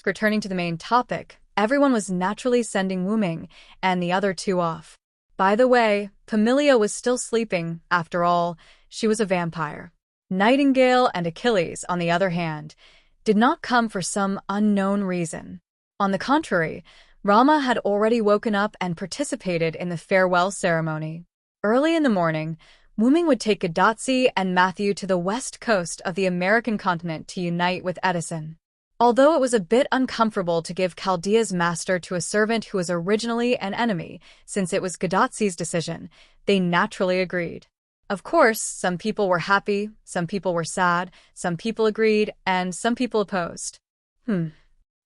S1: Returning to the main topic, everyone was naturally sending Wu Ming and the other two off. By the way, Pamilia was still sleeping. After all, she was a vampire. Nightingale and Achilles, on the other hand, did not come for some unknown reason. On the contrary, Rama had already woken up and participated in the farewell ceremony. Early in the morning, Wu Ming would take Gudazi and Matthew to the west coast of the American continent to unite with Edison. Although it was a bit uncomfortable to give Chaldea's master to a servant who was originally an enemy, since it was Gudazi's decision, they naturally agreed. Of course, some people were happy, some people were sad, some people agreed, and some people opposed.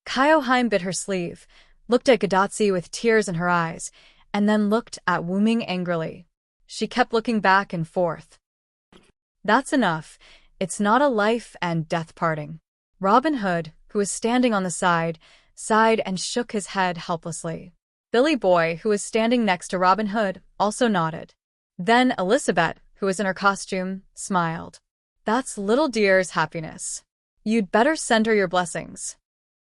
S1: Kaioheim bit her sleeve, looked at Gudazi with tears in her eyes, and then looked at Wu Ming angrily. She kept looking back and forth. That's enough. It's not a life and death parting. Robin Hood, who was standing on the side, sighed and shook his head helplessly. Billy Boy, who was standing next to Robin Hood, also nodded. Then Elizabeth, who was in her costume, smiled. That's Little Dear's happiness. You'd better send her your blessings.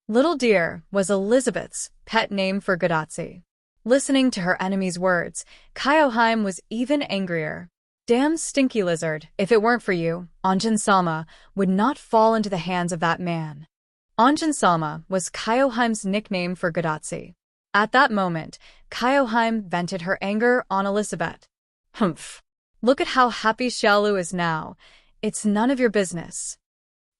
S1: Little Dear was Elizabeth's pet name for Gudazi. Listening to her enemy's words, Kaioheim was even angrier. Damn stinky lizard, if it weren't for you, Anjin Sama would not fall into the hands of that man. Anjin Sama was Kaioheim's nickname for Gudazi. At that moment, Kaioheim vented her anger on Elizabeth. Humph. Look at how happy Xiaolu is now. It's none of your business.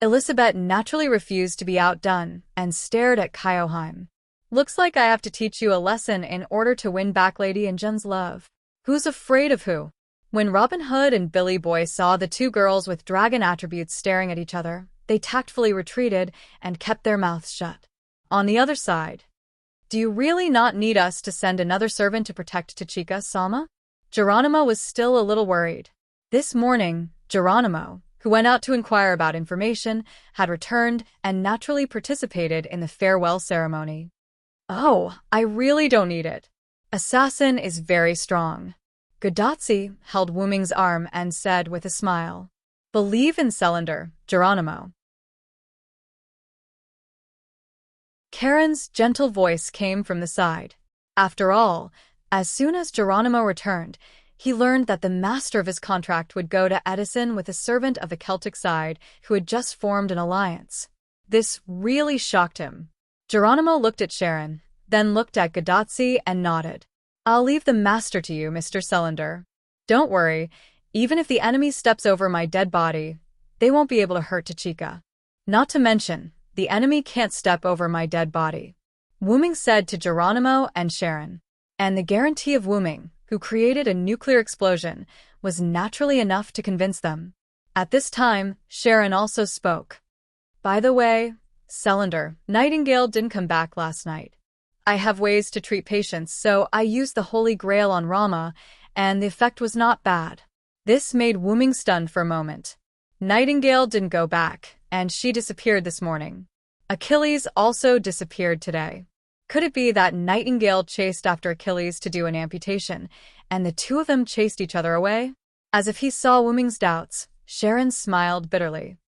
S1: Elizabeth naturally refused to be outdone and stared at Kaioheim. Looks like I have to teach you a lesson in order to win back Lady Injun's love. Who's afraid of who? When Robin Hood and Billy Boy saw the two girls with dragon attributes staring at each other, they tactfully retreated and kept their mouths shut. On the other side, do you really not need us to send another servant to protect Tachika, Sama? Geronimo was still a little worried. This morning, Geronimo, who went out to inquire about information, had returned and naturally participated in the farewell ceremony. Oh, I really don't need it. Assassin is very strong. Godazzi held Wu Ming's arm and said with a smile, "Believe in Cylinder, Geronimo." Karen's gentle voice came from the side. After all, as soon as Geronimo returned, he learned that the master of his contract would go to Edison with a servant of the Celtic side who had just formed an alliance. This really shocked him. Geronimo looked at Sharon, then looked at Godazzi and nodded. "I'll leave the master to you, Mr. Cylinder. Don't worry, even if the enemy steps over my dead body, they won't be able to hurt Tachika. Not to mention, the enemy can't step over my dead body," Wu Ming said to Geronimo and Sharon. And the guarantee of Wu Ming, who created a nuclear explosion, was naturally enough to convince them. At this time, Sharon also spoke. "By the way, Cylinder, Nightingale didn't come back last night. I have ways to treat patients, so I used the Holy Grail on Rama, and the effect was not bad." This made Wu Ming stunned for a moment. Nightingale didn't go back, and she disappeared this morning. Achilles also disappeared today. Could it be that Nightingale chased after Achilles to do an amputation, and the two of them chased each other away? As if he saw Wu Ming's doubts, Sharon smiled bitterly.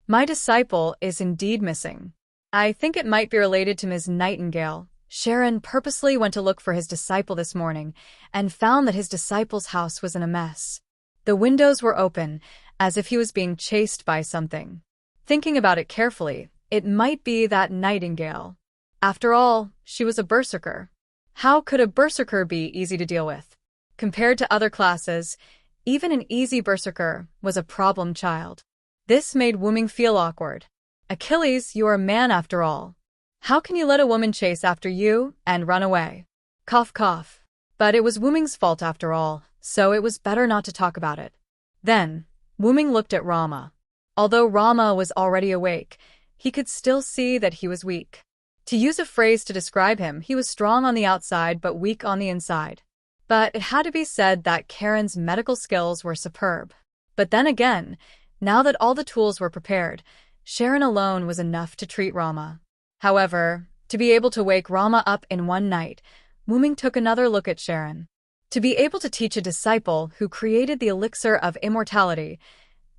S1: "My disciple is indeed missing. I think it might be related to Ms. Nightingale." Sharon purposely went to look for his disciple this morning and found that his disciple's house was in a mess. The windows were open, as if he was being chased by something. Thinking about it carefully, it might be that Nightingale. After all, she was a berserker. How could a berserker be easy to deal with? Compared to other classes, even an easy berserker was a problem child. This made Wu Ming feel awkward. "Achilles, you are a man after all. How can you let a woman chase after you and run away?" Cough, cough. But it was Wu Ming's fault after all, so it was better not to talk about it. Then, Wu Ming looked at Rama. Although Rama was already awake, he could still see that he was weak. To use a phrase to describe him, he was strong on the outside but weak on the inside. But it had to be said that Karen's medical skills were superb. But then again, now that all the tools were prepared, Sharon alone was enough to treat Rama. However, to be able to wake Rama up in one night, Wu Ming took another look at Sharon. To be able to teach a disciple who created the elixir of immortality,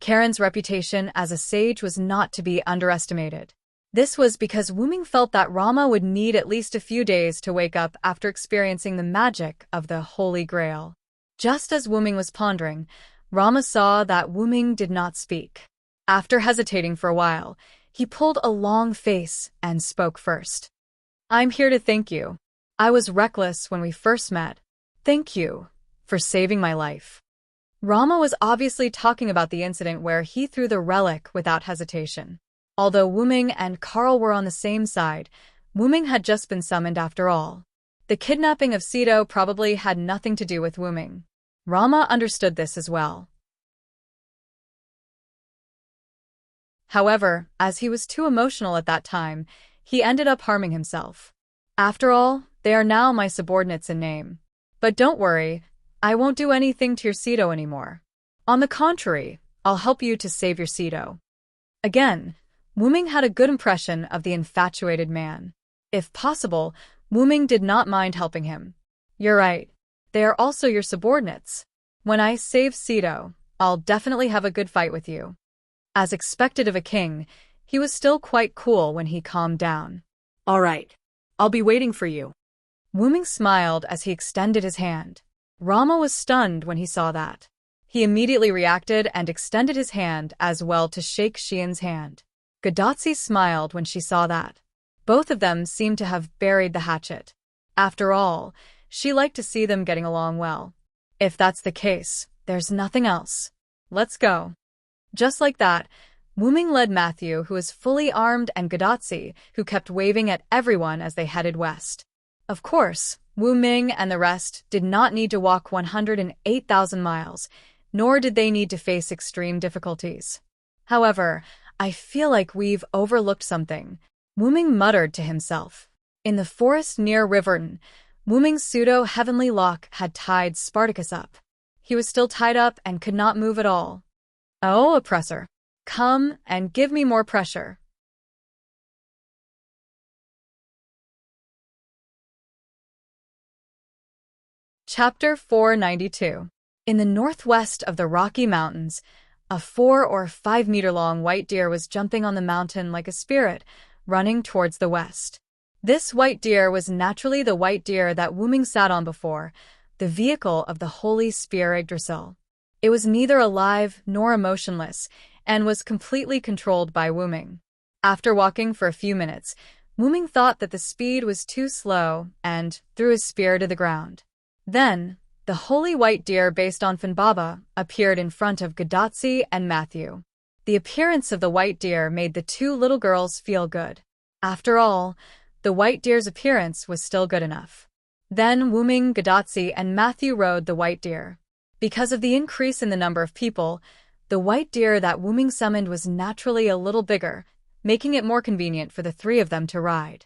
S1: Karen's reputation as a sage was not to be underestimated. This was because Wu Ming felt that Rama would need at least a few days to wake up after experiencing the magic of the Holy Grail. Just as Wu Ming was pondering, Rama saw that Wu Ming did not speak. After hesitating for a while, he pulled a long face and spoke first. "I'm here to thank you. I was reckless when we first met. Thank you for saving my life." Rama was obviously talking about the incident where he threw the relic without hesitation. Although Wu Ming and Carl were on the same side, Wu Ming had just been summoned after all. The kidnapping of Sito probably had nothing to do with Wu Ming. Rama understood this as well. However, as he was too emotional at that time, he ended up harming himself. "After all, they are now my subordinates in name. But don't worry, I won't do anything to your Sito anymore. On the contrary, I'll help you to save your Sito." Again, Wu Ming had a good impression of the infatuated man. If possible, Wu Ming did not mind helping him. "You're right. They are also your subordinates. When I save Sito, I'll definitely have a good fight with you." As expected of a king, he was still quite cool when he calmed down. "All right. I'll be waiting for you." Wu Ming smiled as he extended his hand. Rama was stunned when he saw that. He immediately reacted and extended his hand as well to shake Xian's hand. Godazzi smiled when she saw that. Both of them seemed to have buried the hatchet. After all, she liked to see them getting along well. If that's the case, there's nothing else. Let's go. Just like that, Wu Ming led Matthew, who was fully armed, and Godazzi, who kept waving at everyone as they headed west. Of course, Wu Ming and the rest did not need to walk 108,000 miles, nor did they need to face extreme difficulties. However, I feel like we've overlooked something, Wu Ming muttered to himself. In the forest near Riverton, Wu Ming's pseudo-heavenly lock had tied Spartacus up. He was still tied up and could not move at all. "Oh, oppressor, come and give me more pressure." Chapter 492. In the northwest of the Rocky Mountains, a 4 or 5 meter long white deer was jumping on the mountain like a spirit, running towards the west. This white deer was naturally the white deer that Wuming sat on before, the vehicle of the holy spear Yggdrasil. It was neither alive nor emotionless, and was completely controlled by Wuming. After walking for a few minutes, Wuming thought that the speed was too slow and threw his spear to the ground. Then, the holy white deer based on Funbaba appeared in front of Gadotsi and Matthew. The appearance of the white deer made the two little girls feel good. After all, the white deer's appearance was still good enough. Then Wuming, Gadotsi, and Matthew rode the white deer. Because of the increase in the number of people, the white deer that Wuming summoned was naturally a little bigger, making it more convenient for the three of them to ride.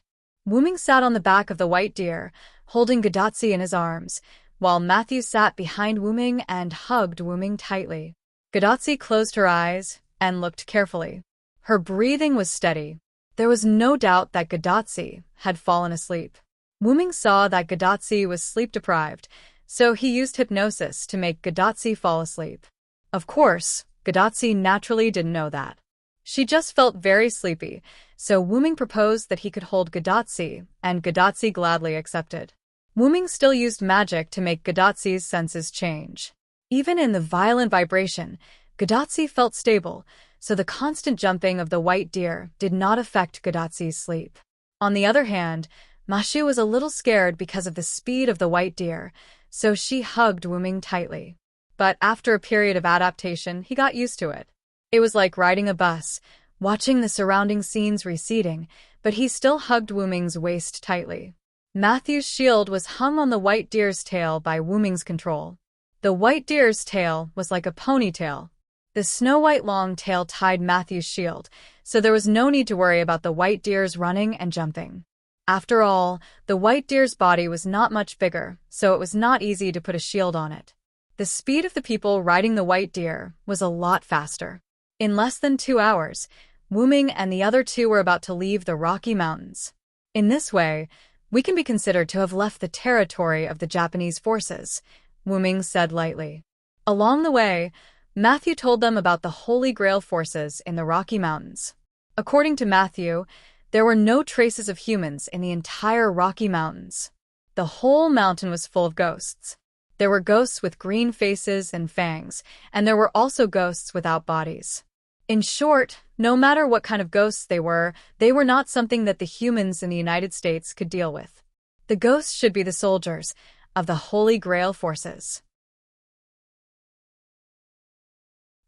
S1: Wuming sat on the back of the white deer, holding Gadotsi in his arms, while Matthew sat behind Wuming and hugged Wuming tightly. Gadotsi closed her eyes and looked carefully. Her breathing was steady. There was no doubt that Gadotsi had fallen asleep. Wuming saw that Gadotsi was sleep-deprived, so he used hypnosis to make Gadotsi fall asleep. Of course, Gadotsi naturally didn't know that. She just felt very sleepy, so Wuming proposed that he could hold Gadotsi, and Gadotsi gladly accepted. Wuming still used magic to make Gadotsi's senses change. Even in the violent vibration, Gadotsi felt stable, so the constant jumping of the white deer did not affect Gadotsi's sleep. On the other hand, Mashu was a little scared because of the speed of the white deer, so she hugged Wuming tightly. But after a period of adaptation, he got used to it. It was like riding a bus, watching the surrounding scenes receding, but he still hugged Wuming's waist tightly. Matthew's shield was hung on the white deer's tail by Wuming's control. The white deer's tail was like a ponytail. The snow-white long tail tied Matthew's shield, so there was no need to worry about the white deer's running and jumping. After all, the white deer's body was not much bigger, so it was not easy to put a shield on it. The speed of the people riding the white deer was a lot faster. In less than 2 hours, Wuming and the other two were about to leave the Rocky Mountains. In this way, we can be considered to have left the territory of the Japanese forces, Wuming said lightly. Along the way, Matthew told them about the Holy Grail forces in the Rocky Mountains. According to Matthew, there were no traces of humans in the entire Rocky Mountains. The whole mountain was full of ghosts. There were ghosts with green faces and fangs, and there were also ghosts without bodies. In short, no matter what kind of ghosts they were not something that the humans in the United States could deal with. The ghosts should be the soldiers of the Holy Grail forces.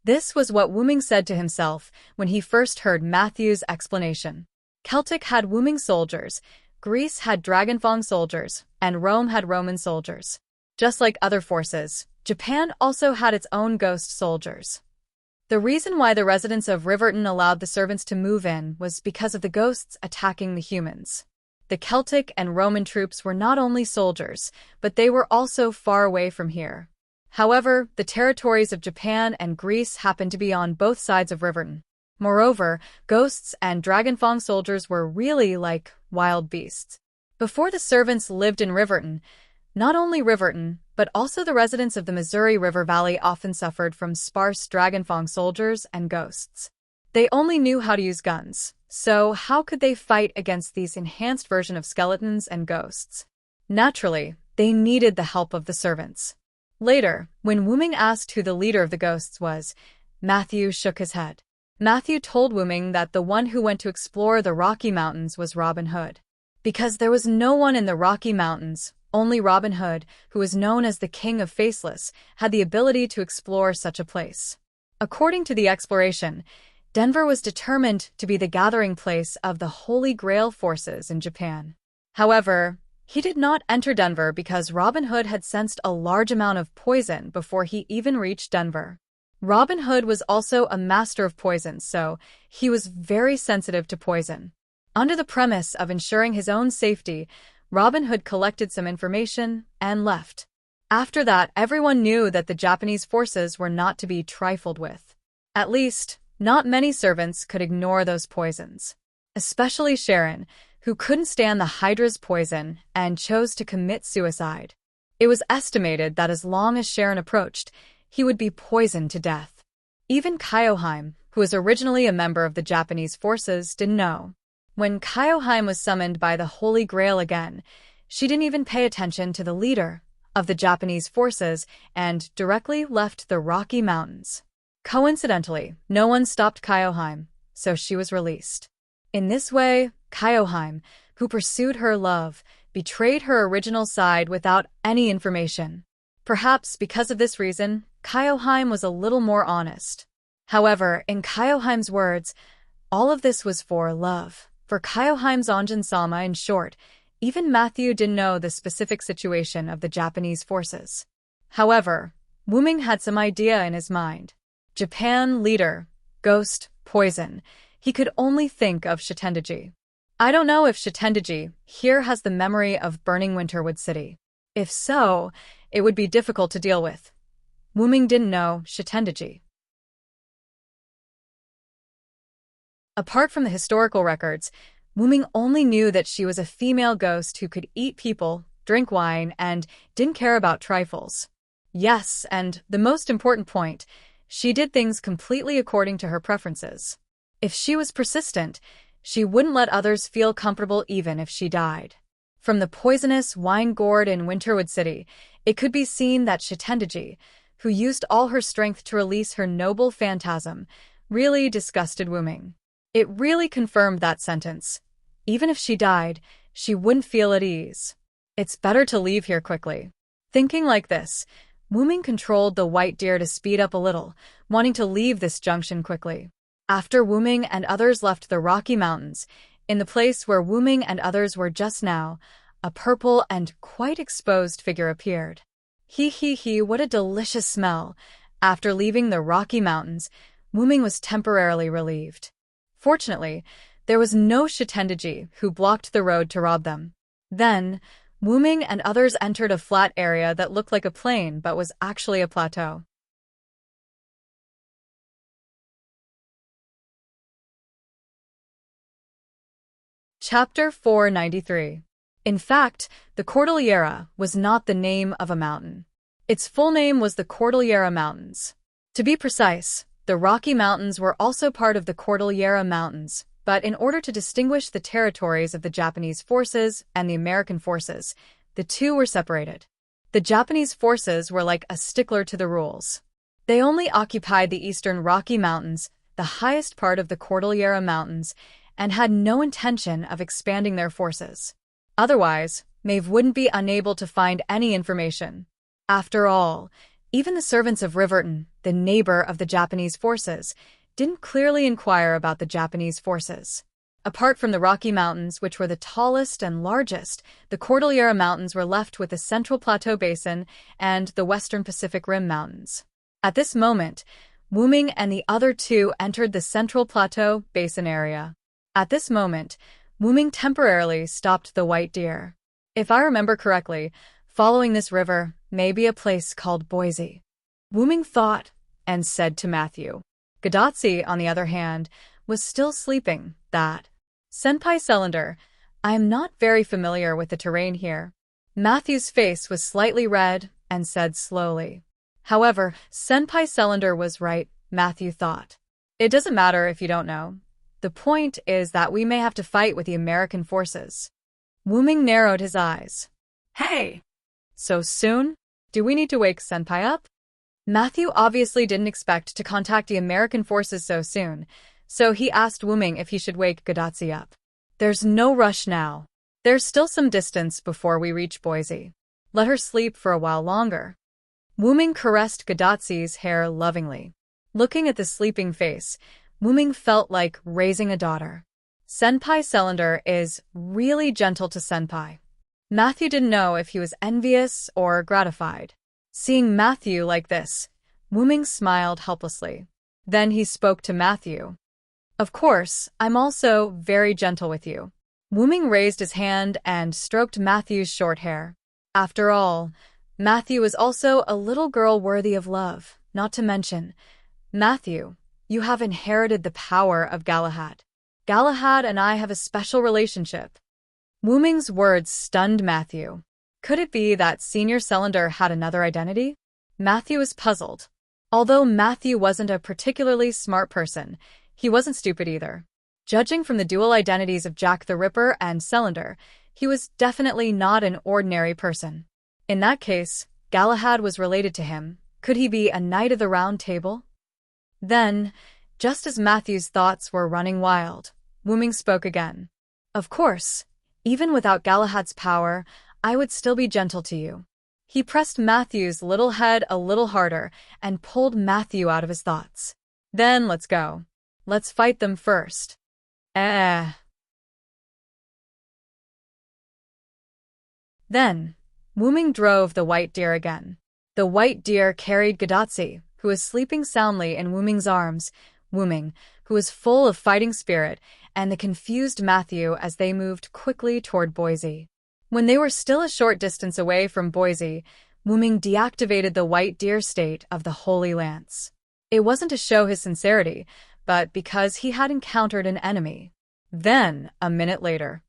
S1: This was what Wuming said to himself when he first heard Matthew's explanation. Celtic had Wuming soldiers, Greece had Dragonfang soldiers, and Rome had Roman soldiers. Just like other forces, Japan also had its own ghost soldiers. The reason why the residents of Riverton allowed the servants to move in was because of the ghosts attacking the humans. The Celtic and Roman troops were not only soldiers, but they were also far away from here. However, the territories of Japan and Greece happened to be on both sides of Riverton. Moreover, ghosts and Dragonfang soldiers were really like wild beasts. Before the servants lived in Riverton, not only Riverton, but also the residents of the Missouri River Valley often suffered from sparse Dragonfang soldiers and ghosts. They only knew how to use guns, so how could they fight against these enhanced version of skeletons and ghosts? Naturally, they needed the help of the servants. Later, when Wuming asked who the leader of the ghosts was, Matthew shook his head. Matthew told Wuming that the one who went to explore the Rocky Mountains was Robin Hood. Because there was no one in the Rocky Mountains, only Robin Hood, who was known as the King of Faceless, had the ability to explore such a place. According to the exploration, Denver was determined to be the gathering place of the Holy Grail forces in Japan. However, he did not enter Denver because Robin Hood had sensed a large amount of poison before he even reached Denver. Robin Hood was also a master of poison, so he was very sensitive to poison. Under the premise of ensuring his own safety, Robin Hood collected some information and left. After that, everyone knew that the Japanese forces were not to be trifled with. At least, not many servants could ignore those poisons. Especially Sharon, who couldn't stand the Hydra's poison and chose to commit suicide. It was estimated that as long as Sharon approached, he would be poisoned to death. Even Kyoheim, who was originally a member of the Japanese forces, didn't know. When Kyoheim was summoned by the Holy Grail again, she didn't even pay attention to the leader of the Japanese forces and directly left the Rocky Mountains. Coincidentally, no one stopped Kyoheim, so she was released. In this way, Kyoheim, who pursued her love, betrayed her original side without any information. Perhaps because of this reason, Kyoheim was a little more honest. However, in Kyoheim's words, all of this was for love. For Kyoheim's Anjin Sama, in short, even Matthew didn't know the specific situation of the Japanese forces. However, Wuming had some idea in his mind. Japan leader, ghost, poison. He could only think of Shitendaji. I don't know if Shitendaji here has the memory of burning Winterwood City. If so, it would be difficult to deal with. Wuming didn't know Shitendaji. Apart from the historical records, Wuming only knew that she was a female ghost who could eat people, drink wine, and didn't care about trifles. Yes, and the most important point, she did things completely according to her preferences. If she was persistent, she wouldn't let others feel comfortable even if she died. From the poisonous wine gourd in Winterwood City, it could be seen that Shitendaji, who used all her strength to release her noble phantasm, really disgusted Wuming. It really confirmed that sentence. Even if she died, she wouldn't feel at ease. It's better to leave here quickly. Thinking like this, Wuming controlled the white deer to speed up a little, wanting to leave this junction quickly. After Wuming and others left the Rocky Mountains, in the place where Wuming and others were just now, a purple and quite exposed figure appeared. What a delicious smell! After leaving the Rocky Mountains, Wuming was temporarily relieved. Fortunately, there was no Shitendaji who blocked the road to rob them. Then, Wuming and others entered a flat area that looked like a plain but was actually a plateau. Chapter 493. In fact, the Cordillera was not the name of a mountain. Its full name was the Cordillera Mountains. To be precise, the Rocky Mountains were also part of the Cordillera Mountains, but in order to distinguish the territories of the Japanese forces and the American forces, the two were separated. The Japanese forces were like a stickler to the rules. They only occupied the eastern Rocky Mountains, the highest part of the Cordillera Mountains, and had no intention of expanding their forces. Otherwise, Maeve wouldn't be unable to find any information. After all, even the servants of Riverton, the neighbor of the Japanese forces, didn't clearly inquire about the Japanese forces. Apart from the Rocky Mountains, which were the tallest and largest, the Cordillera Mountains were left with the Central Plateau Basin and the Western Pacific Rim Mountains. At this moment, Wuming and the other two entered the Central Plateau Basin area. At this moment, Wuming temporarily stopped the white deer. If I remember correctly, following this river may be a place called Boise. Wuming thought and said to Matthew. Gadatsi, on the other hand, was still sleeping. That. Senpai Cylinder, I am not very familiar with the terrain here. Matthew's face was slightly red and said slowly. However, Senpai Cylinder was right, Matthew thought. It doesn't matter if you don't know. The point is that we may have to fight with the American forces. Wuming narrowed his eyes. Hey! So soon? Do we need to wake Senpai up? Matthew obviously didn't expect to contact the American forces so soon, so he asked Wuming if he should wake Gadatsi up. There's no rush now. There's still some distance before we reach Boise. Let her sleep for a while longer. Wuming caressed Gadatsi's hair lovingly. Looking at the sleeping face, Wuming felt like raising a daughter. Senpai Cylinder is really gentle to Senpai. Matthew didn't know if he was envious or gratified. Seeing Matthew like this, Wuming smiled helplessly. Then he spoke to Matthew. Of course, I'm also very gentle with you. Wuming raised his hand and stroked Matthew's short hair. After all, Matthew is also a little girl worthy of love, not to mention, Matthew, you have inherited the power of Galahad. Galahad and I have a special relationship. Wuming's words stunned Matthew. Could it be that Senior Cylinder had another identity? Matthew was puzzled. Although Matthew wasn't a particularly smart person, he wasn't stupid either. Judging from the dual identities of Jack the Ripper and Cylinder, he was definitely not an ordinary person. In that case, Galahad was related to him. Could he be a Knight of the Round Table? Then, just as Matthew's thoughts were running wild, Wooming spoke again. Of course, even without Galahad's power, I would still be gentle to you. He pressed Matthew's little head a little harder and pulled Matthew out of his thoughts. Then let's go. Let's fight them first. Then, Wooming drove the white deer again. The white deer carried Gadotsi, who was sleeping soundly in Wooming's arms, Wooming, who was full of fighting spirit, and the confused Matthew as they moved quickly toward Boise. When they were still a short distance away from Boise, Wooming deactivated the white deer state of the Holy Lance. It wasn't to show his sincerity, but because he had encountered an enemy. Then, a minute later.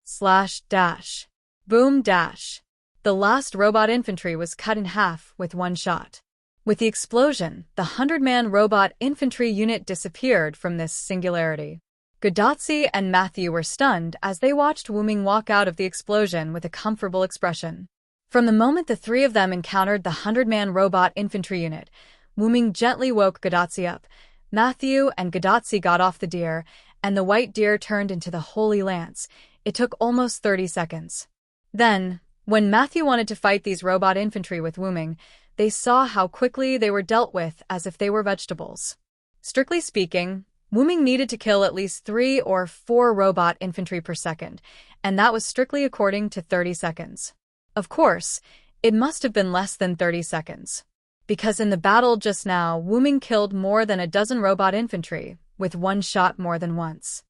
S1: Slash dash. Boom dash. The last robot infantry was cut in half with one shot. With the explosion, the 100-man robot infantry unit disappeared from this singularity. Gadotsi and Matthew were stunned as they watched Wooming walk out of the explosion with a comfortable expression. From the moment the three of them encountered the 100-man robot infantry unit, Wooming gently woke Gadotsi up. Matthew and Gadotsi got off the deer, and the white deer turned into the Holy Lance. It took almost 30 seconds. Then, when Matthew wanted to fight these robot infantry with Wooming, they saw how quickly they were dealt with as if they were vegetables. Strictly speaking, Wooming needed to kill at least 3 or 4 robot infantry per second, and that was strictly according to 30 seconds. Of course, it must have been less than 30 seconds. Because in the battle just now, Wooming killed more than a dozen robot infantry, with one shot more than once.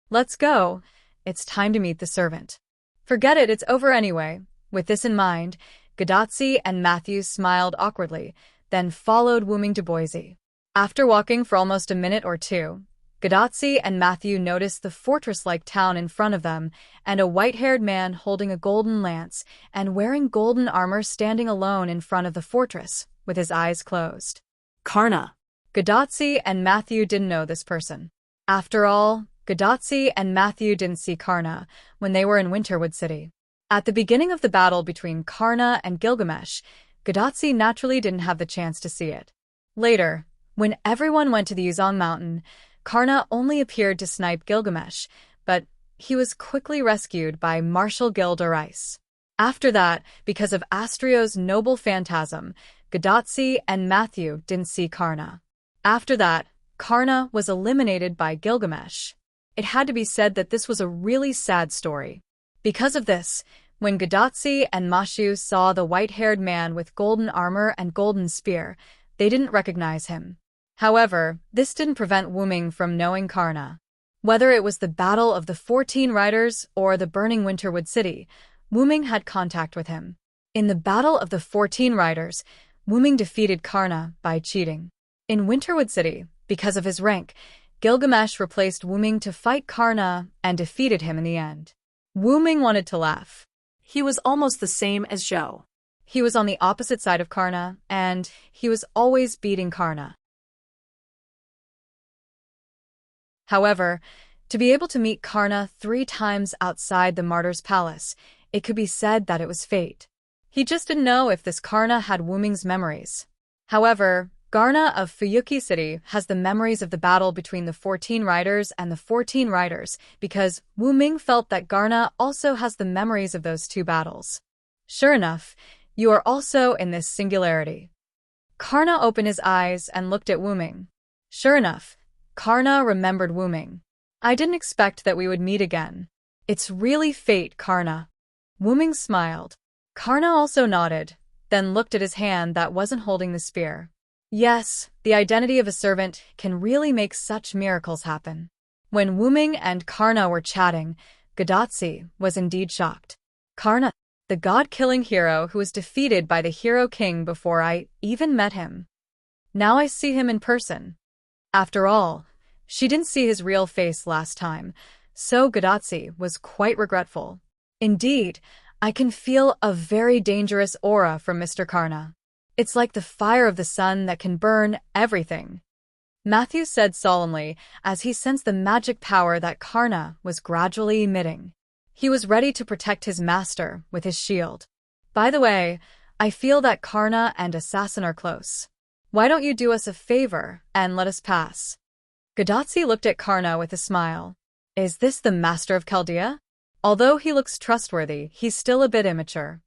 S1: Let's go. It's time to meet the servant. Forget it, it's over anyway. With this in mind, Gadotsi and Matthew smiled awkwardly, then followed Wooming to Boise. After walking for almost a minute or two, Gadotsi and Matthew noticed the fortress-like town in front of them and a white-haired man holding a golden lance and wearing golden armor standing alone in front of the fortress, with his eyes closed.
S2: Karna.
S1: Gadotsi and Matthew didn't know this person. After all, Gadotsi and Matthew didn't see Karna when they were in Winterwood City. At the beginning of the battle between Karna and Gilgamesh, Gadotsi naturally didn't have the chance to see it. Later, when everyone went to the Uzong Mountain, Karna only appeared to snipe Gilgamesh, but he was quickly rescued by Marshal Gil-Darice. After that, because of Astrio's noble phantasm, Gadotsi and Matthew didn't see Karna. After that, Karna was eliminated by Gilgamesh. It had to be said that this was a really sad story. Because of this, when Gadotsi and Mashu saw the white-haired man with golden armor and golden spear, they didn't recognize him. However, this didn't prevent Wooming from knowing Karna. Whether it was the Battle of the 14 Riders or the burning Winterwood City, Wooming had contact with him. In the Battle of the 14 Riders, Wooming defeated Karna by cheating. In Winterwood City, because of his rank, Gilgamesh replaced Wooming to fight Karna and defeated him in the end. Wooming wanted to laugh.
S2: He was almost the same as Zhou.
S1: He was on the opposite side of Karna, and he was always beating Karna. However, to be able to meet Karna 3 times outside the Martyr's Palace, it could be said that it was fate. He just didn't know if this Karna had Wooming's memories. However, Garna of Fuyuki City has the memories of the battle between the 14 Riders and the 14 Riders because Wooming felt that Garna also has the memories of those 2 battles. Sure enough, you are also in this singularity. Karna opened his eyes and looked at Wooming. Sure enough, Karna remembered Wooming. I didn't expect that we would meet again. It's really fate, Karna. Wooming smiled. Karna also nodded, then looked at his hand that wasn't holding the spear. Yes, the identity of a servant can really make such miracles happen. When Wooming and Karna were chatting, Gadotsi was indeed shocked. Karna, the god-killing hero who was defeated by the Hero King before I even met him. Now I see him in person. After all, she didn't see his real face last time, so Gadotsi was quite regretful. Indeed, I can feel a very dangerous aura from Mr. Karna. It's like the fire of the sun that can burn everything. Matthew said solemnly as he sensed the magic power that Karna was gradually emitting. He was ready to protect his master with his shield. By the way, I feel that Karna and Assassin are close. Why don't you do us a favor and let us pass? Gadotsi looked at Karna with a smile. Is this the master of Chaldea? Although he looks trustworthy, he's still a bit immature.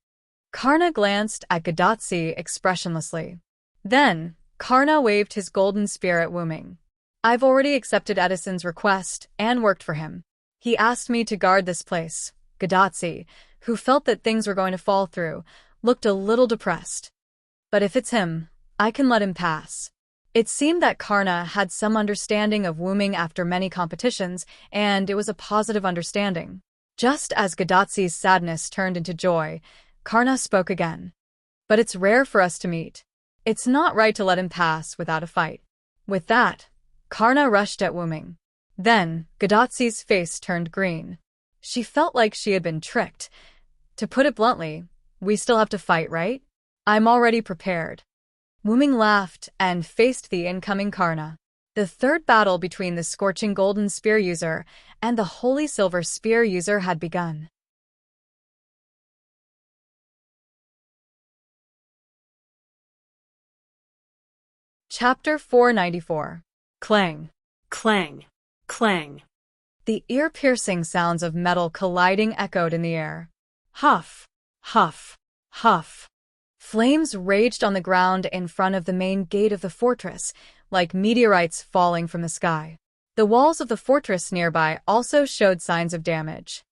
S1: Karna glanced at Gadotsi expressionlessly. Then, Karna waved his golden spear at Wuming. I've already accepted Edison's request and worked for him. He asked me to guard this place. Gadotsi, who felt that things were going to fall through, looked a little depressed. But if it's him, I can let him pass. It seemed that Karna had some understanding of Wuming after many competitions, and it was a positive understanding. Just as Gadotsi's sadness turned into joy, Karna spoke again. But it's rare for us to meet. It's not right to let him pass without a fight. With that, Karna rushed at Wuming. Then, Gadotsi's face turned green. She felt like she had been tricked. To put it bluntly, we still have to fight, right? I'm already prepared. Wuming laughed and faced the incoming Karna. The third battle between the Scorching Golden Spear user and the Holy Silver Spear user had begun. Chapter 494. Clang.
S2: Clang. Clang.
S1: The ear-piercing sounds of metal colliding echoed in the air. Huff. Huff. Huff. Flames raged on the ground in front of the main gate of the fortress, like meteorites falling from the sky. The walls of the fortress nearby also showed signs of damage.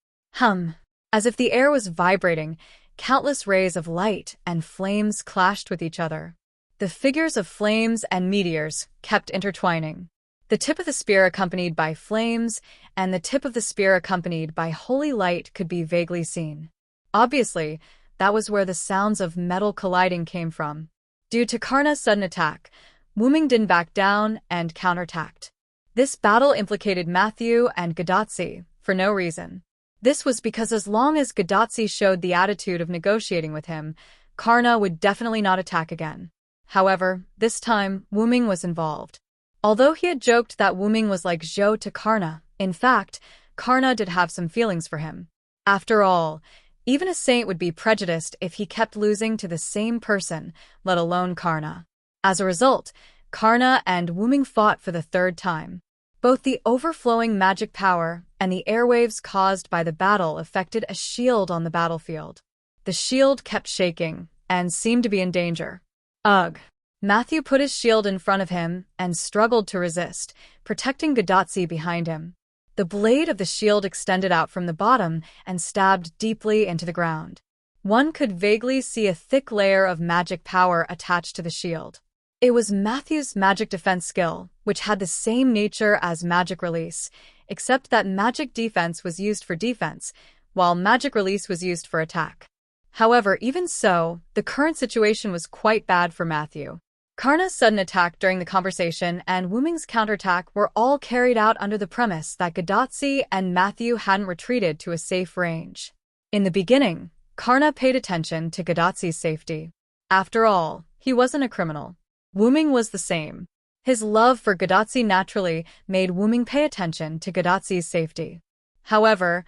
S1: As if the air was vibrating, countless rays of light and flames clashed with each other. The figures of flames and meteors kept intertwining. The tip of the spear accompanied by flames and the tip of the spear accompanied by holy light could be vaguely seen. Obviously, that was where the sounds of metal colliding came from. Due to Karna's sudden attack, Wuming didn't back down and counterattacked. This battle implicated Matthew and Gadotsi for no reason. This was because as long as Gadotsi showed the attitude of negotiating with him, Karna would definitely not attack again. However, this time, Wuming was involved. Although he had joked that Wuming was like Zhou to Karna, in fact, Karna did have some feelings for him. After all, even a saint would be prejudiced if he kept losing to the same person, let alone Karna. As a result, Karna and Wuming fought for the third time. Both the overflowing magic power and the airwaves caused by the battle affected a shield on the battlefield. The shield kept shaking and seemed to be in danger. Ugh. Matthew put his shield in front of him and struggled to resist, protecting Gadotsi behind him. The blade of the shield extended out from the bottom and stabbed deeply into the ground. One could vaguely see a thick layer of magic power attached to the shield. It was Matthew's magic defense skill, which had the same nature as magic release, except that magic defense was used for defense, while magic release was used for attack. However, even so, the current situation was quite bad for Matthew. Karna's sudden attack during the conversation and Wuming's counterattack were all carried out under the premise that Gadotsi and Matthew hadn't retreated to a safe range. In the beginning, Karna paid attention to Gadotsi's safety. After all, he wasn't a criminal. Wuming was the same. His love for Gadotsi naturally made Wuming pay attention to Gadotsi's safety. However,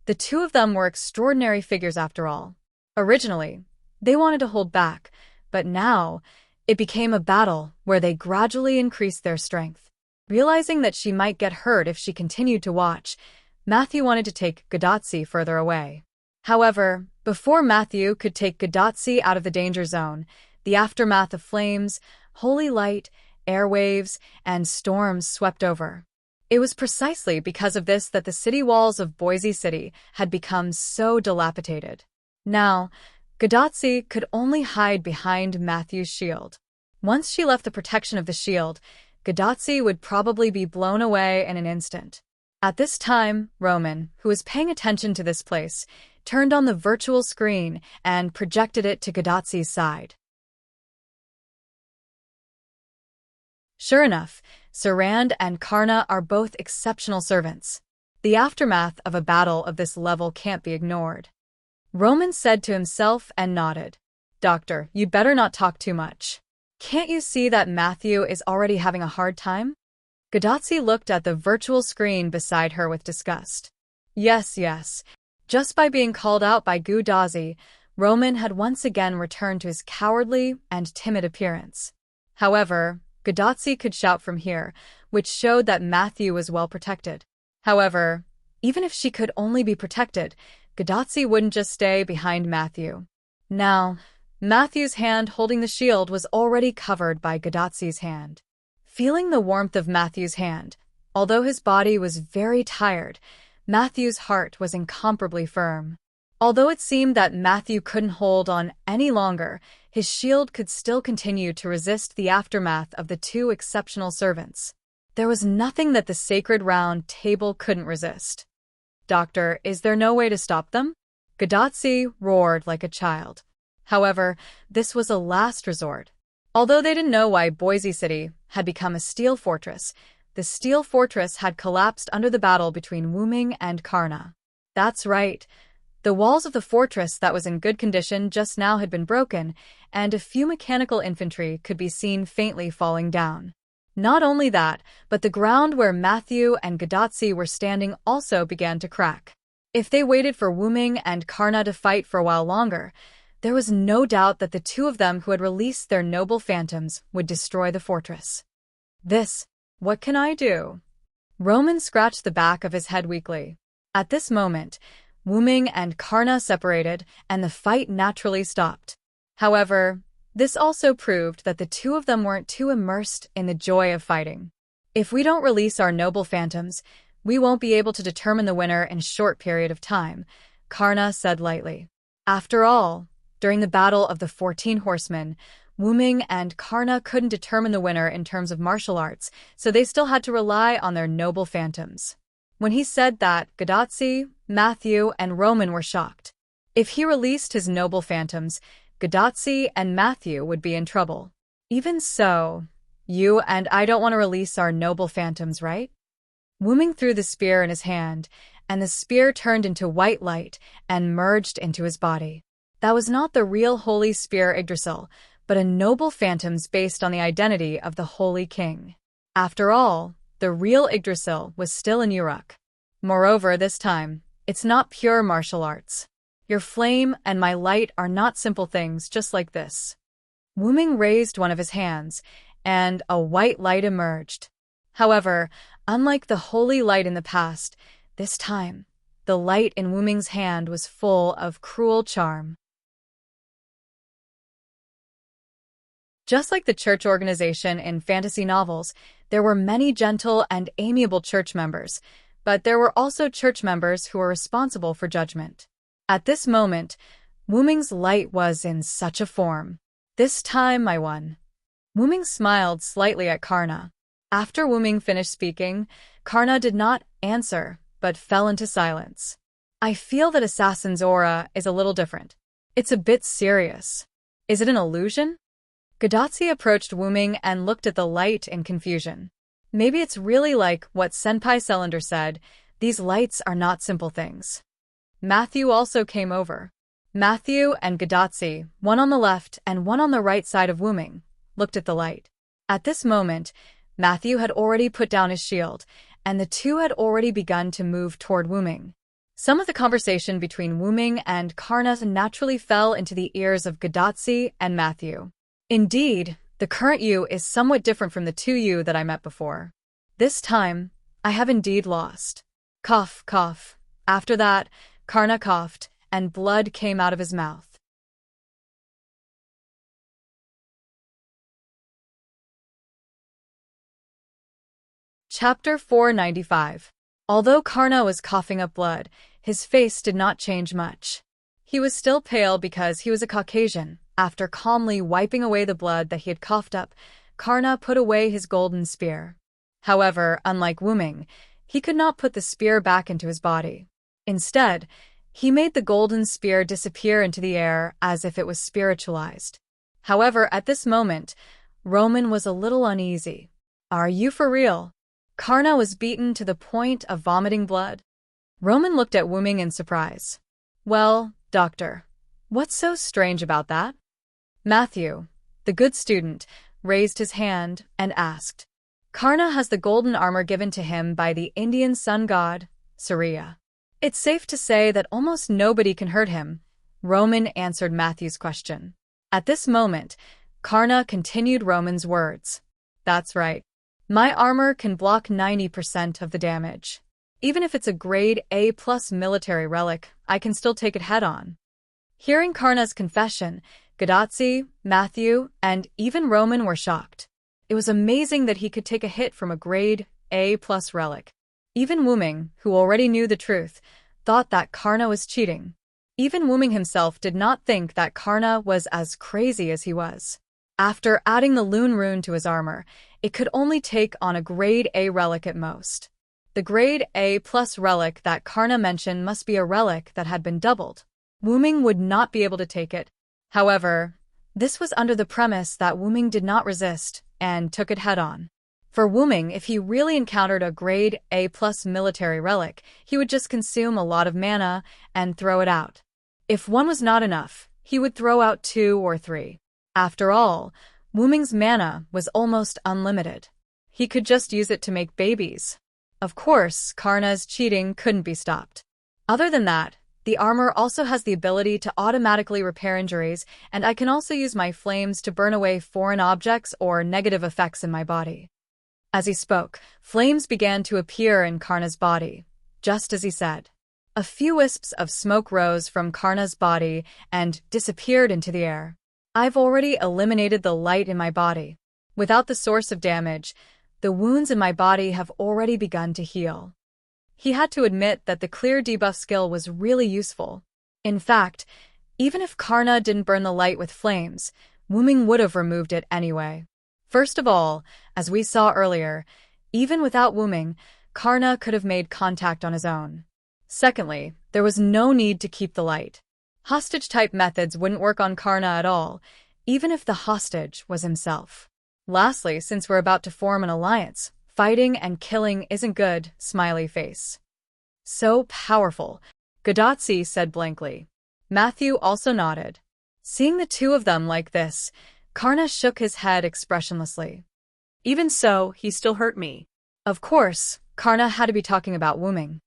S1: the two of them were extraordinary figures after all. Originally, they wanted to hold back, but now, it became a battle where they gradually increased their strength. Realizing that she might get hurt if she continued to watch, Matthew wanted to take Gadotsi further away. However, before Matthew could take Gadotsi out of the danger zone, the aftermath of flames, holy light, airwaves, and storms swept over. It was precisely because of this that the city walls of Boise City had become so dilapidated. Now, Gadotsi could only hide behind Matthew's shield. Once she left the protection of the shield, Gadotsi would probably be blown away in an instant. At this time, Roman, who was paying attention to this place, turned on the virtual screen and projected it to Gadotsi's side. Sure enough, Sarand and Karna are both exceptional servants. The aftermath of a battle of this level can't be ignored. Roman said to himself and nodded. Doctor, you better not talk too much. Can't you see that Matthew is already having a hard time? Gadotsi looked at the virtual screen beside her with disgust. Yes, yes. Just by being called out by Gadotsi, Roman had once again returned to his cowardly and timid appearance. However, Gadotsi could shout from here, which showed that Matthew was well protected. However, even if she could only be protected, Gadotsi wouldn't just stay behind Matthew. Now, Matthew's hand holding the shield was already covered by Gadotsi's hand. Feeling the warmth of Matthew's hand, although his body was very tired, Matthew's heart was incomparably firm. Although it seemed that Matthew couldn't hold on any longer, his shield could still continue to resist the aftermath of the two exceptional servants. There was nothing that the sacred round table couldn't resist. Doctor, is there no way to stop them? Gadotsi roared like a child. However, this was a last resort. Although they didn't know why Boise City had become a steel fortress, the steel fortress had collapsed under the battle between Wuming and Karna. That's right. The walls of the fortress that was in good condition just now had been broken, and a few mechanical infantry could be seen faintly falling down. Not only that, but the ground where Matthew and Gadotsi were standing also began to crack. If they waited for Wuming and Karna to fight for a while longer, there was no doubt that the two of them who had released their noble phantoms would destroy the fortress. What can I do? Roman scratched the back of his head weakly. At this moment, Wuming and Karna separated, and the fight naturally stopped. However, this also proved that the two of them weren't too immersed in the joy of fighting. If we don't release our noble phantoms, we won't be able to determine the winner in a short period of time, Karna said lightly. After all, during the Battle of the 14 Horsemen, Wuming and Karna couldn't determine the winner in terms of martial arts, so they still had to rely on their noble phantoms. When he said that, Gadotsi, Matthew, and Roman were shocked. If he released his noble phantoms, Gadotsi and Matthew would be in trouble. Even so, you and I don't want to release our noble phantoms, right? Wuming threw the spear in his hand, and the spear turned into white light and merged into his body. That was not the real holy spear Yggdrasil, but a noble phantoms based on the identity of the Holy King. After all, the real Yggdrasil was still in Uruk. Moreover, this time, it's not pure martial arts. Your flame and my light are not simple things just like this. Wuming raised one of his hands, and a white light emerged. However, unlike the holy light in the past, this time, the light in Wuming's hand was full of cruel charm. Just like the church organization in fantasy novels, there were many gentle and amiable church members, but there were also church members who were responsible for judgment. At this moment, Wuming's light was in such a form. This time, my one. Wuming smiled slightly at Karna. After Wuming finished speaking, Karna did not answer, but fell into silence. I feel that Assassin's aura is a little different. It's a bit serious. Is it an illusion? Gadotsi approached Wuming and looked at the light in confusion. Maybe it's really like what Senpai Cylinder said, these lights are not simple things. Matthew also came over. Matthew and Gadotsi, one on the left and one on the right side of Wuming, looked at the light. At this moment, Matthew had already put down his shield, and the two had already begun to move toward Wuming. Some of the conversation between Wuming and Karna naturally fell into the ears of Gadotsi and Matthew. Indeed, the current you is somewhat different from the two you that I met before. This time, I have indeed lost. Cough, cough. After that, Karna coughed, and blood came out of his mouth. Chapter 495. Although Karna was coughing up blood, his face did not change much. He was still pale because he was a Caucasian. After calmly wiping away the blood that he had coughed up, Karna put away his golden spear. However, unlike Wuming, he could not put the spear back into his body. Instead, he made the golden spear disappear into the air as if it was spiritualized. However, at this moment, Roman was a little uneasy. Are you for real? Karna was beaten to the point of vomiting blood. Roman looked at Wuming in surprise. Well, Doctor, what's so strange about that? Matthew, the good student, raised his hand and asked. Karna has the golden armor given to him by the Indian sun god, Surya. It's safe to say that almost nobody can hurt him, Roman answered Matthew's question. At this moment, Karna continued Roman's words. That's right. My armor can block 90% of the damage. Even if it's a grade A+ military relic, I can still take it head-on. Hearing Karna's confession, Gadotsi, Matthew, and even Roman were shocked. It was amazing that he could take a hit from a grade A+ relic. Even Wuming, who already knew the truth, thought that Karna was cheating. Even Wuming himself did not think that Karna was as crazy as he was. After adding the Lune rune to his armor, it could only take on a grade A relic at most. The grade A+ relic that Karna mentioned must be a relic that had been doubled. Wuming would not be able to take it. However, this was under the premise that Wuming did not resist and took it head-on. For Wuming, if he really encountered a grade A+ military relic, he would just consume a lot of mana and throw it out. If one was not enough, he would throw out 2 or 3. After all, Wuming's mana was almost unlimited. He could just use it to make babies. Of course, Karna's cheating couldn't be stopped. Other than that, the armor also has the ability to automatically repair injuries, and I can also use my flames to burn away foreign objects or negative effects in my body. As he spoke, flames began to appear in Karna's body, just as he said. A few wisps of smoke rose from Karna's body and disappeared into the air. I've already eliminated the light in my body. Without the source of damage, the wounds in my body have already begun to heal. He had to admit that the clear debuff skill was really useful. In fact, even if Karna didn't burn the light with flames, Wuming would have removed it anyway. First of all, as we saw earlier, even without Wuming, Karna could have made contact on his own. Secondly, there was no need to keep the light. Hostage-type methods wouldn't work on Karna at all, even if the hostage was himself. Lastly, since we're about to form an alliance, fighting and killing isn't good, smiley face. So powerful, Gadotsi said blankly. Matthew also nodded. Seeing the two of them like this, Karna shook his head expressionlessly.
S2: Even so, he still hurt me.
S1: Of course, Karna had to be talking about Wuming.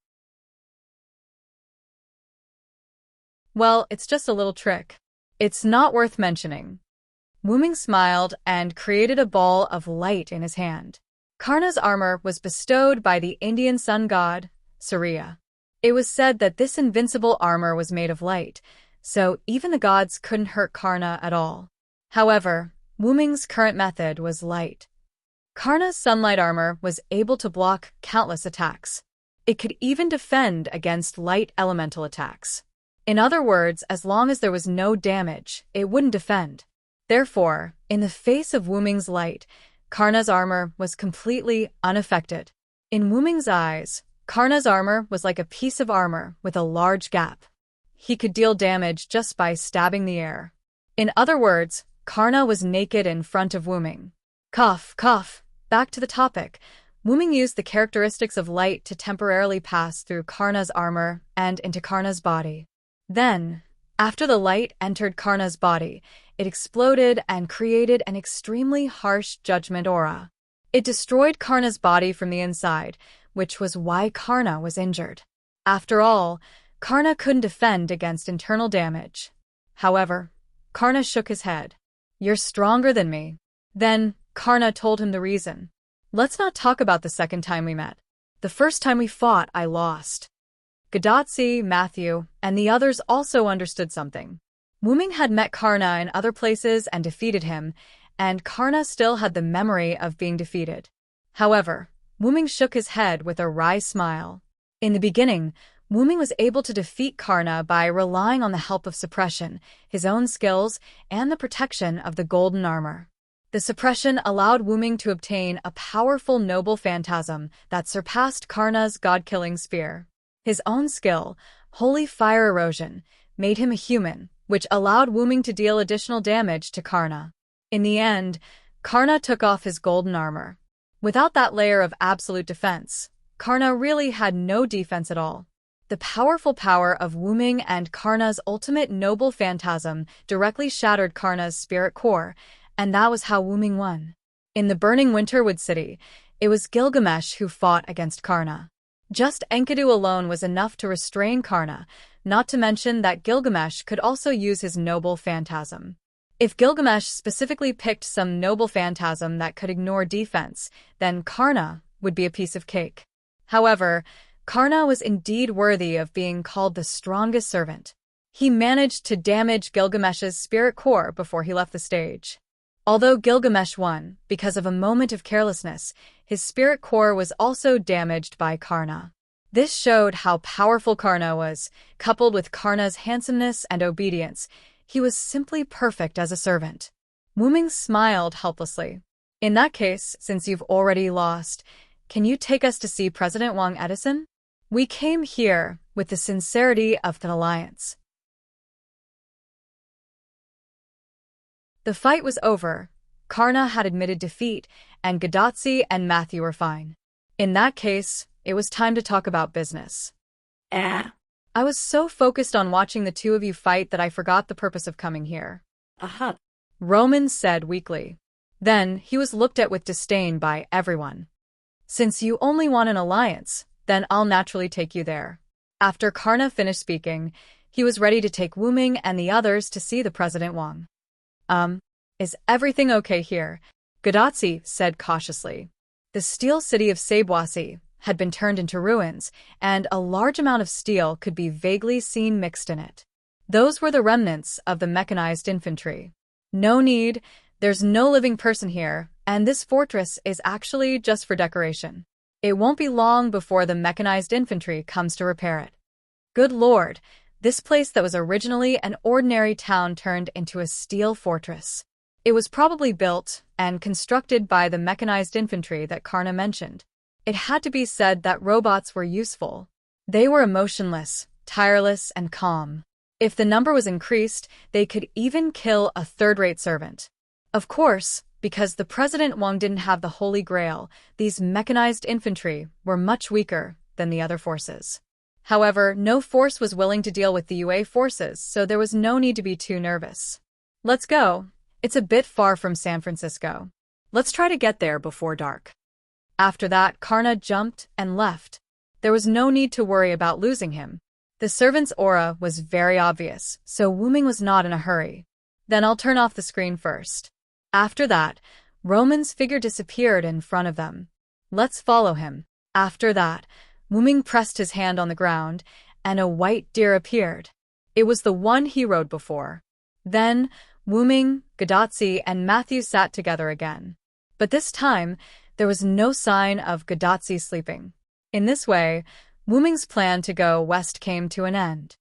S1: Well, it's just a little trick. It's not worth mentioning. Wuming smiled and created a ball of light in his hand. Karna's armor was bestowed by the Indian sun god, Surya. It was said that this invincible armor was made of light, so even the gods couldn't hurt Karna at all. However, Wuming's current method was light. Karna's sunlight armor was able to block countless attacks. It could even defend against light elemental attacks. In other words, as long as there was no damage, it wouldn't defend. Therefore, in the face of Wuming's light, Karna's armor was completely unaffected. In Wuming's eyes, Karna's armor was like a piece of armor with a large gap. He could deal damage just by stabbing the air. In other words, Karna was naked in front of Wuming. Cough, cough. Back to the topic. Wuming used the characteristics of light to temporarily pass through Karna's armor and into Karna's body. Then, after the light entered Karna's body, it exploded and created an extremely harsh judgment aura. It destroyed Karna's body from the inside, which was why Karna was injured. After all, Karna couldn't defend against internal damage. However, Karna shook his head. You're stronger than me. Then, Karna told him the reason. Let's not talk about the second time we met. The first time we fought, I lost. Gadotsi, Matthew, and the others also understood something. Wuming had met Karna in other places and defeated him, and Karna still had the memory of being defeated. However, Wuming shook his head with a wry smile. In the beginning, Wuming was able to defeat Karna by relying on the help of suppression, his own skills, and the protection of the golden armor. The suppression allowed Wuming to obtain a powerful noble phantasm that surpassed Karna's god-killing spear. His own skill, Holy Fire Erosion, made him a human, which allowed Wuming to deal additional damage to Karna. In the end, Karna took off his golden armor. Without that layer of absolute defense, Karna really had no defense at all. The powerful power of Wuming and Karna's ultimate noble phantasm directly shattered Karna's spirit core, and that was how Wuming won. In the burning Winterwood City, it was Gilgamesh who fought against Karna. Just Enkidu alone was enough to restrain Karna, not to mention that Gilgamesh could also use his noble phantasm. If Gilgamesh specifically picked some noble phantasm that could ignore defense, then Karna would be a piece of cake. However, Karna was indeed worthy of being called the strongest servant. He managed to damage Gilgamesh's spirit core before he left the stage. Although Gilgamesh won, because of a moment of carelessness, his spirit core was also damaged by Karna. This showed how powerful Karna was. Coupled with Karna's handsomeness and obedience, he was simply perfect as a servant. Wuming smiled helplessly. In that case, since you've already lost, can you take us to see President Wang Edison? We came here with the sincerity of the alliance. The fight was over. Karna had admitted defeat, and Gadotsi and Matthew were fine. In that case, it was time to talk about business. I was so focused on watching the two of you fight that I forgot the purpose of coming here. Roman said weakly. Then he was looked at with disdain by everyone. Since you only want an alliance, then I'll naturally take you there. After Karna finished speaking, he was ready to take Wuming and the others to see the President Wang. Is everything okay here? Gadotsi said cautiously. The steel city of Sabuasi had been turned into ruins, and a large amount of steel could be vaguely seen mixed in it. Those were the remnants of the mechanized infantry. No need, there's no living person here, and this fortress is actually just for decoration. It won't be long before the mechanized infantry comes to repair it. Good Lord, this place that was originally an ordinary town turned into a steel fortress. It was probably built and constructed by the mechanized infantry that Karna mentioned. It had to be said that robots were useful. They were emotionless, tireless, and calm. If the number was increased, they could even kill a third-rate servant. Of course, because the President Wang didn't have the Holy Grail, these mechanized infantry were much weaker than the other forces. However, no force was willing to deal with the UA forces, so there was no need to be too nervous. Let's go. It's a bit far from San Francisco.
S2: Let's try to get there before dark.
S1: After that, Karna jumped and left. There was no need to worry about losing him. The servant's aura was very obvious, so Wuming was not in a hurry. Then I'll turn off the screen first. After that, Roman's figure disappeared in front of them. Let's follow him. After that, Wuming pressed his hand on the ground, and a white deer appeared. It was the one he rode before. Then, Wuming, Gadotsi, and Matthew sat together again. But this time, there was no sign of Gadotsi sleeping. In this way, Wuming's plan to go west came to an end.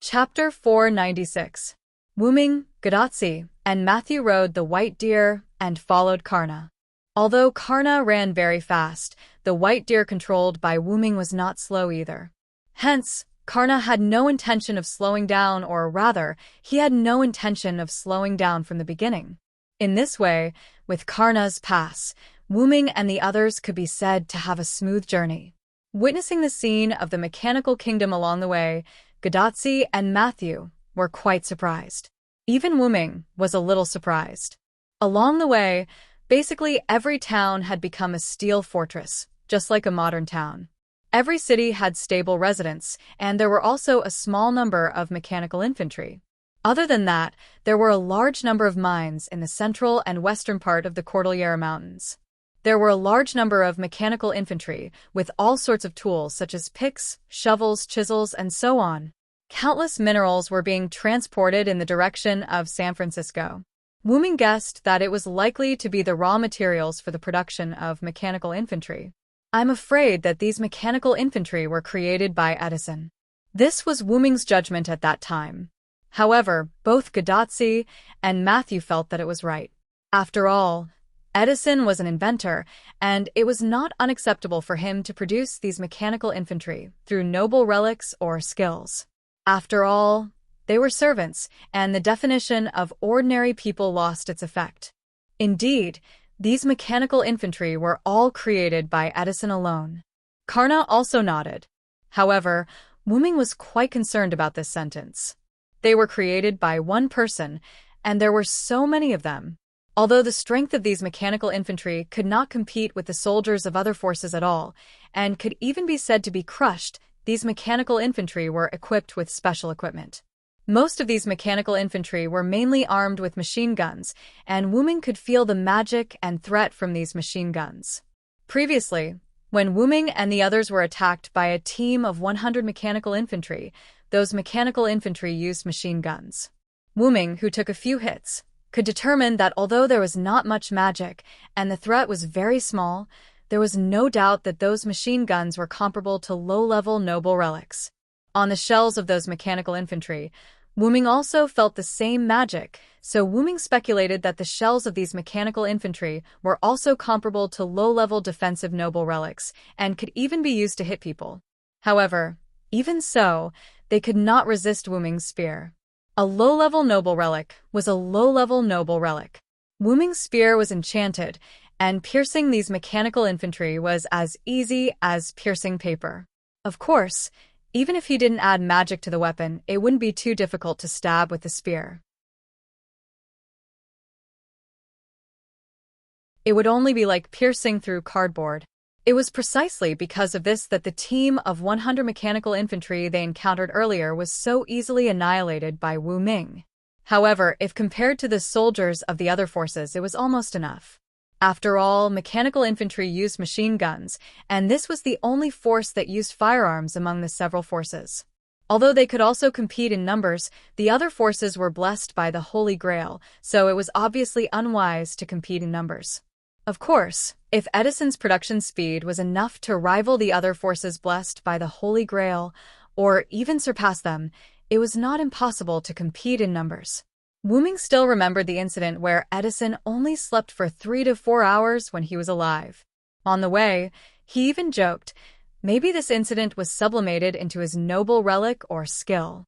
S1: Chapter 496. Wuming, Gadotsi, and Matthew rode the white deer and followed Karna. Although Karna ran very fast, the white deer controlled by Wuming was not slow either. Hence, Karna had no intention of slowing down, or rather, he had no intention of slowing down from the beginning. In this way, with Karna's pass, Wuming and the others could be said to have a smooth journey. Witnessing the scene of the mechanical kingdom along the way, Gadotsi and Matthew were quite surprised. Even Wuming was a little surprised. Along the way, basically every town had become a steel fortress, just like a modern town. Every city had stable residents, and there were also a small number of mechanical infantry. Other than that, there were a large number of mines in the central and western part of the Cordillera Mountains. There were a large number of mechanical infantry, with all sorts of tools such as picks, shovels, chisels, and so on. Countless minerals were being transported in the direction of San Francisco. Wuming guessed that it was likely to be the raw materials for the production of mechanical infantry. I'm afraid that these mechanical infantry were created by Edison. This was Wuming's judgment at that time. However, both Gadotsi and Matthew felt that it was right. After all, Edison was an inventor, and it was not unacceptable for him to produce these mechanical infantry through noble relics or skills. After all, they were servants, and the definition of ordinary people lost its effect. Indeed, these mechanical infantry were all created by Edison alone. Karna also nodded. However, Wu-ming was quite concerned about this sentence. They were created by one person, and there were so many of them. Although the strength of these mechanical infantry could not compete with the soldiers of other forces at all, and could even be said to be crushed, these mechanical infantry were equipped with special equipment. Most of these mechanical infantry were mainly armed with machine guns, and Wu-ming could feel the magic and threat from these machine guns. Previously, when Wu-ming and the others were attacked by a team of 100 mechanical infantry, those mechanical infantry used machine guns. Wu-ming, who took a few hits, could determine that although there was not much magic and the threat was very small, there was no doubt that those machine guns were comparable to low-level noble relics. On the shells of those mechanical infantry, Wu-ming also felt the same magic, so Wu-ming speculated that the shells of these mechanical infantry were also comparable to low-level defensive noble relics and could even be used to hit people. However, even so, they could not resist Wu-ming's spear. A low-level noble relic was a low-level noble relic. Wu-ming's spear was enchanted, and piercing these mechanical infantry was as easy as piercing paper. Of course, even if he didn't add magic to the weapon, it wouldn't be too difficult to stab with the spear. It would only be like piercing through cardboard. It was precisely because of this that the team of 100 mechanical infantry they encountered earlier was so easily annihilated by Wu-ming. However, if compared to the soldiers of the other forces, it was almost enough. After all, mechanical infantry used machine guns, and this was the only force that used firearms among the several forces. Although they could also compete in numbers, the other forces were blessed by the Holy Grail, so it was obviously unwise to compete in numbers. Of course, if Edison's production speed was enough to rival the other forces blessed by the Holy Grail, or even surpass them, it was not impossible to compete in numbers. Wu-ming still remembered the incident where Edison only slept for 3 to 4 hours when he was alive. On the way, he even joked, maybe this incident was sublimated into his noble relic or skill.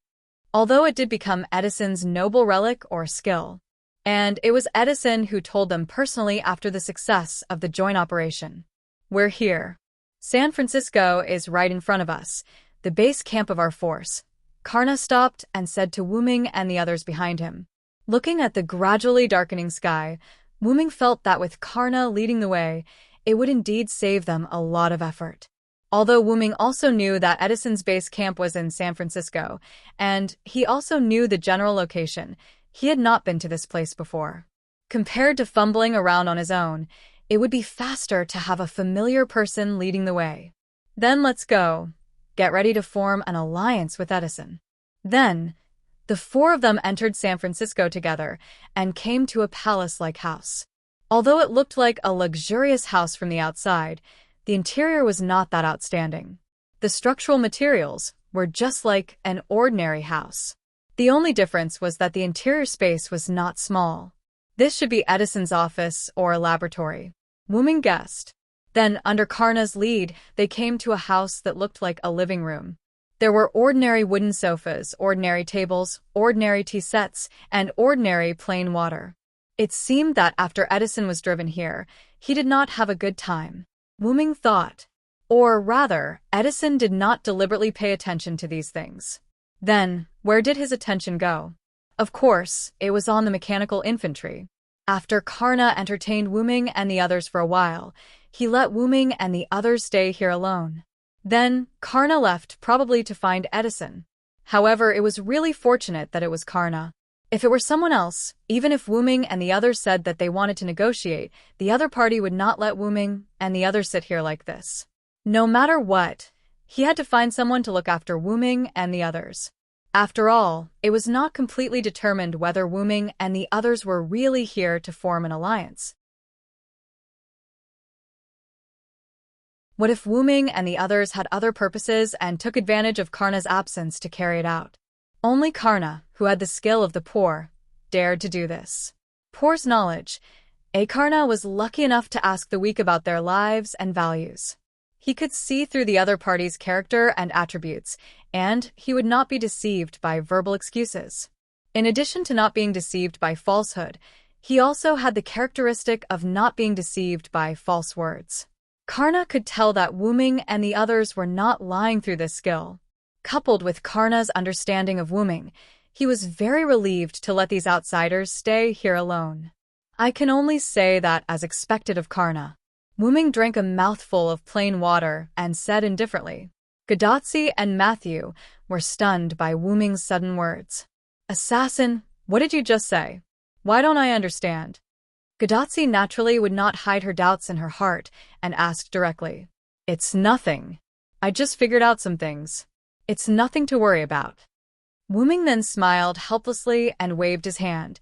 S1: Although it did become Edison's noble relic or skill. And it was Edison who told them personally after the success of the joint operation. We're here. San Francisco is right in front of us, the base camp of our force. Karna stopped and said to Wu-ming and the others behind him. Looking at the gradually darkening sky, Wu-ming felt that with Karna leading the way, it would indeed save them a lot of effort. Although Wu-ming also knew that Edison's base camp was in San Francisco, and he also knew the general location, he had not been to this place before. Compared to fumbling around on his own, it would be faster to have a familiar person leading the way. Then let's go. Get ready to form an alliance with Edison. Then, the 4 of them entered San Francisco together and came to a palace-like house. Although it looked like a luxurious house from the outside, the interior was not that outstanding. The structural materials were just like an ordinary house. The only difference was that the interior space was not small. This should be Edison's office or laboratory. Wu-ming guessed. Then, under Karna's lead, they came to a house that looked like a living room. There were ordinary wooden sofas, ordinary tables, ordinary tea sets, and ordinary plain water. It seemed that after Edison was driven here, he did not have a good time. Wu-ming thought. Or rather, Edison did not deliberately pay attention to these things. Then, where did his attention go? Of course, it was on the mechanical infantry. After Karna entertained Wu-ming and the others for a while, he let Wu-ming and the others stay here alone. Then, Karna left, probably to find Edison. However, it was really fortunate that it was Karna. If it were someone else, even if Wu-ming and the others said that they wanted to negotiate, the other party would not let Wu-ming and the others sit here like this. No matter what, he had to find someone to look after Wu-ming and the others. After all, it was not completely determined whether Wu-ming and the others were really here to form an alliance. What if Wu-ming and the others had other purposes and took advantage of Karna's absence to carry it out? Only Karna, who had the skill of the poor, dared to do this. Poor's knowledge. Karna was lucky enough to ask the weak about their lives and values. He could see through the other party's character and attributes, and he would not be deceived by verbal excuses. In addition to not being deceived by falsehood, He also had the characteristic of not being deceived by false words. Karna could tell that Wuming and the others were not lying through this skill. Coupled with Karna's understanding of Wuming, he was very relieved to let these outsiders stay here alone. I can only say that, as expected of Karna, Wuming drank a mouthful of plain water and said indifferently. Gadotsi and Matthew were stunned by Wuming's sudden words. "Assassin, what did you just say? Why don't I understand?" Gadotsi naturally would not hide her doubts in her heart and asked directly. "It's nothing. I just figured out some things. It's nothing to worry about." Wuming then smiled helplessly and waved his hand,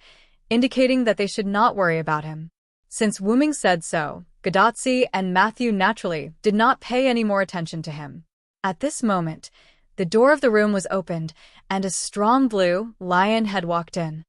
S1: indicating that they should not worry about him. Since Wuming said so, Gadotsi and Matthew naturally did not pay any more attention to him. At this moment, the door of the room was opened, and a strong blue lion had walked in.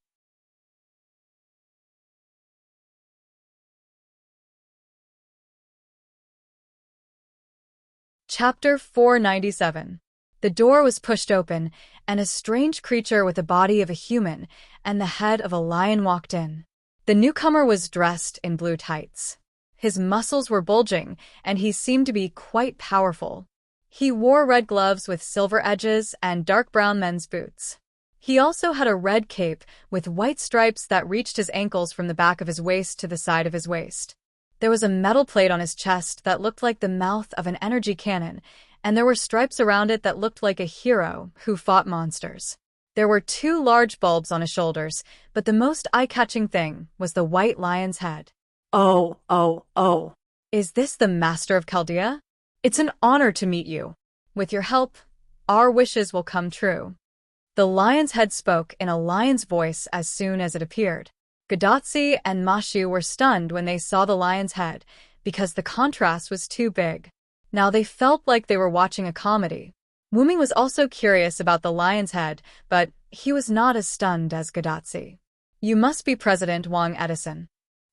S1: Chapter 497. The door was pushed open, and a strange creature with the body of a human and the head of a lion walked in. The newcomer was dressed in blue tights. His muscles were bulging, and he seemed to be quite powerful. He wore red gloves with silver edges and dark brown men's boots. He also had a red cape with white stripes that reached his ankles from the back of his waist to the side of his waist. There was a metal plate on his chest that looked like the mouth of an energy cannon, and there were stripes around it that looked like a hero who fought monsters. There were 2 large bulbs on his shoulders, but the most eye-catching thing was the white lion's head. Oh. Is this the Master of Chaldea? It's an honor to meet you. With your help, our wishes will come true. The lion's head spoke in a lion's voice as soon as it appeared. Gadotsi and Mashu were stunned when they saw the lion's head, because the contrast was too big. Now they felt like they were watching a comedy. Wuming was also curious about the lion's head, but he was not as stunned as Gadotsi. "You must be President Wang Edison."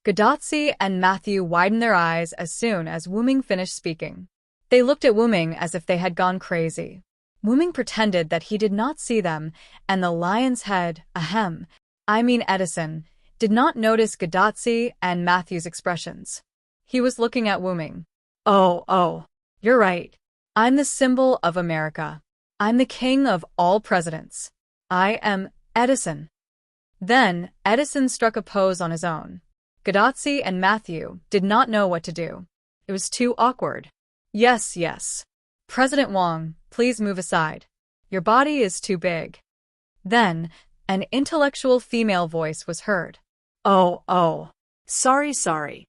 S1: Gadotsi and Matthew widened their eyes as soon as Wuming finished speaking. They looked at Wuming as if they had gone crazy. Wuming pretended that he did not see them, and the lion's head, Edison, did not notice Gadotsi and Matthew's expressions. He was looking at Wuming. Oh, you're right. I'm the symbol of America. I'm the king of all presidents. I am Edison. Then, Edison struck a pose on his own. Gadotsi and Matthew did not know what to do. It was too awkward. Yes. President Wang, please move aside. Your body is too big. Then, an intellectual female voice was heard. Oh. Sorry.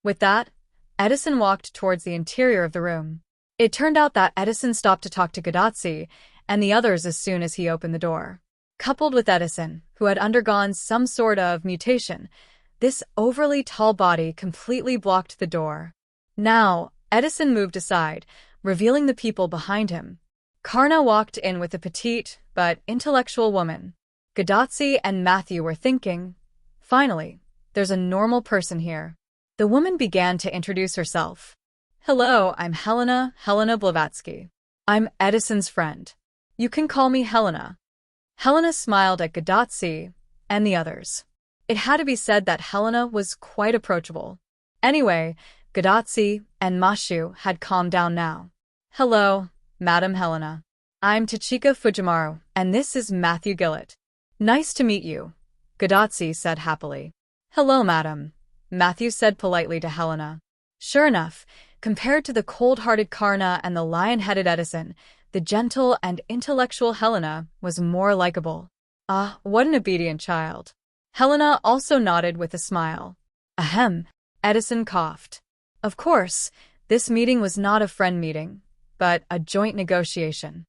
S1: With that, Edison walked towards the interior of the room. It turned out that Edison stopped to talk to Gadotsi and the others as soon as he opened the door. Coupled with Edison, who had undergone some sort of mutation, this overly tall body completely blocked the door. Now, Edison moved aside, revealing the people behind him. Karna walked in with a petite but intellectual woman. Gadotsi and Matthew were thinking, "Finally, there's a normal person here." The woman began to introduce herself. "Hello, I'm Helena Blavatsky. I'm Edison's friend. You can call me Helena." Helena smiled at Gadotsi and the others. It had to be said that Helena was quite approachable. Anyway, Gadotsi and Mashu had calmed down now. "Hello, Madam Helena. I'm Tachika Fujimaru, and this is Matthew Gillett. Nice to meet you," Gadotsi said happily. "Hello, madam," Matthew said politely to Helena. Sure enough, compared to the cold-hearted Karna and the lion-headed Edison, the gentle and intellectual Helena was more likable. Ah, what an obedient child. Helena also nodded with a smile. Ahem, Edison coughed. Of course, this meeting was not a friend meeting, but a joint negotiation.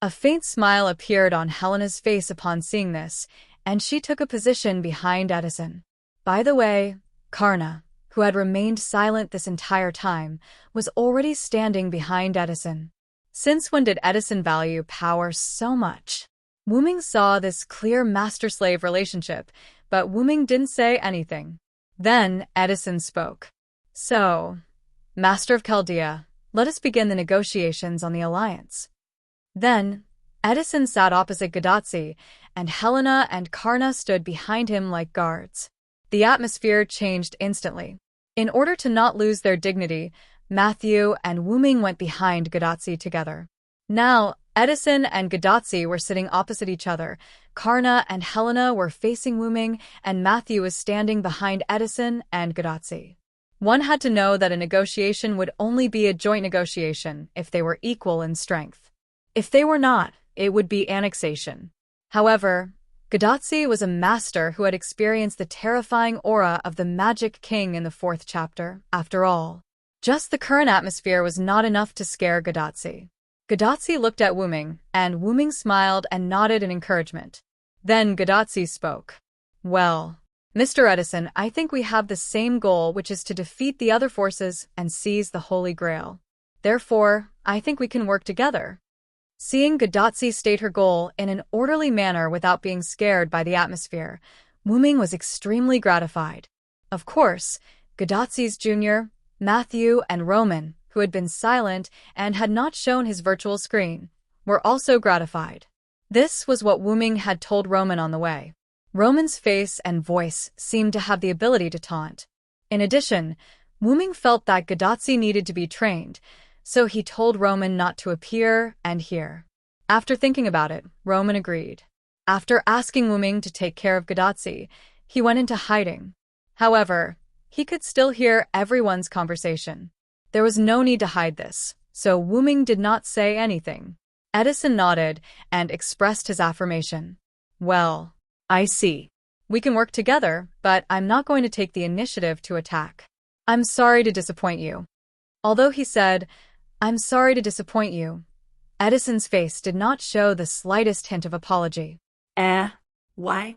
S1: A faint smile appeared on Helena's face upon seeing this, and she took a position behind Edison. By the way, Karna, who had remained silent this entire time, was already standing behind Edison. Since when did Edison value power so much? Wuming saw this clear master-slave relationship, but Wuming didn't say anything. Then Edison spoke. "So, Master of Chaldea, let us begin the negotiations on the alliance." Then, Edison sat opposite Gadotsi and Helena and Karna stood behind him like guards. The atmosphere changed instantly. In order to not lose their dignity, Matthew and Wuming went behind Gadotsi together. Now, Edison and Gadotsi were sitting opposite each other. Karna and Helena were facing Wuming, and Matthew was standing behind Edison and Gadotsi. One had to know that a negotiation would only be a joint negotiation if they were equal in strength. If they were not, it would be annexation. However, Gadotsi was a master who had experienced the terrifying aura of the Magic King in the 4th chapter, after all. Just the current atmosphere was not enough to scare Gadotsi. Gadotsi looked at Wuming, and Wuming smiled and nodded in encouragement. Then Gadotsi spoke. Well, Mr. Edison, I think we have the same goal, which is to defeat the other forces and seize the Holy Grail. Therefore, I think we can work together. Seeing Gadotsi state her goal in an orderly manner without being scared by the atmosphere, Wuming was extremely gratified. Of course, Gadotsi's junior, Matthew, and Roman, who had been silent and had not shown his virtual screen, were also gratified. This was what Wuming had told Roman on the way. Roman's face and voice seemed to have the ability to taunt. In addition, Wuming felt that Gadotsi needed to be trained, so he told Roman not to appear and hear. After thinking about it, Roman agreed. After asking Wuming to take care of Gadotsi, he went into hiding. However, he could still hear everyone's conversation. There was no need to hide this, so Wuming did not say anything. Edison nodded and expressed his affirmation. Well, I see. We can work together, but I'm not going to take the initiative to attack. I'm sorry to disappoint you. Although he said, I'm sorry to disappoint you, Edison's face did not show the slightest hint of apology.
S3: Why?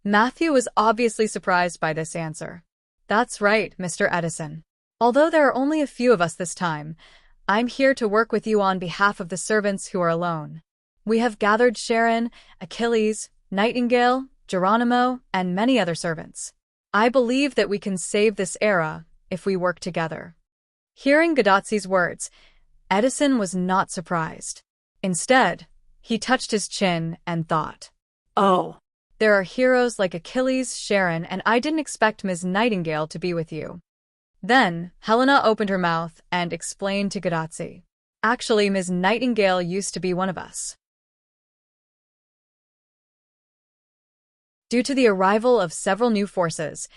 S1: Matthew was obviously surprised by this answer. That's right, Mr. Edison. Although there are only a few of us this time, I'm here to work with you on behalf of the servants who are alone. We have gathered Sharon, Achilles, Nightingale, Geronimo, and many other servants. I believe that we can save this era if we work together. Hearing Gadotsi's words, Edison was not surprised. Instead, he touched his chin and thought,
S3: Oh.
S1: There are heroes like Achilles, Sharon, and I didn't expect Ms. Nightingale to be with you. Then, Helena opened her mouth and explained to Gadotsi. Actually, Ms. Nightingale used to be one of us. Due to the arrival of several new forces,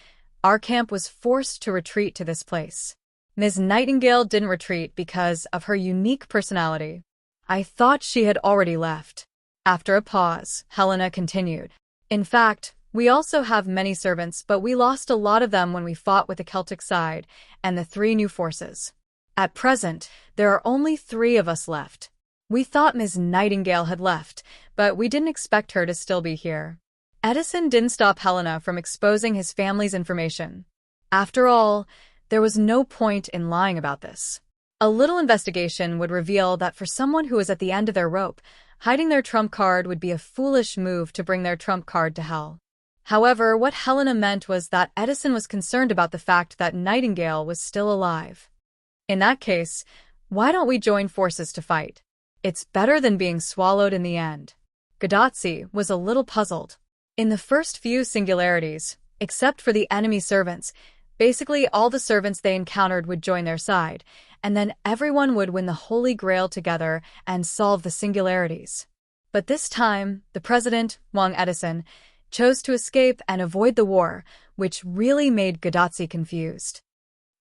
S1: our camp was forced to retreat to this place. Ms. Nightingale didn't retreat because of her unique personality. I thought she had already left. After a pause, Helena continued. In fact, we also have many servants, but we lost a lot of them when we fought with the Celtic side and the 3 new forces. At present, there are only 3 of us left. We thought Ms. Nightingale had left, but we didn't expect her to still be here. Edison didn't stop Helena from exposing his family's information. After all, there was no point in lying about this. A little investigation would reveal that for someone who is at the end of their rope, hiding their trump card would be a foolish move to bring their trump card to hell. However, what Helena meant was that Edison was concerned about the fact that Nightingale was still alive. In that case, why don't we join forces to fight? It's better than being swallowed in the end. Gadotsi was a little puzzled. In the first few singularities, except for the enemy servants, basically all the servants they encountered would join their side, and then everyone would win the Holy Grail together and solve the singularities. But this time, the president, Wang Edison, chose to escape and avoid the war, which really made Gadotsi confused.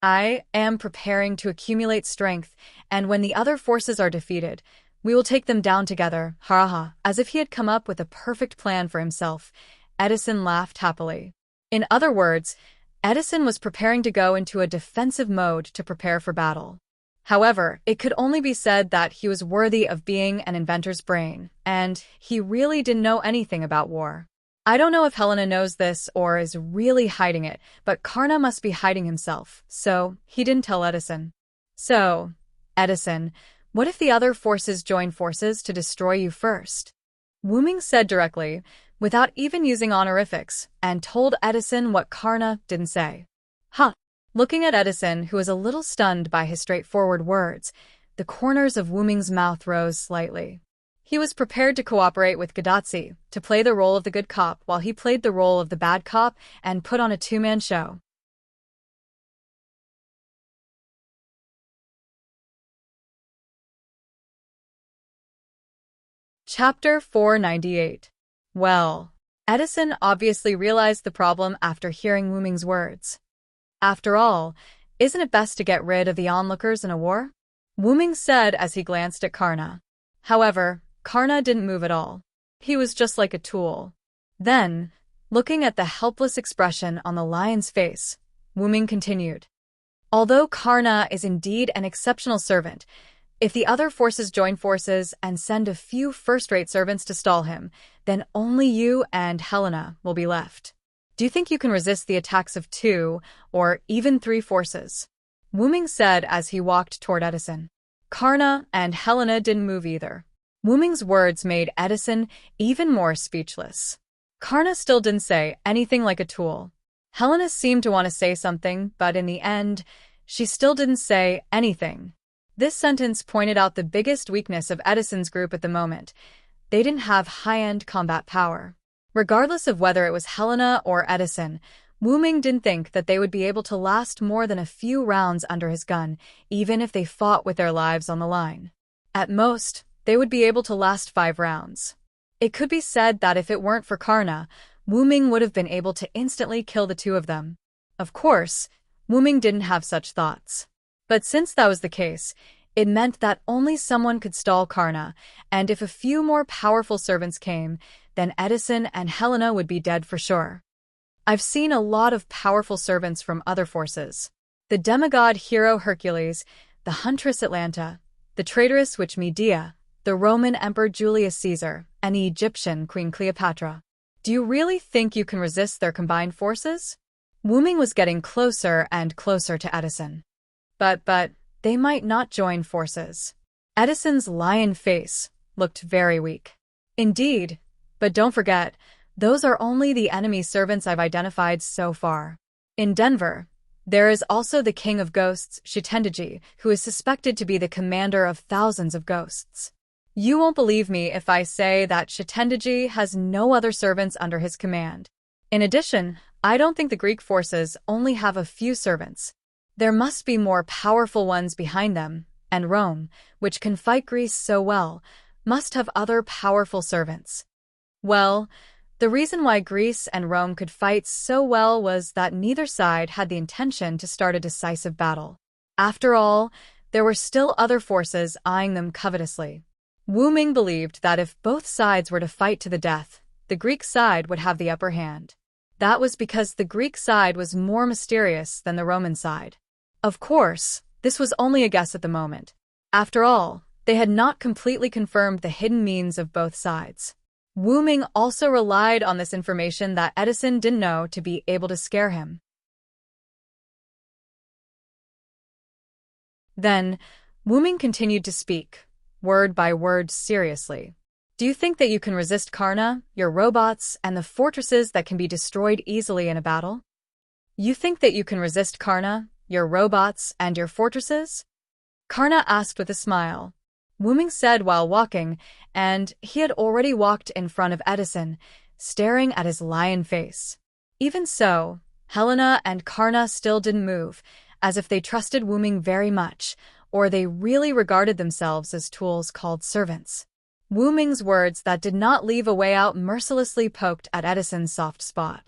S1: I am preparing to accumulate strength, and when the other forces are defeated, we will take them down together, ha. As if he had come up with a perfect plan for himself, Edison laughed happily. In other words, Edison was preparing to go into a defensive mode to prepare for battle. However, it could only be said that he was worthy of being an inventor's brain, and he really didn't know anything about war. I don't know if Helena knows this or is really hiding it, but Karna must be hiding himself, so he didn't tell Edison. So, Edison, what if the other forces join forces to destroy you first? Wuming said directly, without even using honorifics, and told Edison what Karna didn't say. Looking at Edison, who was a little stunned by his straightforward words, the corners of Wuming's mouth rose slightly. He was prepared to cooperate with Gadotsi, to play the role of the good cop while he played the role of the bad cop and put on a two-man show. Chapter 498. Well, Edison obviously realized the problem after hearing Wu Ming's words. After all, isn't it best to get rid of the onlookers in a war? Wu Ming said as he glanced at Karna. However, Karna didn't move at all. He was just like a tool. Then, looking at the helpless expression on the lion's face, Wu Ming continued. Although Karna is indeed an exceptional servant, if the other forces join forces and send a few first-rate servants to stall him, then only you and Helena will be left. Do you think you can resist the attacks of 2 or even 3 forces? Wu Ming said as he walked toward Edison. Karna and Helena didn't move either. Wu Ming's words made Edison even more speechless. Karna still didn't say anything like a tool. Helena seemed to want to say something, but in the end, she still didn't say anything. This sentence pointed out the biggest weakness of Edison's group at the moment. They didn't have high-end combat power. Regardless of whether it was Helena or Edison, Wu Ming didn't think that they would be able to last more than a few rounds under his gun, even if they fought with their lives on the line. At most, they would be able to last 5 rounds. It could be said that if it weren't for Karna, Wu Ming would have been able to instantly kill the 2 of them. Of course, Wu Ming didn't have such thoughts. But since that was the case, it meant that only someone could stall Karna, and if a few more powerful servants came, then Edison and Helena would be dead for sure. I've seen a lot of powerful servants from other forces. The demigod hero Hercules, the huntress Atalanta, the traitorous witch Medea, the Roman Emperor Julius Caesar, and the Egyptian Queen Cleopatra. Do you really think you can resist their combined forces? Wu Ming was getting closer and closer to Edison. But they might not join forces. Edison's lion face looked very weak. Indeed, but don't forget, those are only the enemy servants I've identified so far. In Denver, there is also the king of ghosts, Shitendaji, who is suspected to be the commander of thousands of ghosts. You won't believe me if I say that Shitendaji has no other servants under his command. In addition, I don't think the Greek forces only have a few servants. There must be more powerful ones behind them, and Rome, which can fight Greece so well, must have other powerful servants. Well, the reason why Greece and Rome could fight so well was that neither side had the intention to start a decisive battle. After all, there were still other forces eyeing them covetously. Wu Ming believed that if both sides were to fight to the death, the Greek side would have the upper hand. That was because the Greek side was more mysterious than the Roman side. Of course, this was only a guess at the moment. After all, they had not completely confirmed the hidden means of both sides. Wu Ming also relied on this information that Edison didn't know to be able to scare him. Then, Wu Ming continued to speak, word by word seriously. Do you think that you can resist Karna, your robots, and the fortresses that can be destroyed easily in a battle? You think that you can resist Karna, your robots, and your fortresses? Karna asked with a smile. Wu Ming said while walking, and he had already walked in front of Edison, staring at his lion face. Even so, Helena and Karna still didn't move, as if they trusted Wu Ming very much, or they really regarded themselves as tools called servants. Wu Ming's words that did not leave a way out mercilessly poked at Edison's soft spot.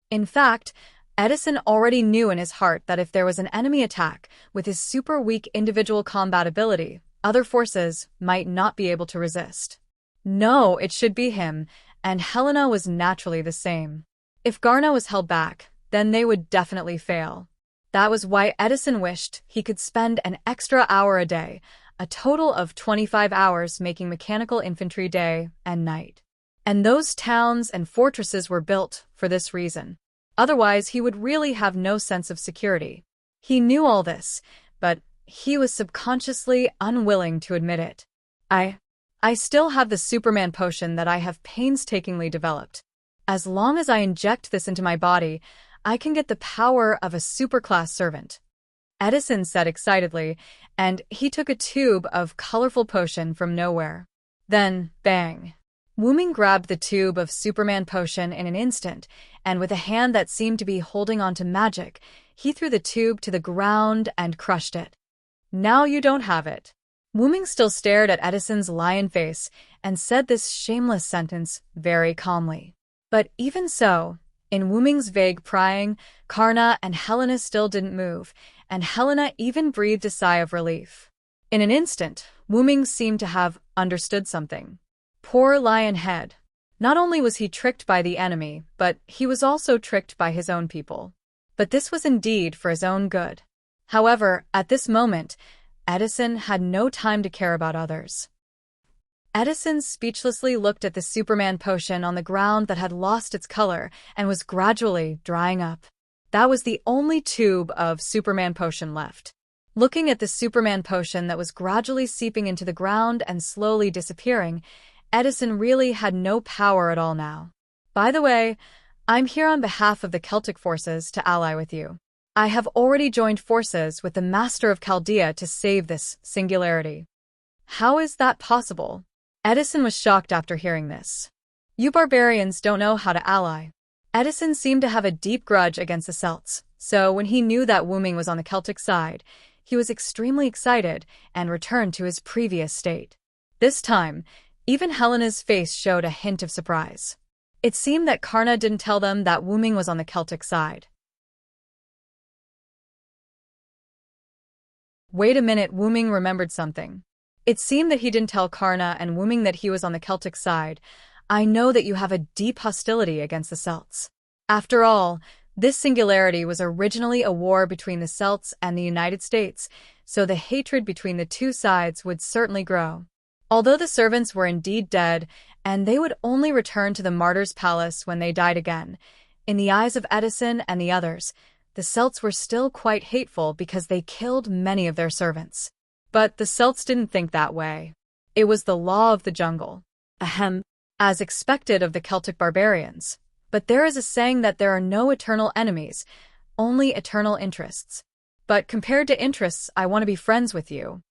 S1: In fact, Edison already knew in his heart that if there was an enemy attack with his super weak individual combat ability, other forces might not be able to resist. No, it should be him, and Helena was naturally the same. If Karna was held back, then they would definitely fail. That was why Edison wished he could spend an extra hour a day, a total of 25 hours making mechanical infantry day and night. And those towns and fortresses were built for this reason. Otherwise, he would really have no sense of security. He knew all this, but he was subconsciously unwilling to admit it. I still have the Superman potion that I have painstakingly developed. As long as I inject this into my body, I can get the power of a superclass servant. Edison said excitedly, and he took a tube of colorful potion from nowhere. Then, bang. Wu-ming grabbed the tube of Superman potion in an instant, and with a hand that seemed to be holding on to magic, he threw the tube to the ground and crushed it. Now you don't have it. Wu-ming still stared at Edison's lion face and said this shameless sentence very calmly. But even so, in Wu-ming's vague prying, Karna and Helena still didn't move, and Helena even breathed a sigh of relief. In an instant, Wu-ming seemed to have understood something. Poor lion head. Not only was he tricked by the enemy, but he was also tricked by his own people. But this was indeed for his own good. However, at this moment, Edison had no time to care about others. Edison speechlessly looked at the Superman potion on the ground that had lost its color and was gradually drying up. That was the only tube of Superman potion left. Looking at the Superman potion that was gradually seeping into the ground and slowly disappearing, Edison really had no power at all now. By the way, I'm here on behalf of the Celtic forces to ally with you. I have already joined forces with the Master of Chaldea to save this singularity. How is that possible? Edison was shocked after hearing this. You barbarians don't know how to ally. Edison seemed to have a deep grudge against the Celts, so when he knew that Wu-ming was on the Celtic side, he was extremely excited and returned to his previous state. This time, even Helena's face showed a hint of surprise. It seemed that Karna didn't tell them that Wu-ming was on the Celtic side. Wait a minute, Wu-ming remembered something. It seemed that he didn't tell Karna and Wu-ming that he was on the Celtic side. I know that you have a deep hostility against the Celts. After all, this singularity was originally a war between the Celts and the United States, so the hatred between the two sides would certainly grow. Although the servants were indeed dead, and they would only return to the martyr's palace when they died again, in the eyes of Edison and the others, the Celts were still quite hateful because they killed many of their servants. But the Celts didn't think that way. It was the law of the jungle.
S3: Ahem.
S1: As expected of the Celtic barbarians. But there is a saying that there are no eternal enemies, only eternal interests. But compared to interests, I want to be friends with you.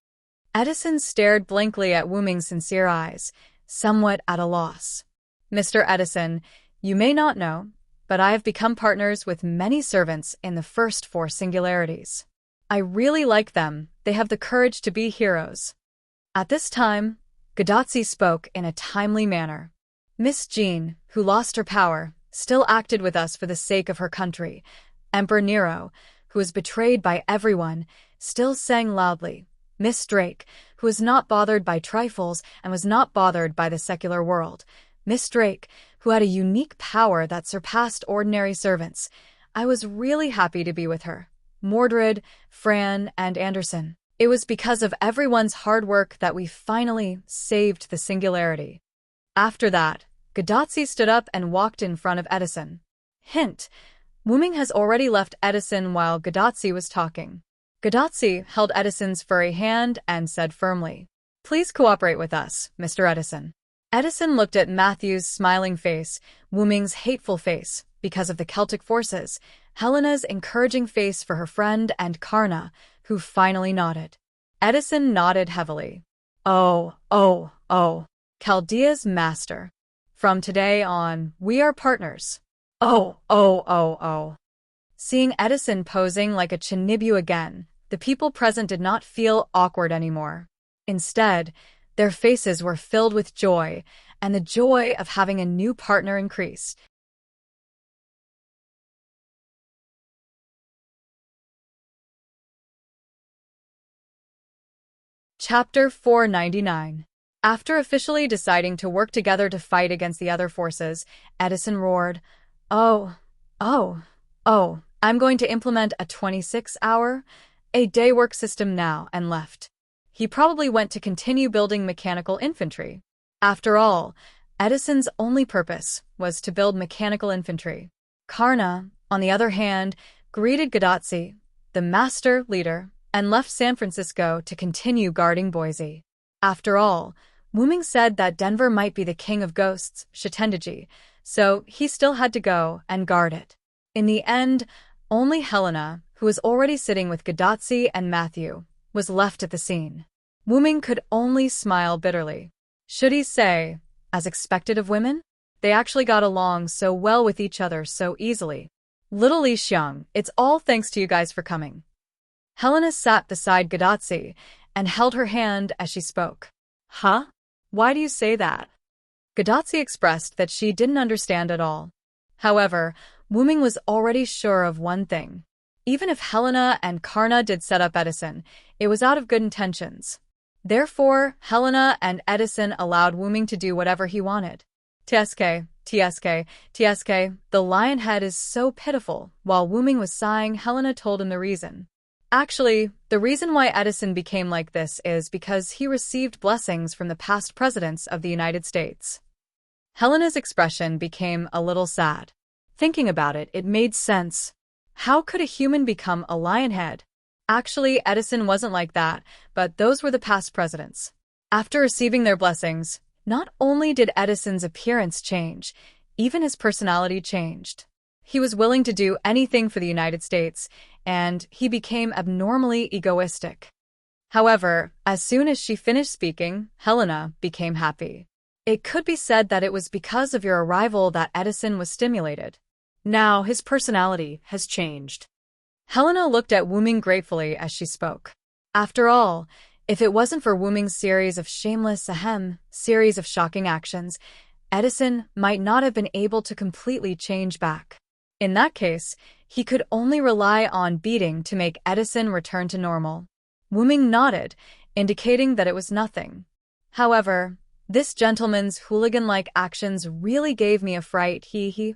S1: Edison stared blankly at Wu-ming's sincere eyes, somewhat at a loss. Mr. Edison, you may not know, but I have become partners with many servants in the first 4 singularities. I really like them. They have the courage to be heroes. At this time, Gadotsi spoke in a timely manner. Miss Jean, who lost her power, still acted with us for the sake of her country. Emperor Nero, who was betrayed by everyone, still sang loudly. Miss Drake, who was not bothered by trifles and was not bothered by the secular world. Miss Drake, who had a unique power that surpassed ordinary servants. I was really happy to be with her. Mordred, Fran, and Anderson. It was because of everyone's hard work that we finally saved the singularity. After that, Gadotsi stood up and walked in front of Edison. Hint: Wu-ming has already left Edison while Gadotsi was talking. Gadotsi held Edison's furry hand and said firmly, "Please cooperate with us, Mr. Edison." Edison looked at Matthew's smiling face, Wu-ming's hateful face, because of the Celtic forces, Helena's encouraging face for her friend, and Karna, who finally nodded. Edison nodded heavily. Oh, Chaldea's master. From today on, we are partners. Oh. Seeing Edison posing like a Chinibu again, the people present did not feel awkward anymore. Instead, their faces were filled with joy, and the joy of having a new partner increased. Chapter 499. After officially deciding to work together to fight against the other forces, Edison roared, Oh, I'm going to implement a 26-hour-a-day work system now, and left. He probably went to continue building mechanical infantry. After all, Edison's only purpose was to build mechanical infantry. Karna, on the other hand, greeted Gadotsi, the master leader, and left San Francisco to continue guarding Boise. After all, Wu-ming said that Denver might be the king of ghosts, Shitendaji, so he still had to go and guard it. In the end, only Helena, who was already sitting with Gadotsi and Matthew, was left at the scene. Wu-ming could only smile bitterly. Should he say, as expected of women? They actually got along so well with each other so easily. Little Li Xiang, it's all thanks to you guys for coming. Helena sat beside Gadotsi and held her hand as she spoke.
S2: Huh? Why do you say that?
S1: Gadotsi expressed that she didn't understand at all. However, Wuming was already sure of one thing. Even if Helena and Karna did set up Edison, it was out of good intentions. Therefore, Helena and Edison allowed Wuming to do whatever he wanted. TSK, the lion head is so pitiful. While Wuming was sighing, Helena told him the reason. Actually, the reason why Edison became like this is because he received blessings from the past presidents of the United States. Helena's expression became a little sad. Thinking about it, it made sense. How could a human become a lion head? Actually, Edison wasn't like that, but those were the past presidents. After receiving their blessings, not only did Edison's appearance change, even his personality changed. He was willing to do anything for the United States, and he became abnormally egoistic. However, as soon as she finished speaking, Helena became happy. It could be said that it was because of your arrival that Edison was stimulated.
S2: Now his personality has changed.
S1: Helena looked at Wuming gratefully as she spoke. After all, if it wasn't for Wuming's series of series of shocking actions, Edison might not have been able to completely change back. In that case, he could only rely on beating to make Edison return to normal. Wuming nodded, indicating that it was nothing. However, this gentleman's hooligan-like actions really gave me a fright.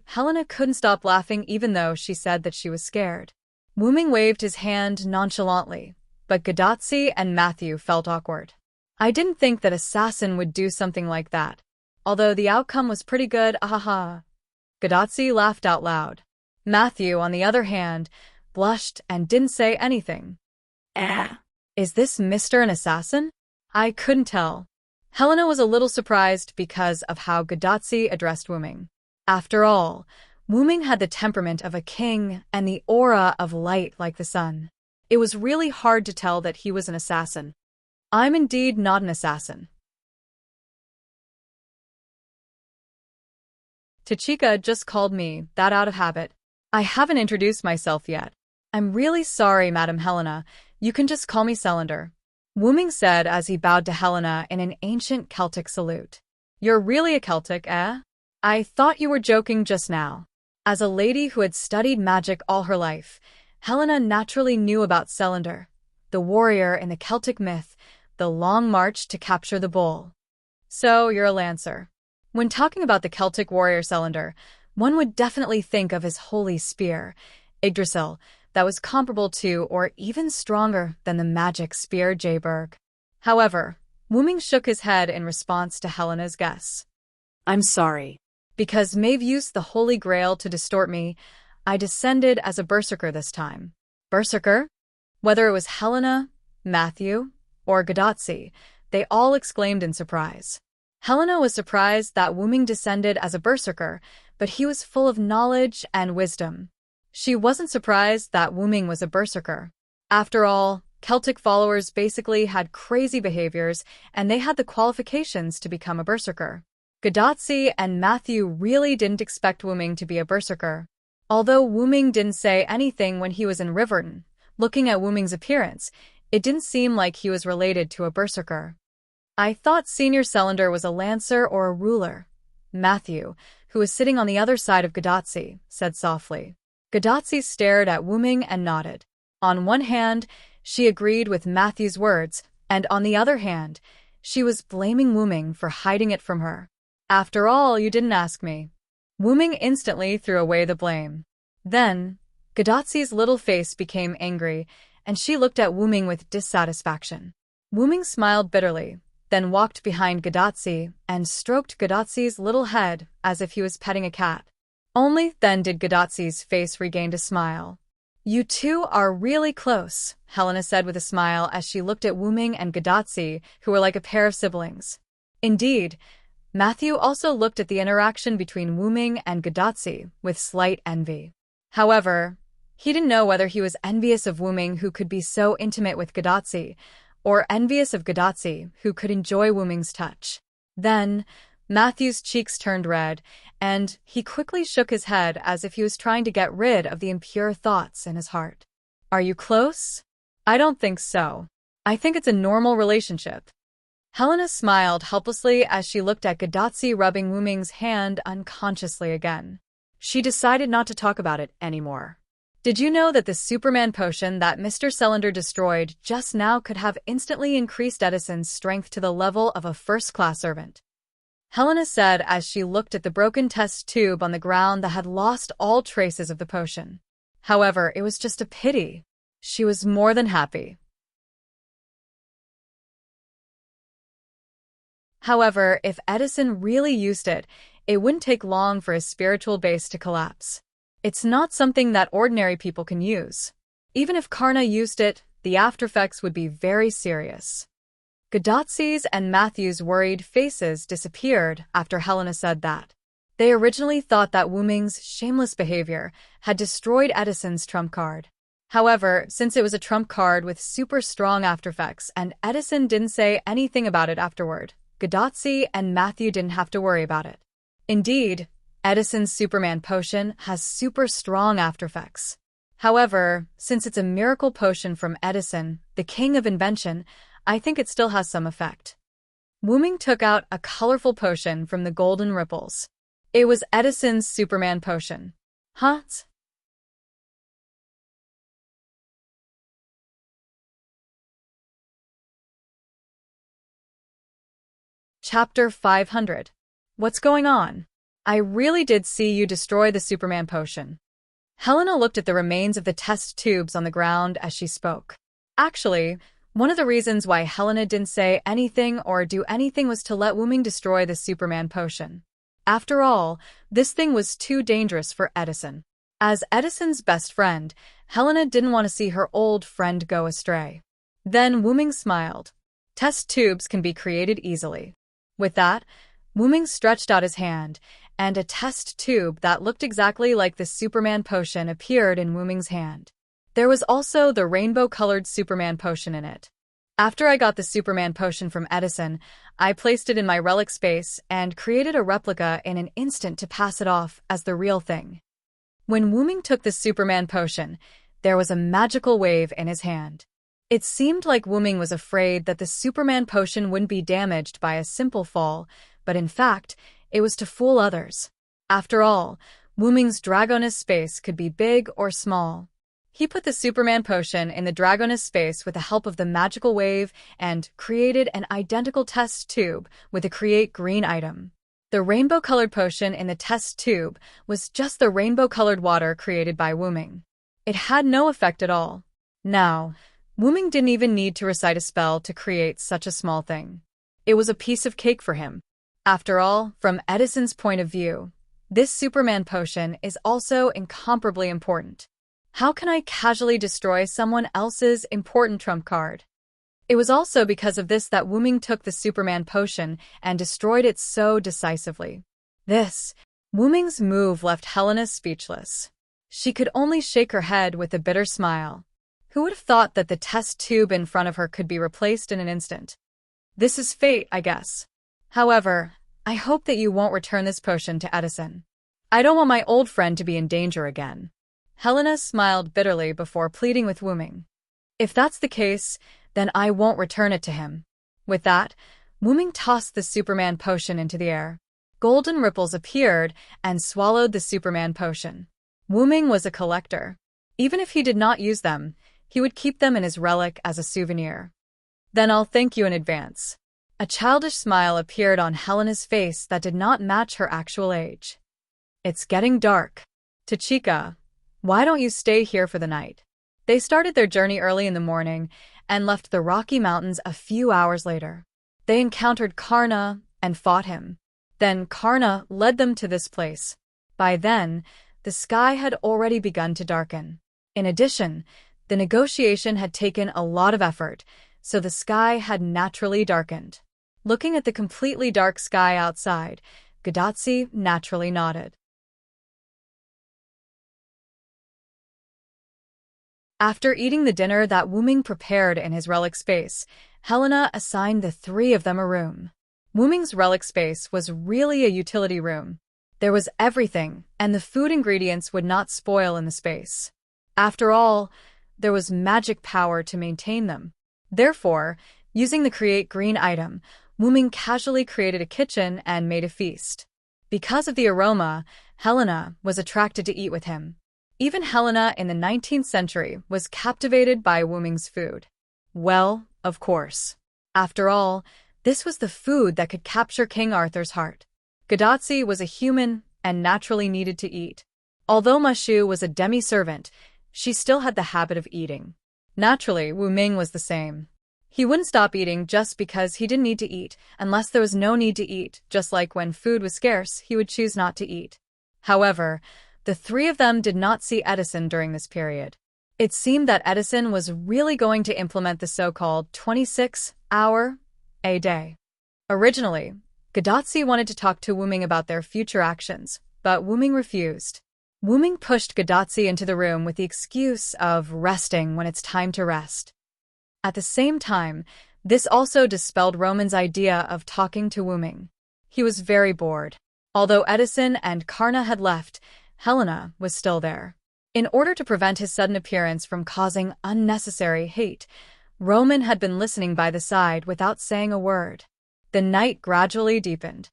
S1: Helena couldn't stop laughing even though she said that she was scared. Wuming waved his hand nonchalantly, but Gadotsi and Matthew felt awkward. I didn't think that assassin would do something like that. Although the outcome was pretty good, ahaha. Gadotsi laughed out loud. Matthew, on the other hand, blushed and didn't say anything. Is this Mr. an Assassin? I couldn't tell. Helena was a little surprised because of how Gadotsi addressed Wuming. After all, Wuming had the temperament of a king and the aura of light like the sun. It was really hard to tell that he was an assassin. I'm indeed not an assassin. Tachika just called me that out of habit. I haven't introduced myself yet. I'm really sorry, Madam Helena. You can just call me Celander. Wuming said as he bowed to Helena in an ancient Celtic salute. You're really a Celtic, eh? I thought you were joking just now. As a lady who had studied magic all her life, Helena naturally knew about Celander, the warrior in the Celtic myth, the long march to capture the bull. So, you're a lancer. When talking about the Celtic warrior Celander, one would definitely think of his holy spear, Yggdrasil, that was comparable to or even stronger than the magic spear Jayberg. However, Wuming shook his head in response to Helena's guess.
S2: I'm sorry.
S1: Because Maeve used the Holy Grail to distort me, I descended as a berserker this time. Berserker? Whether it was Helena, Matthew, or Gadotsi, they all exclaimed in surprise. Helena was surprised that Wuming descended as a berserker, but he was full of knowledge and wisdom. She wasn't surprised that Wuming was a berserker. After all, Celtic followers basically had crazy behaviors, and they had the qualifications to become a berserker. Gadotsi and Matthew really didn't expect Wuming to be a berserker. Although Wuming didn't say anything when he was in Riverton, looking at Wuming's appearance, it didn't seem like he was related to a berserker. I thought Senior Celander was a lancer or a ruler. Matthew, who was sitting on the other side of Gadotsi, said softly. Gadotsi stared at Wuming and nodded. On one hand, she agreed with Matthew's words, and on the other hand, she was blaming Wuming for hiding it from her. After all, you didn't ask me. Wuming instantly threw away the blame. Then, Gadotsi's little face became angry, and she looked at Wuming with dissatisfaction. Wuming smiled bitterly, then walked behind Gadotsi and stroked Gadotsi's little head as if he was petting a cat. Only then did Gadotsi's face regain a smile. You two are really close, Helena said with a smile as she looked at Wuming and Gadotsi, who were like a pair of siblings. Indeed, Matthew also looked at the interaction between Wuming and Gadotsi with slight envy. However, he didn't know whether he was envious of Wuming, who could be so intimate with Gadotsi, or envious of Gadotsi, who could enjoy Wuming's touch. Then, Matthew's cheeks turned red, and he quickly shook his head as if he was trying to get rid of the impure thoughts in his heart. Are you close? I don't think so. I think it's a normal relationship. Helena smiled helplessly as she looked at Gadotsi rubbing Wuming's hand unconsciously again. She decided not to talk about it anymore. Did you know that the Superman potion that Mr. Celander destroyed just now could have instantly increased Edison's strength to the level of a first-class servant? Helena said as she looked at the broken test tube on the ground that had lost all traces of the potion. However, it was just a pity. She was more than happy. However, if Edison really used it, it wouldn't take long for his spiritual base to collapse. It's not something that ordinary people can use. Even if Karna used it, the aftereffects would be very serious. Gadotsi's and Matthew's worried faces disappeared after Helena said that. They originally thought that Wuming's shameless behavior had destroyed Edison's trump card. However, since it was a trump card with super strong aftereffects and Edison didn't say anything about it afterward, Gadotsi and Matthew didn't have to worry about it. Indeed, Edison's Superman potion has super strong aftereffects. However, since it's a miracle potion from Edison, the king of invention, I think it still has some effect. Wuming took out a colorful potion from the golden ripples. It was Edison's Superman potion. Huh? Chapter 500. What's going on? I really did see you destroy the Superman potion. Helena looked at the remains of the test tubes on the ground as she spoke. Actually, one of the reasons why Helena didn't say anything or do anything was to let Wuming destroy the Superman potion. After all, this thing was too dangerous for Edison. As Edison's best friend, Helena didn't want to see her old friend go astray. Then Wuming smiled. Test tubes can be created easily. With that, Wuming stretched out his hand, and a test tube that looked exactly like the Superman potion appeared in Wuming's hand. There was also the rainbow-colored Superman potion in it. After I got the Superman potion from Edison, I placed it in my relic space and created a replica in an instant to pass it off as the real thing. When Wuming took the Superman potion, there was a magical wave in his hand. It seemed like Wuming was afraid that the Superman potion wouldn't be damaged by a simple fall, but in fact, it was to fool others. After all, Wuming's Dragoness space could be big or small. He put the Superman potion in the Dragoness space with the help of the magical wave and created an identical test tube with a create green item. The rainbow-colored potion in the test tube was just the rainbow-colored water created by Wuming. It had no effect at all. Now, Wuming didn't even need to recite a spell to create such a small thing. It was a piece of cake for him. After all, from Edison's point of view, this Superman potion is also incomparably important. How can I casually destroy someone else's important trump card? It was also because of this that Wuming took the Superman potion and destroyed it so decisively. Wuming's move left Helena speechless. She could only shake her head with a bitter smile. Who would have thought that the test tube in front of her could be replaced in an instant? This is fate, I guess. However, I hope that you won't return this potion to Edison. I don't want my old friend to be in danger again. Helena smiled bitterly before pleading with Wuming. If that's the case, then I won't return it to him. With that, Wuming tossed the Superman potion into the air. Golden ripples appeared and swallowed the Superman potion. Wuming was a collector. Even if he did not use them, he would keep them in his relic as a souvenir. Then I'll thank you in advance. A childish smile appeared on Helena's face that did not match her actual age. It's getting dark. Tachika, why don't you stay here for the night? They started their journey early in the morning and left the Rocky Mountains a few hours later. They encountered Karna and fought him. Then Karna led them to this place. By then, the sky had already begun to darken. In addition, the negotiation had taken a lot of effort, so the sky had naturally darkened. Looking at the completely dark sky outside, Gadotsi naturally nodded. After eating the dinner that Wuming prepared in his relic space, Helena assigned the three of them a room. Wuming's relic space was really a utility room. There was everything, and the food ingredients would not spoil in the space. After all, there was magic power to maintain them. Therefore, using the Create Green item, Wuming casually created a kitchen and made a feast. Because of the aroma, Helena was attracted to eat with him. Even Helena in the 19th century was captivated by Wuming's food. Well, of course. After all, this was the food that could capture King Arthur's heart. Gadotsi was a human and naturally needed to eat. Although Mushu was a demi-servant, she still had the habit of eating. Naturally, Wu Ming was the same. He wouldn't stop eating just because he didn't need to eat, unless there was no need to eat, just like when food was scarce, he would choose not to eat. However, the three of them did not see Edison during this period. It seemed that Edison was really going to implement the so-called 26-hour-a day. Originally, Gadotsi wanted to talk to Wu Ming about their future actions, but Wu Ming refused. Wu Ming pushed Gadotsi into the room with the excuse of resting when it's time to rest. At the same time, this also dispelled Roman's idea of talking to Wu Ming. He was very bored. Although Edison and Karna had left, Helena was still there. In order to prevent his sudden appearance from causing unnecessary hate, Roman had been listening by the side without saying a word. The night gradually deepened.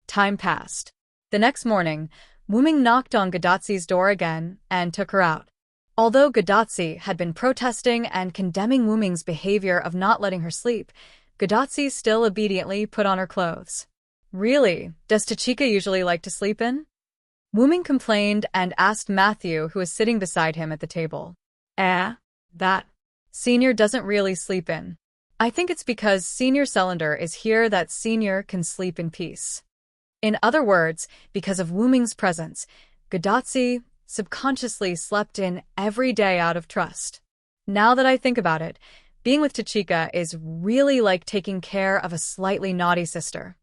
S1: Time passed. The next morning, Wu Ming knocked on Gadotsi's door again and took her out. Although Gadotsi had been protesting and condemning Wu Ming's behavior of not letting her sleep, Gadotsi still obediently put on her clothes. Really, does Tachika usually like to sleep in? Wu Ming complained and asked Matthew, who was sitting beside him at the table. That Senior doesn't really sleep in. I think it's because Senior Cylinder is here that Senior can sleep in peace. In other words, because of Wu Ming's presence, Gadotsi subconsciously slept in every day out of trust. Now that I think about it, being with Tachika is really like taking care of a slightly naughty sister.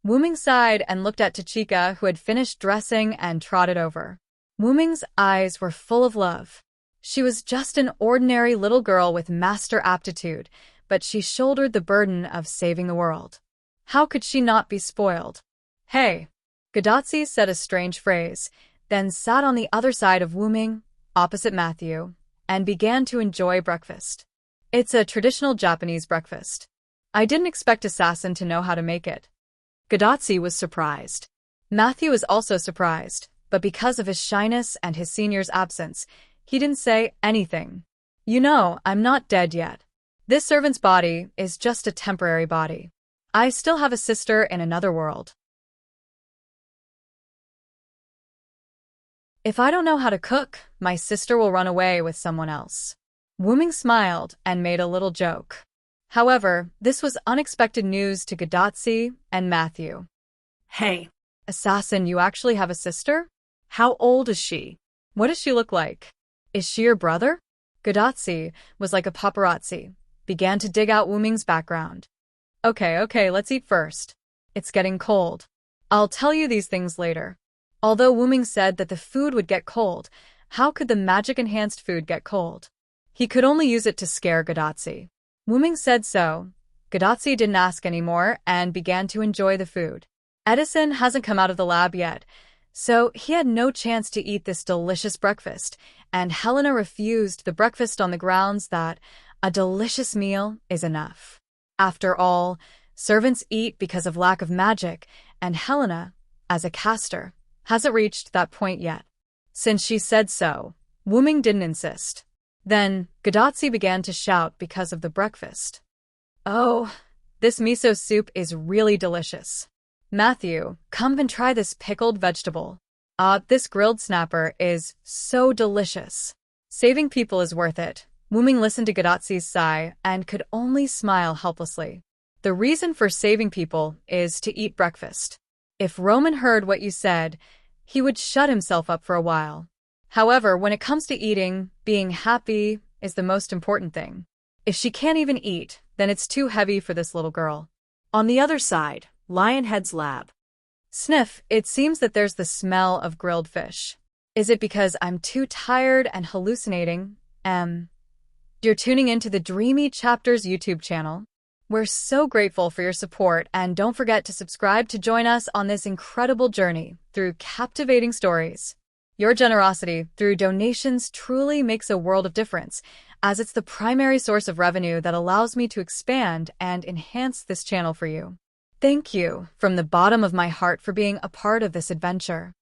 S1: Wu Ming sighed and looked at Tachika, who had finished dressing and trotted over. Wu Ming's eyes were full of love. She was just an ordinary little girl with master aptitude, but she shouldered the burden of saving the world. How could she not be spoiled? Hey! Gadotsi said a strange phrase, then sat on the other side of Wu Ming, opposite Matthew, and began to enjoy breakfast. It's a traditional Japanese breakfast. I didn't expect Assassin to know how to make it.
S2: Gadotsi was surprised.
S1: Matthew was also surprised, but because of his shyness and his senior's absence, he didn't say anything. You know, I'm not dead yet. This servant's body is just a temporary body. I still have a sister in another world. If I don't know how to cook, my sister will run away with someone else. Wu Ming smiled and made a little joke. However, this was unexpected news to Gadotsi and Matthew.
S3: Hey.
S1: Assassin, you actually have a sister?
S2: How old is she?
S1: What does she look like? Is she your brother? Gadotsi was like a paparazzi, began to dig out Wu Ming's background. Okay, let's eat first. It's getting cold. I'll tell you these things later. Although Wu Ming said that the food would get cold, how could the magic-enhanced food get cold? He could only use it to scare Gadotsi. Wu Ming said so. Gadotsi didn't ask anymore and began to enjoy the food. Edison hasn't come out of the lab yet, so he had no chance to eat this delicious breakfast, and Helena refused the breakfast on the grounds that a delicious meal is enough. After all, servants eat because of lack of magic, and Helena, as a caster, hasn't reached that point yet. Since she said so, Wu Ming didn't insist. Then, Gadotsi began to shout because of the breakfast. Oh, this miso soup is really delicious. Matthew, come and try this pickled vegetable. This grilled snapper is so delicious. Saving people is worth it. Wu Ming listened to Gadotsi's sigh and could only smile helplessly. The reason for saving people is to eat breakfast. If Roman heard what you said, he would shut himself up for a while. However, when it comes to eating, being happy is the most important thing. If she can't even eat, then it's too heavy for this little girl.
S2: On the other side, Lionhead's lab.
S1: Sniff, it seems that there's the smell of grilled fish. Is it because I'm too tired and hallucinating? You're tuning into the Dreamy Chapters YouTube channel? We're so grateful for your support, and don't forget to subscribe to join us on this incredible journey through captivating stories. Your generosity through donations truly makes a world of difference, as it's the primary source of revenue that allows me to expand and enhance this channel for you. Thank you from the bottom of my heart for being a part of this adventure.